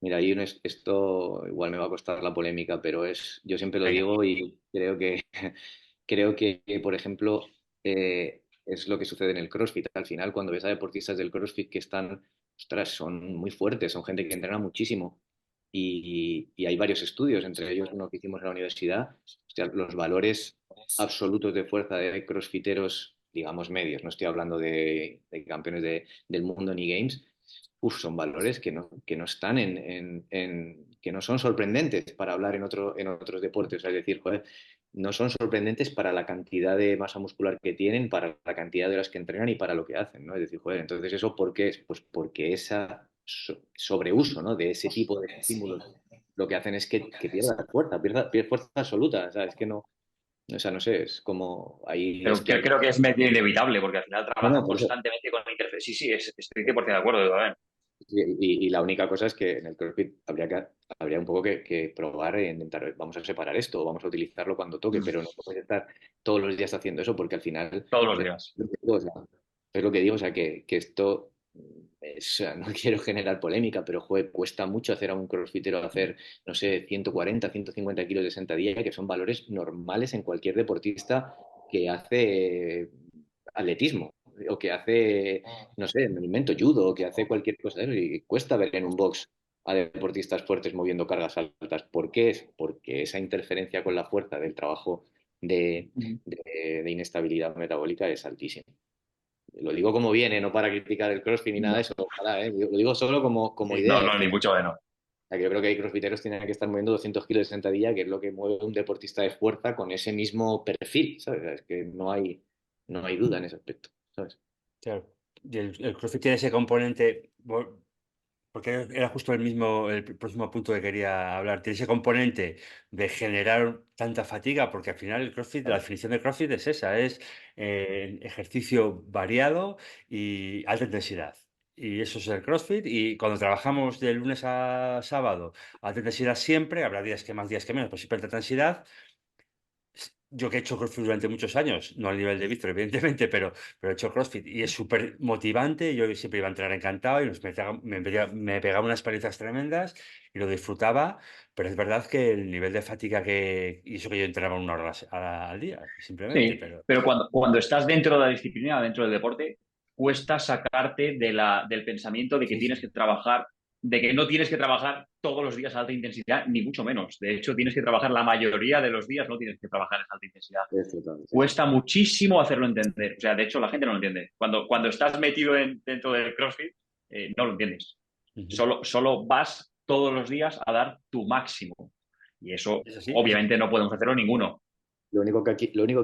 Mira, ahí esto igual me va a costar la polémica, pero yo siempre lo Venga. digo y creo que, por ejemplo, es lo que sucede en el CrossFit. Al final, cuando ves a deportistas del CrossFit que están, ostras, son muy fuertes, son gente que entrena muchísimo. Y hay varios estudios, entre ellos uno que hicimos en la universidad. Hostia, los valores absolutos de fuerza de crossfiteros, digamos medios, no estoy hablando de campeones del mundo ni games, son valores que no están que no son sorprendentes para hablar en otros deportes. O sea, es decir, joder, no son sorprendentes para la cantidad de masa muscular que tienen, para la cantidad de horas que entrenan y para lo que hacen, ¿no? Es decir, joder, entonces ¿eso por qué es? Pues porque esa sobreuso, ¿no? De ese tipo de estímulos lo que hacen es que pierda fuerza, pierda fuerza absoluta. O sea, es que no, o sea, no sé, es como ahí Pero es que creo que es medio inevitable porque al final no, trabajan no, por eso. constantemente con la interfaz. Sí, sí, estoy 100% de acuerdo. A ver. Y la única cosa es que en el CrossFit habría un poco que probar e intentar, vamos a separar esto, vamos a utilizarlo cuando toque, pero no puedes estar todos los días haciendo eso porque al final Todos los es días. lo que digo, o sea, es lo que digo, o sea, que esto, o sea, no quiero generar polémica, pero joder, cuesta mucho hacer a un crossfitero hacer, no sé, 140, 150 kilos de sentadilla, que son valores normales en cualquier deportista que hace atletismo o que hace, no sé, me invento judo o que hace cualquier cosa de eso, y cuesta ver en un box a deportistas fuertes moviendo cargas altas. ¿Por qué es? Porque esa interferencia con la fuerza del trabajo de, de inestabilidad metabólica es altísima. Lo digo como viene, no para criticar el CrossFit ni nada de No, eso, ojalá, ¿eh? Lo digo solo como sí, idea no, de no, ni decir, mucho menos. o sea, que yo creo que hay crossfiteros que tienen que estar moviendo 200 kilos de sentadilla, que es lo que mueve un deportista de fuerza con ese mismo perfil, ¿sabes? Es que no hay duda en ese aspecto, ¿sabes? Claro. Y el CrossFit tiene ese componente, porque era justo el próximo punto que quería hablar, tiene ese componente de generar tanta fatiga, porque al final el CrossFit, la definición de CrossFit es esa, es ejercicio variado y alta intensidad. Y eso es el CrossFit. Y cuando trabajamos de lunes a sábado, alta intensidad siempre, habrá días que menos, pero siempre alta intensidad. Yo que he hecho CrossFit durante muchos años, no al nivel de Víctor, evidentemente, pero he hecho CrossFit y es súper motivante. Yo siempre iba a entrenar encantado y me pegaba unas palizas tremendas y lo disfrutaba, pero es verdad que el nivel de fatiga y eso que yo entrenaba 1 hora al día, simplemente, Sí, pero pero cuando estás dentro de la disciplina, dentro del deporte, cuesta sacarte del pensamiento de que Sí, tienes sí. que trabajar, de que no tienes que trabajar todos los días a alta intensidad, ni mucho menos. De hecho, tienes que trabajar la mayoría de los días, no tienes que trabajar a alta intensidad. Es total, sí, sí. Cuesta muchísimo hacerlo entender. O sea, de hecho, la gente no lo entiende. Cuando estás metido dentro del CrossFit, no lo entiendes. Ujú. Solo vas todos los días a dar tu máximo. Y eso, Es así, es así. obviamente, no podemos hacerlo ninguno. Lo único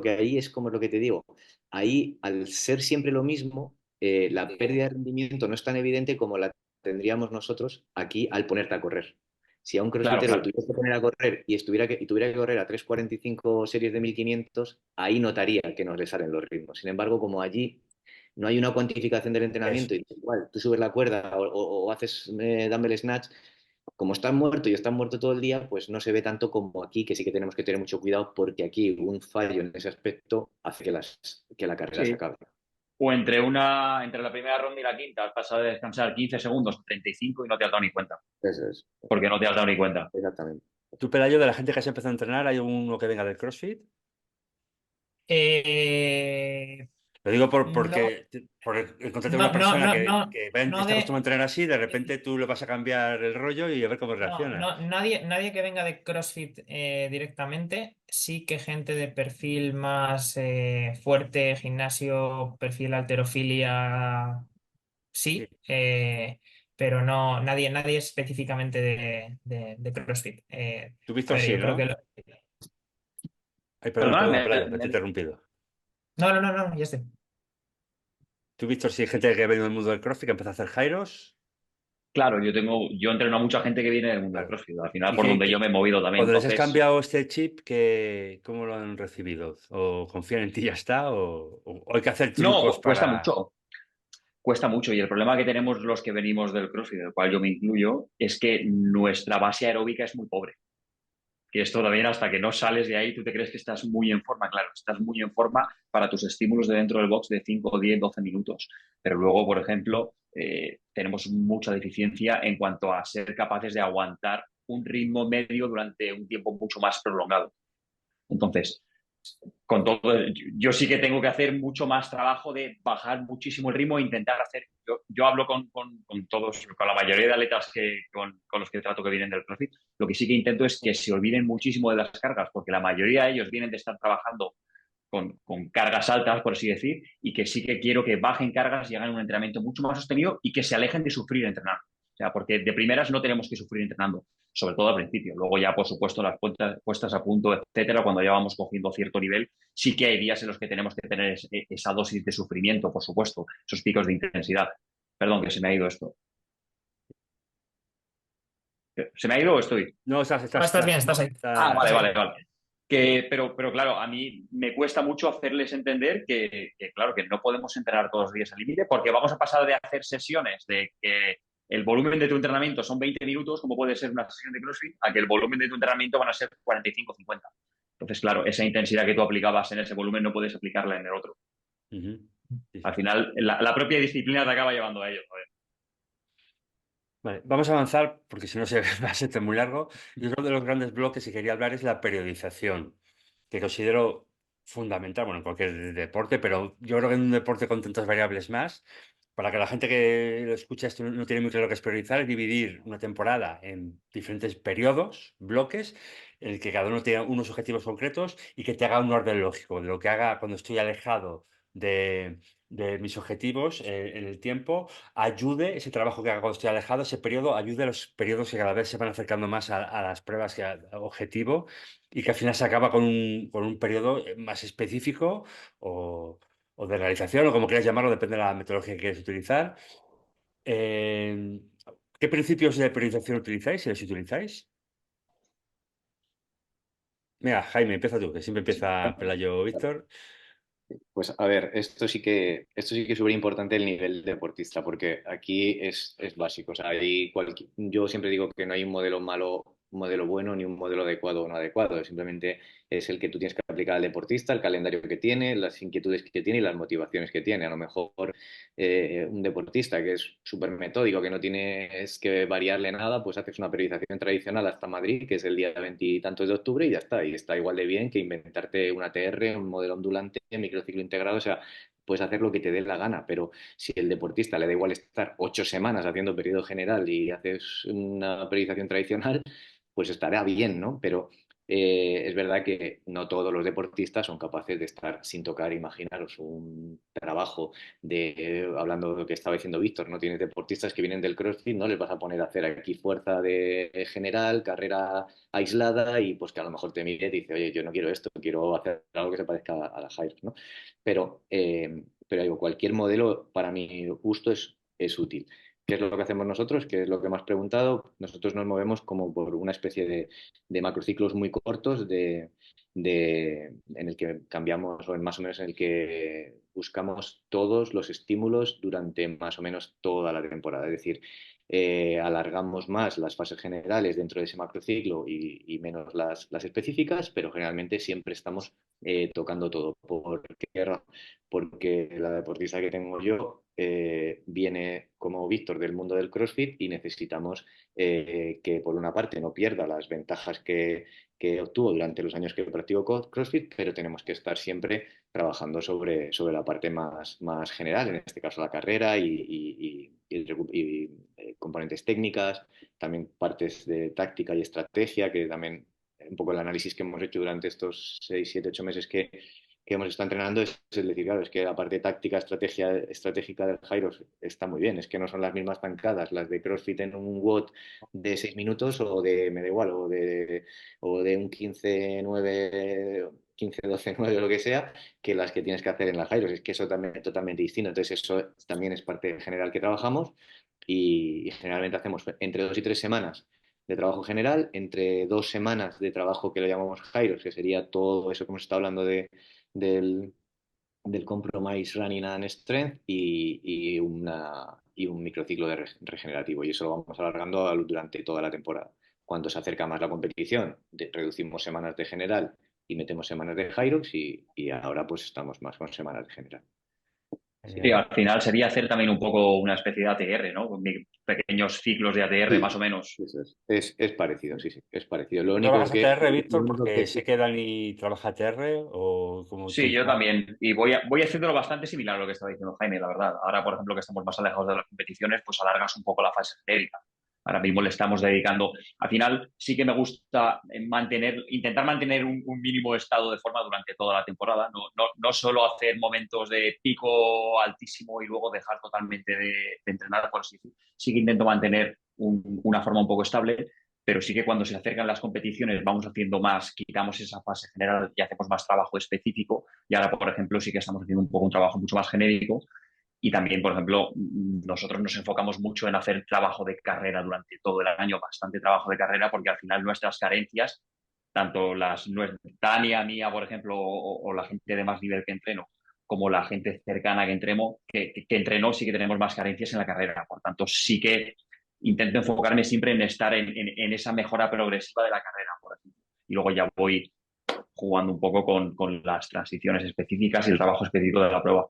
que ahí es como es lo que te digo. Ahí, al ser siempre lo mismo, la pérdida de rendimiento no es tan evidente como la tendríamos nosotros aquí al ponerte a correr. Si a un Claro, crossfitero lo claro. tuviera que poner a correr y tuviera que correr a 3:45 series de 1500, ahí notaría que no le salen los ritmos. Sin embargo, como allí no hay una cuantificación del Eso. entrenamiento y igual tú subes la cuerda o haces dumbbell snatch, como estás muerto y estás muerto todo el día, pues no se ve tanto como aquí, que sí que tenemos que tener mucho cuidado porque aquí un fallo en ese aspecto hace que la carrera se Sí. acabe. O entre la primera ronda y la quinta, has pasado de descansar 15 segundos a 35 y no te has dado ni cuenta. Eso es, Porque no te has dado ni cuenta. exactamente. Tú, Pelayo, de la gente que has empezado a entrenar, ¿hay uno que venga del CrossFit? Eh, Lo digo no, por encontrarte con no, una no, persona no, no, que no está acostumbrada a de. entrenar así, de repente tú le vas a cambiar el rollo y a ver cómo No, reacciona. no, nadie que venga de CrossFit directamente, sí que gente de perfil más fuerte, gimnasio, perfil halterofilia, Sí. sí, pero no, nadie específicamente de CrossFit. Tú, A Víctor, ver, sí, yo creo que ¿no? Ay, perdona, Perdona, perdona, Pelayo, que te he interrumpido. no, ya estoy. Tú, Víctor, sí hay gente que ha venido del mundo del CrossFit, que empezó a hacer gyros. claro, yo entreno a mucha gente que viene del mundo del Claro. CrossFit, al final Y por donde yo me he movido también. cuando les has Entonces, cambiado este chip, ¿cómo lo han recibido? ¿O confían en ti y ya está? ¿O hay que hacer trucos no, para...? cuesta mucho. Y el problema que tenemos los que venimos del CrossFit, del cual yo me incluyo, es que nuestra base aeróbica es muy pobre. Que esto también hasta que no sales de ahí, tú te crees que estás muy en forma, claro, estás muy en forma para tus estímulos de dentro del box de 5, 10, 12 minutos. Pero luego, por ejemplo, tenemos mucha deficiencia en cuanto a ser capaces de aguantar un ritmo medio durante un tiempo mucho más prolongado. Entonces, con todo, yo sí que tengo que hacer mucho más trabajo de bajar muchísimo el ritmo e intentar hacer. Yo hablo con todos, con la mayoría de atletas con los que trato que vienen del CrossFit. Lo que sí que intento es que se olviden muchísimo de las cargas, porque la mayoría de ellos vienen de estar trabajando con cargas altas, por así decir, y que sí que quiero que bajen cargas y hagan un entrenamiento mucho más sostenido y que se alejen de sufrir entrenando. O sea, porque de primeras no tenemos que sufrir entrenando, sobre todo al principio. Luego ya, por supuesto, las puestas a punto, etcétera, cuando ya vamos cogiendo cierto nivel, sí que hay días en los que tenemos que tener esa dosis de sufrimiento, por supuesto, esos picos de intensidad. Perdón, que se me ha ido esto. ¿Se me ha ido o estoy? No, No, estás bien, estás ahí. Ah, Estás vale, ahí. vale, vale. Pero claro, a mí me cuesta mucho hacerles entender claro, que no podemos entrenar todos los días al límite porque vamos a pasar de hacer sesiones de que el volumen de tu entrenamiento son 20 minutos, como puede ser una sesión de CrossFit, a que el volumen de tu entrenamiento van a ser 45 o 50. Entonces, claro, esa intensidad que tú aplicabas en ese volumen no puedes aplicarla en el otro. Ujú. Sí, Al sí. final, la propia disciplina te acaba llevando a ello. Joder. Vale, vamos a avanzar porque si no se va a ser muy largo. Y uno de los grandes bloques que quería hablar es la periodización, que considero fundamental, bueno, en cualquier deporte, pero yo creo que en un deporte con tantas variables más, para que la gente que lo escucha esto no tiene muy claro qué es priorizar, es dividir una temporada en diferentes periodos, bloques, en el que cada uno tiene unos objetivos concretos y que te haga un orden lógico de lo que haga cuando estoy alejado de mis objetivos en el tiempo ayude ese trabajo que haga cuando estoy alejado, ese periodo, ayude a los periodos que cada vez se van acercando más a las pruebas que al objetivo y que al final se acaba con un periodo más específico o de realización o como quieras llamarlo, depende de la metodología que quieras utilizar. Eh, ¿Qué principios de priorización utilizáis, si los utilizáis? Mira, Jaime, empieza tú, que siempre empieza Pelayo Víctor. Pues a ver, esto sí que es súper importante el nivel deportista, porque aquí es básico. O sea, yo siempre digo que no hay un modelo malo, un modelo bueno, ni un modelo adecuado o no adecuado. Simplemente es el que tú tienes que aplicar al deportista, el calendario que tiene, las inquietudes que tiene y las motivaciones que tiene. A lo mejor un deportista que es súper metódico, que no tienes que variarle nada, pues haces una periodización tradicional hasta Madrid, que es el día veintitantos de octubre y ya está. Y está igual de bien que inventarte una TR, un modelo ondulante, microciclo integrado. O sea, puedes hacer lo que te dé la gana, pero si el deportista le da igual estar 8 semanas haciendo periodo general y haces una periodización tradicional, pues estará bien, ¿no? Pero es verdad que no todos los deportistas son capaces de estar sin tocar. Imaginaros un trabajo hablando de lo que estaba diciendo Víctor, ¿no? Tienes deportistas que vienen del CrossFit, no les vas a poner a hacer aquí fuerza de general, carrera aislada y pues que a lo mejor te mire y te dice, oye, yo no quiero esto, quiero hacer algo que se parezca a la Hires, ¿no? Pero digo, cualquier modelo para mi gusto es útil. ¿Qué es lo que hacemos nosotros? ¿Qué es lo que me has preguntado? Nosotros nos movemos como por una especie de macrociclos muy cortos en el que cambiamos, o en más o menos en el que buscamos todos los estímulos durante más o menos toda la temporada. Es decir, alargamos más las fases generales dentro de ese macrociclo y menos las específicas, pero generalmente siempre estamos tocando todo. ¿Por qué razón? Porque la deportista que tengo yo viene como Víctor del mundo del CrossFit y necesitamos que por una parte no pierda las ventajas que obtuvo durante los años que practicó CrossFit, pero tenemos que estar siempre trabajando sobre la parte más general, en este caso la carrera y componentes técnicas, también partes de táctica y estrategia, que también un poco el análisis que hemos hecho durante estos 6, 7, 8 meses que hemos estado entrenando es decir, claro, es que la parte táctica, estratégica del Gyros está muy bien, es que no son las mismas zancadas, las de CrossFit en un WOD de 6 minutos o me da igual, o de un 15-9, 15-12-9 o lo que sea, que las que tienes que hacer en la Gyros, es que eso también es totalmente distinto, entonces eso también es parte general que trabajamos y generalmente hacemos entre 2 y 3 semanas de trabajo general, entre 2 semanas de trabajo que lo llamamos Gyros, que sería todo eso que hemos estado hablando del, del Compromise Running and Strength y un microciclo regenerativo. Y eso lo vamos alargando durante toda la temporada. Cuando se acerca más la competición, reducimos semanas de general y metemos semanas de Hyrox y ahora pues estamos más con semanas de general. Sí, al final sería hacer también un poco una especie de ATR, ¿no? Con pequeños ciclos de ATR, más o Sí, menos. eso es parecido, sí, sí, es parecido. Lo ¿Tú único trabajas ATR, lo Víctor, único porque que sé que Dani trabaja ATR o como Sí, yo utilizas? también. Y voy haciéndolo bastante similar a lo que estaba diciendo Jaime, la verdad. Ahora, por ejemplo, que estamos más alejados de las competiciones, pues alargas un poco la fase genérica. Ahora mismo le estamos dedicando. Al final, sí que me gusta intentar mantener un mínimo estado de forma durante toda la temporada. No solo hacer momentos de pico altísimo y luego dejar totalmente de entrenar, por así decirlo. Sí que intento mantener una forma un poco estable, pero sí que cuando se acercan las competiciones vamos haciendo más, quitamos esa fase general y hacemos más trabajo específico. Y ahora, por ejemplo, sí que estamos haciendo un poco un trabajo mucho más genérico. Y también, por ejemplo, nosotros nos enfocamos mucho en hacer trabajo de carrera durante todo el año, bastante trabajo de carrera, porque al final nuestras carencias, tanto Tania, mía, por ejemplo, o la gente de más nivel que entreno, como la gente cercana que entrenó, sí que tenemos más carencias en la carrera. Por tanto, sí que intento enfocarme siempre en estar en esa mejora progresiva de la carrera, por ejemplo. Y luego ya voy jugando un poco con las transiciones específicas y el trabajo específico de la prueba.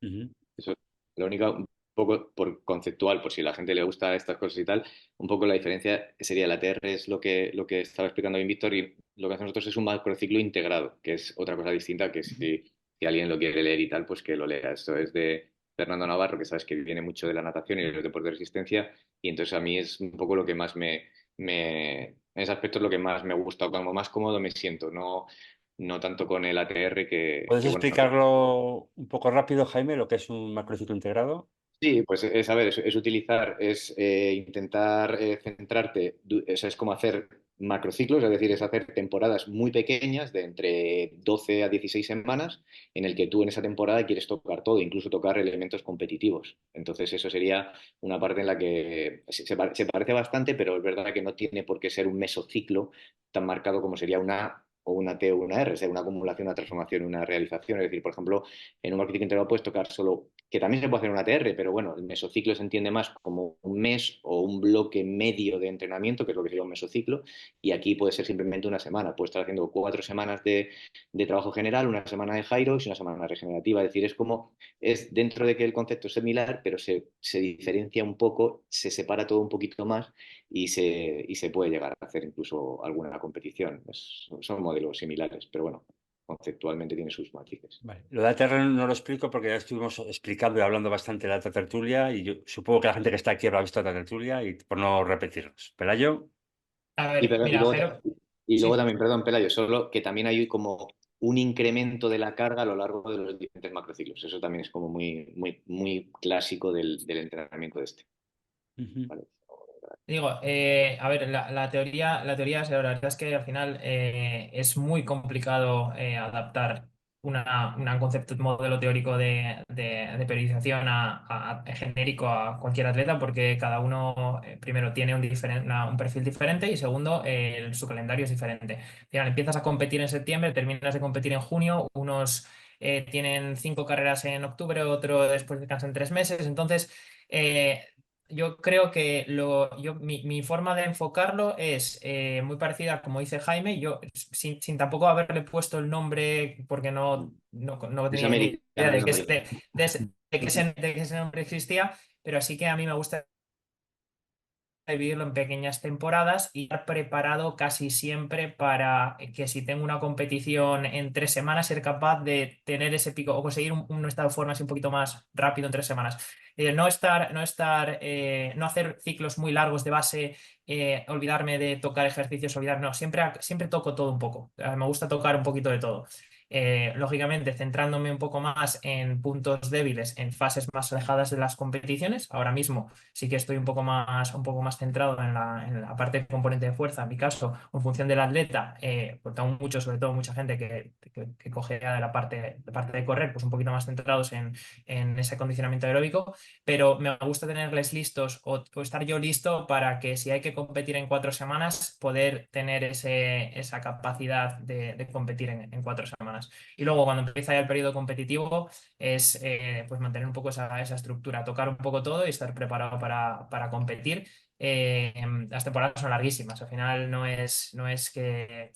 Ujú. Eso, lo único, un poco por conceptual, por si a la gente le gusta estas cosas y tal, un poco la diferencia sería la TR es lo que estaba explicando bien Víctor y lo que hacemos nosotros es un macrociclo integrado, que es otra cosa distinta que si alguien lo quiere leer y tal, pues que lo lea. Esto es de Fernando Navarro, que sabes que viene mucho de la natación y de los deportes de resistencia y entonces a mí es un poco lo que más en ese aspecto es lo que más me gusta, como más cómodo me siento, no tanto con el ATR ¿Puedes bueno, explicarlo un poco rápido, Jaime, lo que es un macrociclo integrado? sí, pues es, a ver, es utilizar, intentar centrarte, eso es como hacer macrociclos, es decir, es hacer temporadas muy pequeñas de entre 12 a 16 semanas en el que tú en esa temporada quieres tocar todo, incluso tocar elementos competitivos. Entonces eso sería una parte en la que se parece bastante, pero es verdad que no tiene por qué ser un mesociclo tan marcado como sería una A o una T o una R, sea una acumulación, una transformación, una realización. Es decir, por ejemplo, en un marketing integral puedes tocar solo, que también se puede hacer un ATR, pero bueno, el mesociclo se entiende más como un mes o un bloque medio de entrenamiento, que es lo que sería un mesociclo, y aquí puede ser simplemente una semana. Puedes estar haciendo 4 semanas de trabajo general, una semana de Hyrox y una semana regenerativa. Es decir, es dentro de que el concepto es similar, pero se diferencia un poco, se separa todo un poquito más y se puede llegar a hacer incluso alguna competición. Son modelos similares, pero bueno. conceptualmente tiene sus matices. Vale. Lo de ATR no lo explico porque ya estuvimos explicando y hablando bastante de la alta tertulia y yo supongo que la gente que está aquí habrá visto la tertulia y por no repetirnos. Pelayo, A Y, ver, mira, Jero, luego sí. también, perdón, Pelayo, solo que también hay como un incremento de la carga a lo largo de los diferentes macrociclos. Eso también es como muy clásico del entrenamiento de este. ujú, ¿Vale? Digo, a ver, la teoría, la verdad es que al final es muy complicado adaptar un concepto, modelo teórico de periodización genérico a cualquier atleta, porque cada uno, primero, tiene un perfil diferente y segundo, su calendario es diferente. Al final, empiezas a competir en septiembre, terminas de competir en junio, unos tienen 5 carreras en octubre, otro después descansan 3 meses, entonces... yo creo que mi forma de enfocarlo es muy parecida, como dice Jaime, yo sin tampoco haberle puesto el nombre porque no Es tenía ni idea americano, es americano. de que ese nombre existía, pero así que a mí me gusta dividirlo en pequeñas temporadas y estar preparado casi siempre para que si tengo una competición en 3 semanas, ser capaz de tener ese pico o conseguir un estado de forma así un poquito más rápido en 3 semanas. No hacer ciclos muy largos de base, olvidarme de tocar ejercicios, no, siempre toco todo un poco. Me gusta tocar un poquito de todo. Lógicamente, centrándome un poco más en puntos débiles, en fases más alejadas de las competiciones. Ahora mismo sí que estoy un poco más centrado en la parte de componente de fuerza, en mi caso, en función del atleta, porque tengo mucho, sobre todo mucha gente que coge de la parte de correr, pues un poquito más centrados en ese acondicionamiento aeróbico, pero me gusta tenerles listos o estar yo listo para que si hay que competir en 4 semanas, poder tener esa capacidad de competir en 4 semanas. Y luego cuando empieza ya el periodo competitivo es pues mantener un poco esa estructura, tocar un poco todo y estar preparado para competir. Las temporadas son larguísimas, al final no es que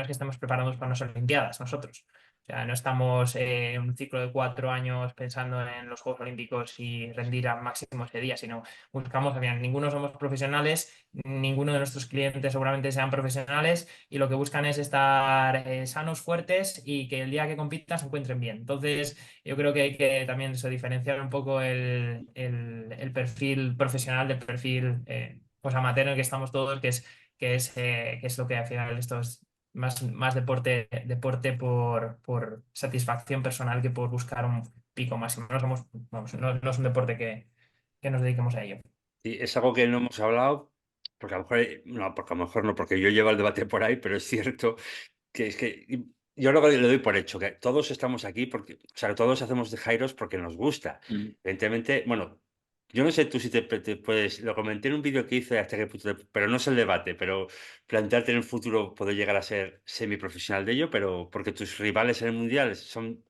estemos preparándonos para unas Olimpiadas nosotros. O sea, no estamos en un ciclo de 4 años pensando en los Juegos Olímpicos y rendir al máximo ese día, sino buscamos, al final, ninguno somos profesionales, ninguno de nuestros clientes seguramente sean profesionales y lo que buscan es estar sanos, fuertes y que el día que compitan se encuentren bien. Entonces, yo creo que hay que también eso, diferenciar un poco el perfil profesional del perfil pues amateur en el que estamos todos, que es lo que al final esto es más deporte por satisfacción personal que por buscar un pico máximo. No somos, vamos, no es un deporte que nos dediquemos a ello. y es algo que no hemos hablado, porque a lo mejor, no, porque a lo mejor no, porque yo llevo el debate por ahí, pero es cierto que es que yo lo doy por hecho, que todos estamos aquí porque, o sea, todos hacemos de Jairos porque nos gusta. Mm. Evidentemente, bueno, yo no sé tú si te puedes, lo comenté en un vídeo que hice hasta qué punto, pero no es el debate, pero plantearte en el futuro poder llegar a ser semiprofesional de ello, pero porque tus rivales en el mundial son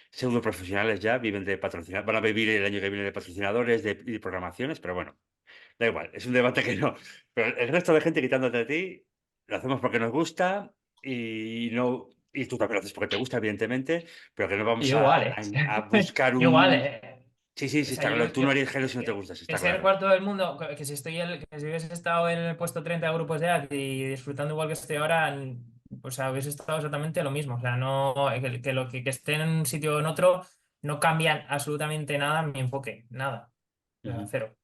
pseudo profesionales ya, viven de patrocinar, van a vivir el año que viene de patrocinadores y de programaciones, pero bueno, da igual, es un debate que no. Pero el resto de gente quitándote a ti, lo hacemos porque nos gusta y no. Y tú también lo haces porque te gusta, evidentemente, pero que no Y vamos yo a, igual, a- a buscar Yo igual, un. Sí, sí, O sí, sea, está claro. Tú no harías género si no te que, gustas, que está ser claro. cuarto del mundo, que si hubiese estado en el puesto 30 de grupos de edad y disfrutando igual que estoy ahora, o sea, hubiese estado exactamente lo mismo. O sea, no, que esté en un sitio o en otro no cambia absolutamente nada mi enfoque, nada. O sea, Ujú. cero.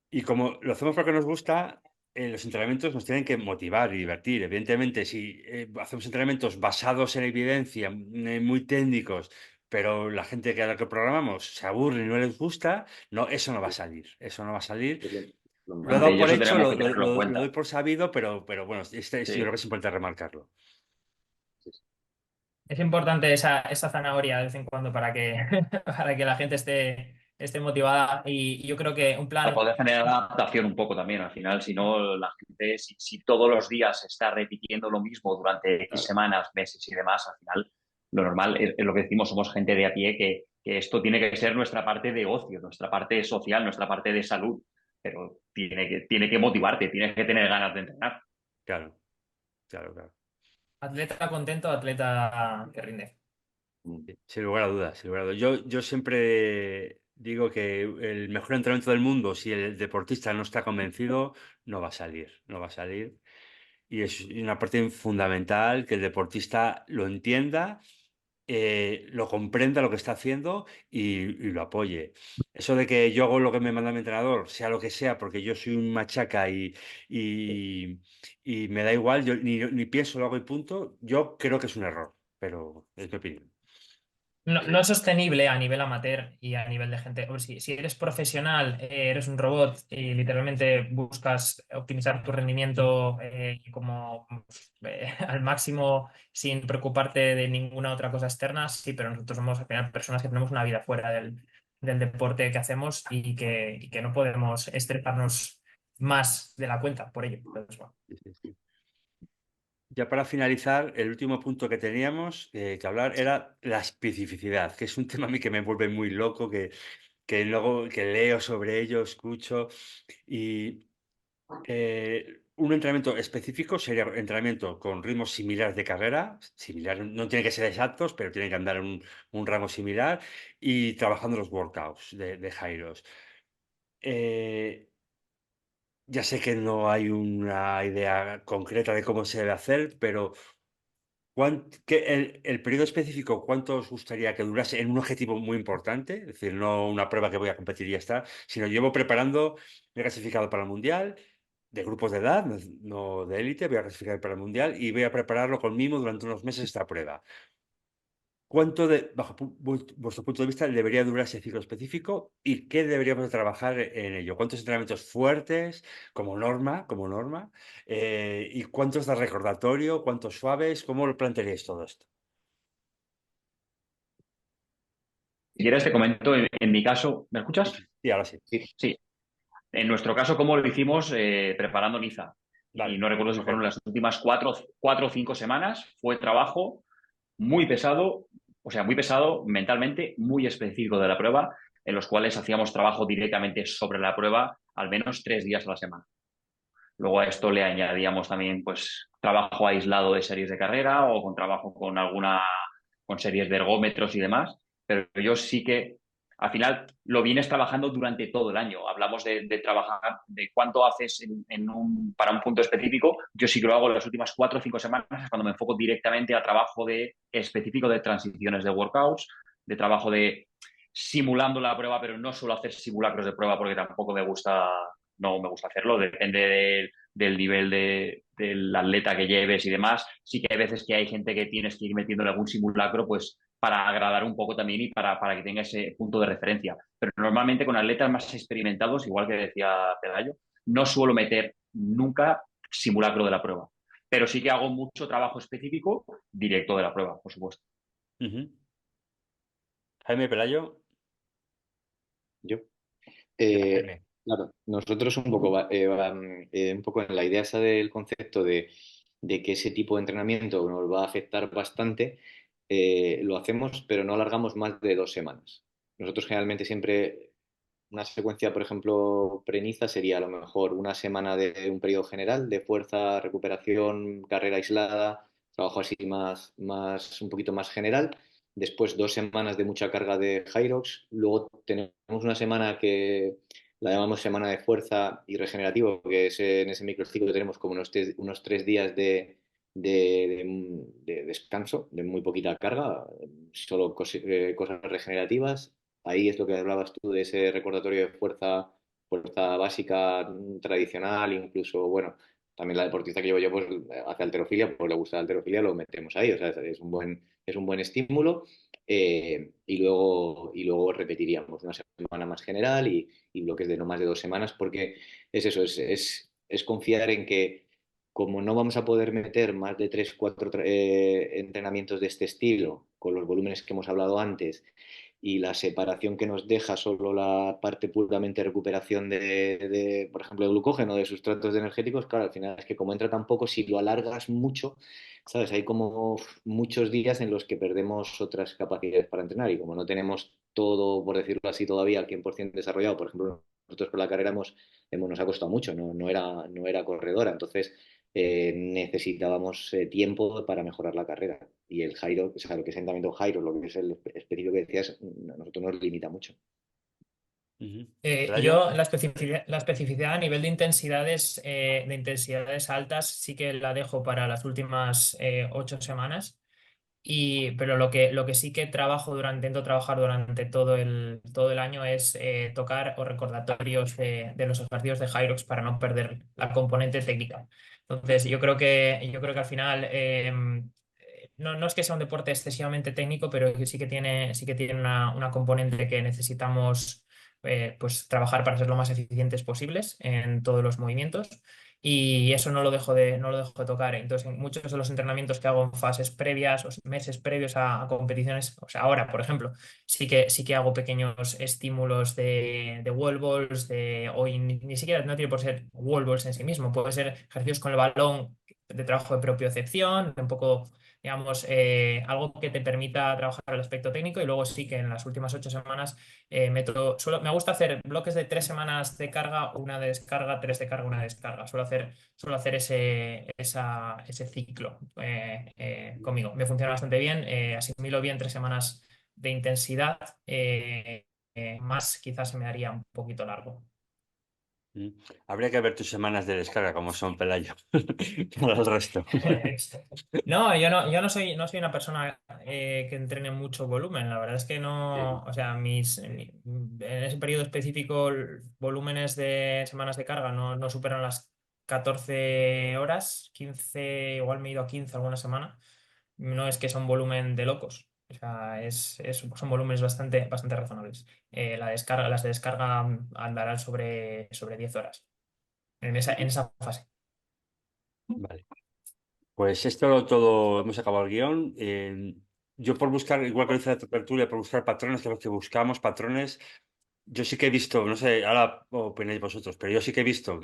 Y como lo hacemos porque nos gusta, los entrenamientos nos tienen que motivar y divertir. Evidentemente, si hacemos entrenamientos basados en evidencia, muy técnicos, pero la gente que a la que programamos se aburre y no les gusta, no, eso no va a salir. Eso no va a salir. Es lo Lo he malo. Ante dado ello por eso hecho, tenemos lo, que lo- tenerlo en lo- lo doy cuenta. por sabido, pero bueno, yo creo Sí. que es importante remarcarlo. Es importante esa zanahoria de vez en cuando para que, para que la gente esté motivada. Y yo creo que un Para plan. poder generar adaptación un poco también. Al final, si no, la gente, si todos los días se está repitiendo lo mismo durante X Claro. semanas, meses y demás, al final lo normal es lo que decimos, somos gente de a pie que esto tiene que ser nuestra parte de ocio, nuestra parte social, nuestra parte de salud, pero tiene que motivarte, tienes que tener ganas de entrenar. Claro, claro, claro. Atleta contento, atleta que rinde. Mm. Sí, sin lugar a dudas, sin lugar a dudas. Yo siempre digo que el mejor entrenamiento del mundo, si el deportista no está convencido, no va a salir, no va a salir. y es una parte fundamental que el deportista lo entienda, lo comprenda lo que está haciendo y lo apoye. Eso de que yo hago lo que me manda mi entrenador, sea lo que sea, porque yo soy un machaca y, y me da igual, yo ni pienso, lo hago y punto, yo creo que es un error, pero es mi opinión. No, no es sostenible a nivel amateur y a nivel de gente. Hombre, si eres profesional, eres un robot y literalmente buscas optimizar tu rendimiento como al máximo sin preocuparte de ninguna otra cosa externa, sí, pero nosotros somos al final personas que tenemos una vida fuera del deporte que hacemos y que no podemos estresarnos más de la cuenta por ello. Entonces, bueno. Sí, sí, sí. Ya para finalizar, el último punto que teníamos que hablar era la especificidad, que es un tema a mí que me vuelve muy loco, que luego que leo sobre ello, escucho. Y un entrenamiento específico sería entrenamiento con ritmos similares de carrera, similar, no tiene que ser exactos, pero tiene que andar en un rango similar y trabajando los workouts de Jairos. Eh, ya sé que no hay una idea concreta de cómo se debe hacer, pero el periodo específico, ¿cuánto os gustaría que durase en un objetivo muy importante? Es decir, no una prueba que voy a competir y ya está, sino llevo preparando, me he clasificado para el Mundial, de grupos de edad, no de élite, voy a clasificar para el Mundial y voy a prepararlo con mimo durante unos meses esta prueba. ¿Cuánto, bajo vuestro punto de vista, debería durar ese ciclo específico y qué deberíamos de trabajar en ello? ¿Cuántos entrenamientos fuertes como norma? ¿Y cuántos de recordatorio? ¿Cuántos suaves? ¿Cómo lo plantearíais todo esto? Si quieres, te comento, en mi caso, ¿me escuchas? Sí, ahora sí. Sí, Sí. En nuestro caso, ¿cómo lo hicimos preparando Niza? Y Vale, no recuerdo si fueron ok. las últimas cuatro o cinco semanas. Fue trabajo muy pesado, o sea, muy pesado mentalmente, muy específico de la prueba, en los cuales hacíamos trabajo directamente sobre la prueba al menos 3 días a la semana. Luego a esto le añadíamos también pues trabajo aislado de series de carrera o con trabajo con series de ergómetros y demás, pero yo sí que al final lo vienes trabajando durante todo el año. Hablamos de trabajar, de cuánto haces para un punto específico. Yo sí que lo hago en las últimas 4 o 5 semanas, es cuando me enfoco directamente a trabajo específico de transiciones de workouts, de trabajo de simulando la prueba, pero no suelo hacer simulacros de prueba porque tampoco no me gusta hacerlo, depende del nivel del atleta que lleves y demás. Sí que hay veces que hay gente que tienes que ir metiendo en algún simulacro, pues para agradar un poco también y para que tenga ese punto de referencia. Pero normalmente con atletas más experimentados, igual que decía Pelayo, no suelo meter nunca simulacro de la prueba. Pero sí que hago mucho trabajo específico directo de la prueba, por supuesto. Ujú. Jaime Pelayo. yo. Jaime. Claro, nosotros un poco en la idea esa del concepto de que ese tipo de entrenamiento nos va a afectar bastante, lo hacemos, pero no alargamos más de 2 semanas. Nosotros generalmente siempre, una secuencia, por ejemplo, preniza sería a lo mejor una semana de un periodo general de fuerza, recuperación, carrera aislada, trabajo así un poquito más general. Después 2 semanas de mucha carga de Hyrox. Luego tenemos una semana que la llamamos semana de fuerza y regenerativo, que es en ese microciclo que tenemos como unos 3 días de descanso, de muy poquita carga, solo cosas regenerativas. Ahí es lo que hablabas tú de ese recordatorio de fuerza básica tradicional, incluso, bueno, también la deportista que llevo yo pues, hace halterofilia, pues le gusta la halterofilia, lo metemos ahí, o sea, es un buen estímulo. Y luego repetiríamos una semana más general y bloques de no más de 2 semanas, porque es eso, es confiar en que como no vamos a poder meter más de 3, 4 entrenamientos de este estilo, con los volúmenes que hemos hablado antes, y la separación que nos deja solo la parte puramente recuperación por ejemplo, de glucógeno, de sustratos energéticos, claro, al final es que como entra tan poco, si lo alargas mucho, ¿sabes? Hay como muchos días en los que perdemos otras capacidades para entrenar y como no tenemos todo, por decirlo así, todavía al 100% desarrollado, por ejemplo, nosotros con la carrera nos ha costado mucho, no era corredora, entonces necesitábamos tiempo para mejorar la carrera. Y el Jairo, o sea, lo que es entrenamiento Jairo, lo que es el específico que decías, a nosotros nos limita mucho. Ujú. Yo Pelayo. la especificidad a nivel de intensidades altas sí que la dejo para las últimas 8 semanas. Pero lo que sí que intento trabajar durante todo el año es tocar o recordatorios de los ejercicios de Hyrox para no perder la componente técnica. Entonces, yo creo que al final no es que sea un deporte excesivamente técnico, pero que sí que tiene una componente que necesitamos pues trabajar para ser lo más eficientes posibles en todos los movimientos. Y eso no lo dejo de tocar. Entonces, en muchos de los entrenamientos que hago en fases previas o meses previos a competiciones, o sea, ahora, por ejemplo, sí que hago pequeños estímulos de wall balls, o ni siquiera no tiene por ser wall balls en sí mismo, puede ser ejercicios con el balón de trabajo de propiocepción, un poco, digamos, algo que te permita trabajar el aspecto técnico. Y luego sí que en las últimas 8 semanas me gusta hacer bloques de 3 semanas de carga, una de descarga, tres de carga, una de descarga. Suelo hacer ese ciclo conmigo. Me funciona bastante bien. Asimilo bien 3 semanas de intensidad. Más quizás se me haría un poquito largo. Mm. Habría que ver tus semanas de descarga, como son, Pelayo, para el resto. No, yo no soy una persona que entrene mucho volumen. La verdad es que no, Sí, o sea, en ese periodo específico, volúmenes de semanas de carga no superan las 14 horas, 15, igual me he ido a 15 alguna semana. No es que sea un volumen de locos. O sea, son volúmenes bastante razonables. Las de descarga andarán sobre 10 horas en esa fase. vale. Pues esto todo, hemos acabado el guión. Yo por buscar, igual que lo hice la tertulia, por buscar patrones, que es lo que buscamos, patrones, yo sí que he visto, no sé, ahora opináis vosotros, pero yo sí que he visto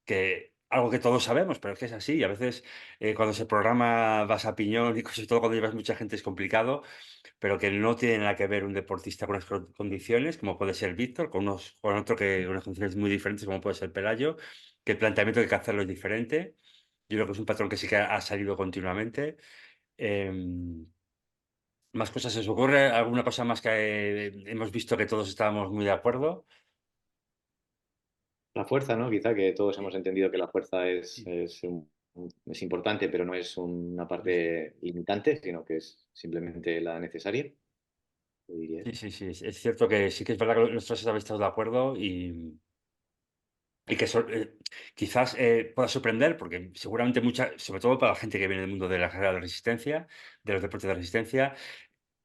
que algo que todos sabemos, pero es que es así. Y a veces cuando se programa vas a piñón y sobre todo cuando llevas mucha gente es complicado, pero que no tiene nada que ver un deportista con unas condiciones, como puede ser Víctor, con otro que unas condiciones muy diferentes, como puede ser Pelayo, que el planteamiento que hay que hacerlo es diferente. Yo creo que es un patrón que sí que ha salido continuamente. Em, ¿Más cosas se os ocurre? ¿Alguna cosa más que hemos visto que todos estábamos muy de acuerdo? La fuerza, ¿no? Quizá que todos hemos entendido que la fuerza es, Sí, es importante, pero no es una parte limitante, sino que es simplemente la necesaria, yo diría sí, eso. sí, sí. Es cierto que sí que es verdad que nosotros habéis estado de acuerdo y que quizás pueda sorprender, porque seguramente sobre todo para la gente que viene del mundo de la carrera de resistencia, de los deportes de resistencia,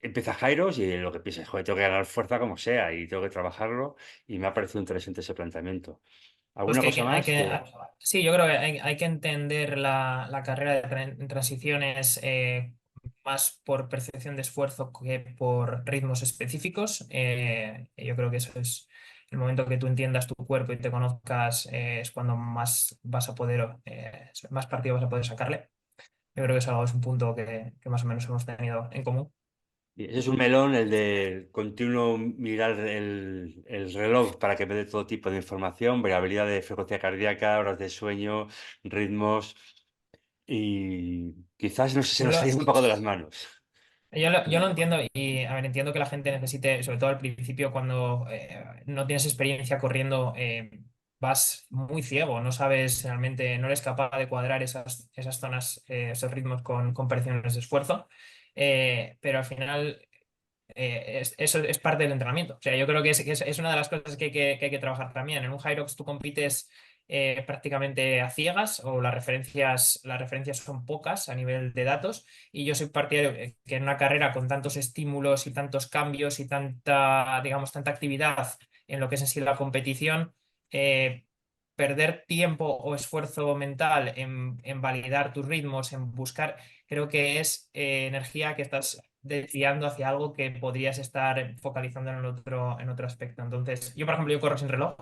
empieza Jairos y lo que piensa es, joder, tengo que ganar fuerza como sea y tengo que trabajarlo y me ha parecido interesante ese planteamiento. Pues ¿Alguna cosa más? sí, yo creo que hay que entender la carrera en transiciones más por percepción de esfuerzo que por ritmos específicos. Yo creo que eso es el momento que tú entiendas tu cuerpo y te conozcas, es cuando más partido vas a poder sacarle. Yo creo que es un punto que más o menos hemos tenido en común. Y ese es un melón, el de continuo mirar el reloj para que me dé todo tipo de información, variabilidad de frecuencia cardíaca, horas de sueño, ritmos y quizás no sé, se Yo nos lo, ha ido un poco de las manos. yo lo entiendo y, a ver, entiendo que la gente necesite, sobre todo al principio, cuando no tienes experiencia corriendo, vas muy ciego, no sabes realmente, no eres capaz de cuadrar esas zonas, esos ritmos con presiones de esfuerzo. Pero al final eso es parte del entrenamiento. O sea, yo creo que es una de las cosas que hay que trabajar también. En un Hyrox tú compites prácticamente a ciegas, o las referencias son pocas a nivel de datos. Y yo soy partidario que en una carrera con tantos estímulos y tantos cambios y tanta, digamos, tanta actividad en lo que es en sí la competición, eh, perder tiempo o esfuerzo mental en validar tus ritmos, en buscar, creo que es energía que estás desviando hacia algo que podrías estar focalizando en otro aspecto. Entonces, yo, por ejemplo, yo corro sin reloj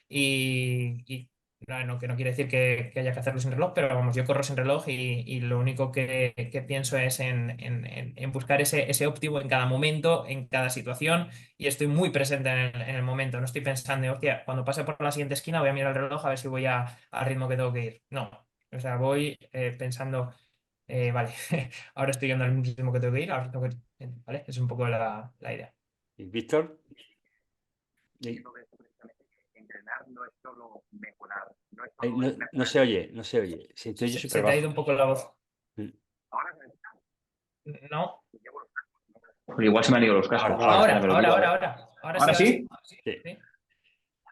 y que no quiere decir que haya que hacerlo sin reloj, pero vamos, yo corro sin reloj y lo único que pienso es en buscar ese óptimo en cada momento, en cada situación, y estoy muy presente en el momento. No estoy pensando, hostia, cuando pase por la siguiente esquina voy a mirar el reloj a ver si voy al ritmo que tengo que ir. No, o sea, voy pensando, vale, ahora estoy yendo al mismo que tengo que ir, ahora ¿vale? Es un poco la idea. ¿Y Víctor? Sí. entrenar no es solo mejorar, no es Ay, solo no, no se oye, no se oye. Se oye Se súper te ha ido bajo. un poco la voz. Mm. Ahora No. Pero igual se me han ido los cascos. Ahora, Espera, me lo ahora, miro, a ahora, ver. ahora. Ahora sí, ¿Ahora ahora sí? sí. Sí. Sí.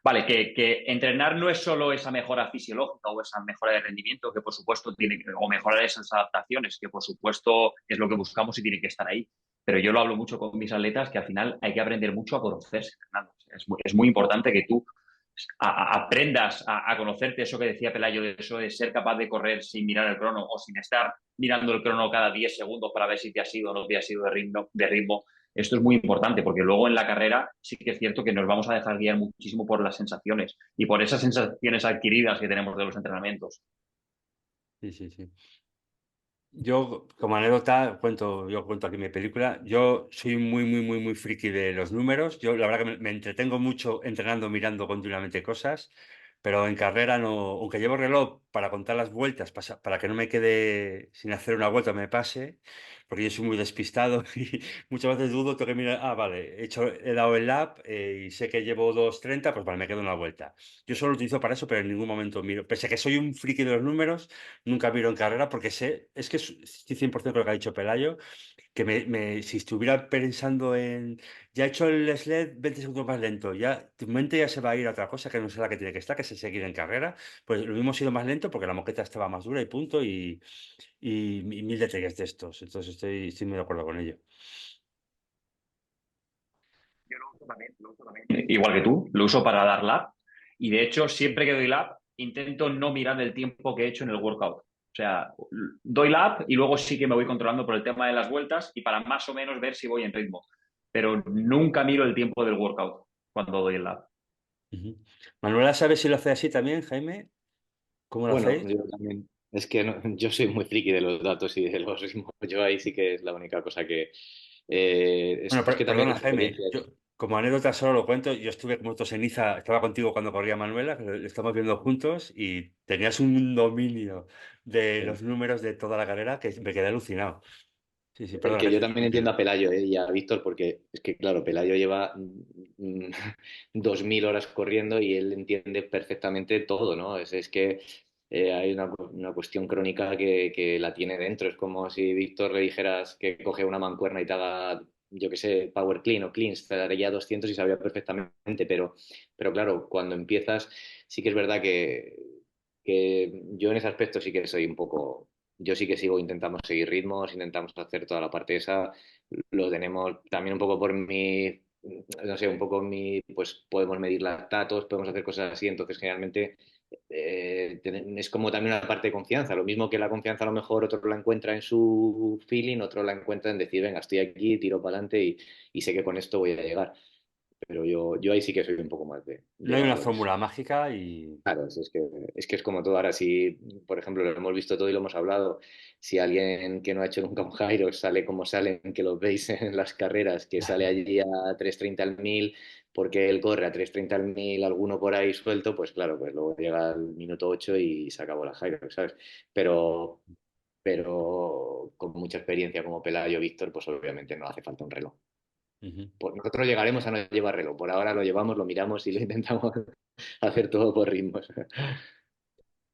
Vale, que entrenar no es solo esa mejora fisiológica o esa mejora de rendimiento, que por supuesto o mejorar esas adaptaciones, que por supuesto es lo que buscamos y tiene que estar ahí. Pero yo lo hablo mucho con mis atletas, que al final hay que aprender mucho a conocerse entrenando. Es muy importante que tú aprendas a conocerte, eso que decía Pelayo, de eso de ser capaz de correr sin mirar el crono o sin estar mirando el crono cada 10 segundos para ver si te ha sido o no te ha sido de ritmo. Esto es muy importante porque luego en la carrera sí que es cierto que nos vamos a dejar guiar muchísimo por las sensaciones y por esas sensaciones adquiridas que tenemos de los entrenamientos. Sí, sí, sí. Yo, como anécdota, yo cuento aquí mi película. Yo soy muy friki de los números. Yo, la verdad que me entretengo mucho entrenando, mirando continuamente cosas, pero en carrera no, aunque llevo reloj para contar las vueltas, para que no me quede sin hacer una vuelta, me pase, porque yo soy muy despistado y muchas veces dudo, tengo que mirar, vale, he dado el lap y sé que llevo 2:30, pues vale, me quedo una vuelta. Yo solo lo utilizo para eso, pero en ningún momento miro. Pese a que soy un friki de los números, nunca miro en carrera porque sé, es que estoy 100% con lo que ha dicho Pelayo, que si estuviera pensando en, ya he hecho el sled 20 segundos más lento, ya tu mente ya se va a ir a otra cosa que no es la que tiene que estar, que es seguir en carrera, pues lo mismo ha sido más lento porque la moqueta estaba más dura y punto, y mil detalles de estos, entonces estoy muy de acuerdo con ello. Yo lo uso también. Igual que tú, lo uso para dar lap y de hecho siempre que doy lap intento no mirar el tiempo que he hecho en el workout. O sea, doy lap y luego sí que me voy controlando por el tema de las vueltas y para más o menos ver si voy en ritmo. Pero nunca miro el tiempo del workout cuando doy el lap. Ujú. Manuela, ¿sabes si lo hace así también, Jaime? ¿Cómo lo Bueno, hacéis? yo también. Es que yo soy muy friki de los datos y de los ritmos. Yo ahí sí que es la única cosa que... Bueno, es que también perdona, la Jaime. experiencia. Yo, como anécdota, solo lo cuento. Yo estuve como tu ceniza, estaba contigo cuando corría Manuela, que lo estamos viendo juntos, y tenías un dominio de los números de toda la carrera que me quedé alucinado. Sí, sí, Es perdona, que que yo te también entiendo interrumpí. a Pelayo, y a Víctor, porque es que, claro, Pelayo lleva 2000 horas corriendo y él entiende perfectamente todo, ¿no? Es que hay una cuestión crónica que la tiene dentro. Es como si Víctor le dijeras que coge una mancuerna y te haga, yo qué sé, power clean o cleans, te daría 200 y sabría perfectamente, pero claro, cuando empiezas, sí que es verdad que yo en ese aspecto sí que soy un poco. Yo sí que sigo, intentamos seguir ritmos, intentamos hacer toda la parte esa. Lo tenemos también un poco por mi, no sé, un poco mi, pues podemos medir lactatos, podemos hacer cosas así. Entonces, generalmente es como también una parte de confianza. Lo mismo que la confianza a lo mejor otro la encuentra en su feeling, otro la encuentra en decir, venga, estoy aquí, tiro para adelante y sé que con esto voy a llegar. Pero yo ahí sí que soy un poco más de No hay una valores. fórmula mágica y... Claro, es que es como todo. Ahora, si, por ejemplo, lo hemos visto todo y lo hemos hablado, si alguien que no ha hecho nunca un Jairo sale como salen, que los veis en las carreras, que sale allí a 3:30 al 1000, porque él corre a 3:30 al 1000, alguno por ahí suelto, pues claro, pues luego llega al minuto 8 y se acabó la Jairo, ¿sabes? Pero, pero con mucha experiencia como Pelayo Víctor, pues obviamente no hace falta un reloj. Ujú. Pues nosotros llegaremos a no llevar reloj. Por ahora lo llevamos, lo miramos y lo intentamos hacer todo por ritmos.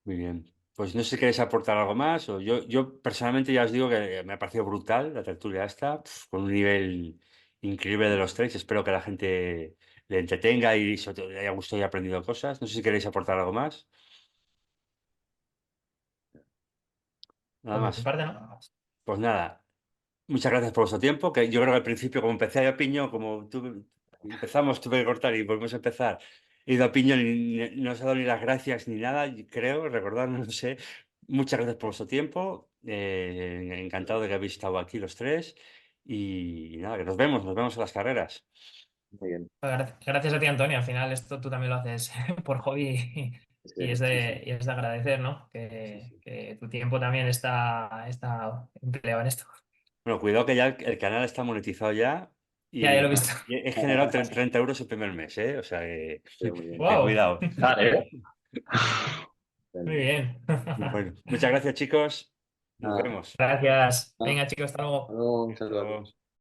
Muy bien. Pues no sé si queréis aportar algo más. O yo personalmente ya os digo que me ha parecido brutal la tertulia esta, con un nivel increíble de los tres. Espero que la gente le entretenga y sobre todo le haya gustado y haya aprendido cosas. No sé si queréis aportar algo más. Nada Por mi más. parte, ¿no? Pues nada, muchas gracias por vuestro tiempo, que yo creo que al principio, como empecé a piñón, como empezamos, tuve que cortar y volvemos a empezar, he ido a piñón y no os he dado ni las gracias ni nada, y creo, recordad, no sé. Muchas gracias por vuestro tiempo, encantado de que habéis estado aquí los tres y nada, que nos vemos en las carreras. Muy bien. Gracias a ti, Antonio. Al final esto tú también lo haces por hobby y es Sí, sí, de agradecer, ¿no? sí, sí. Que tu tiempo también está empleado en esto. Bueno, cuidado que ya el canal está monetizado ya Ya lo he y, visto. y he generado 30 euros el primer mes, ¿eh? O sea, Muy bien. que ¡Wow! cuidado. Vale. Muy bien. Bueno, muchas gracias chicos, nos Nada, vemos. Gracias. hasta Venga, chicos, hasta luego. luego, un Hasta saludo a luego. todos.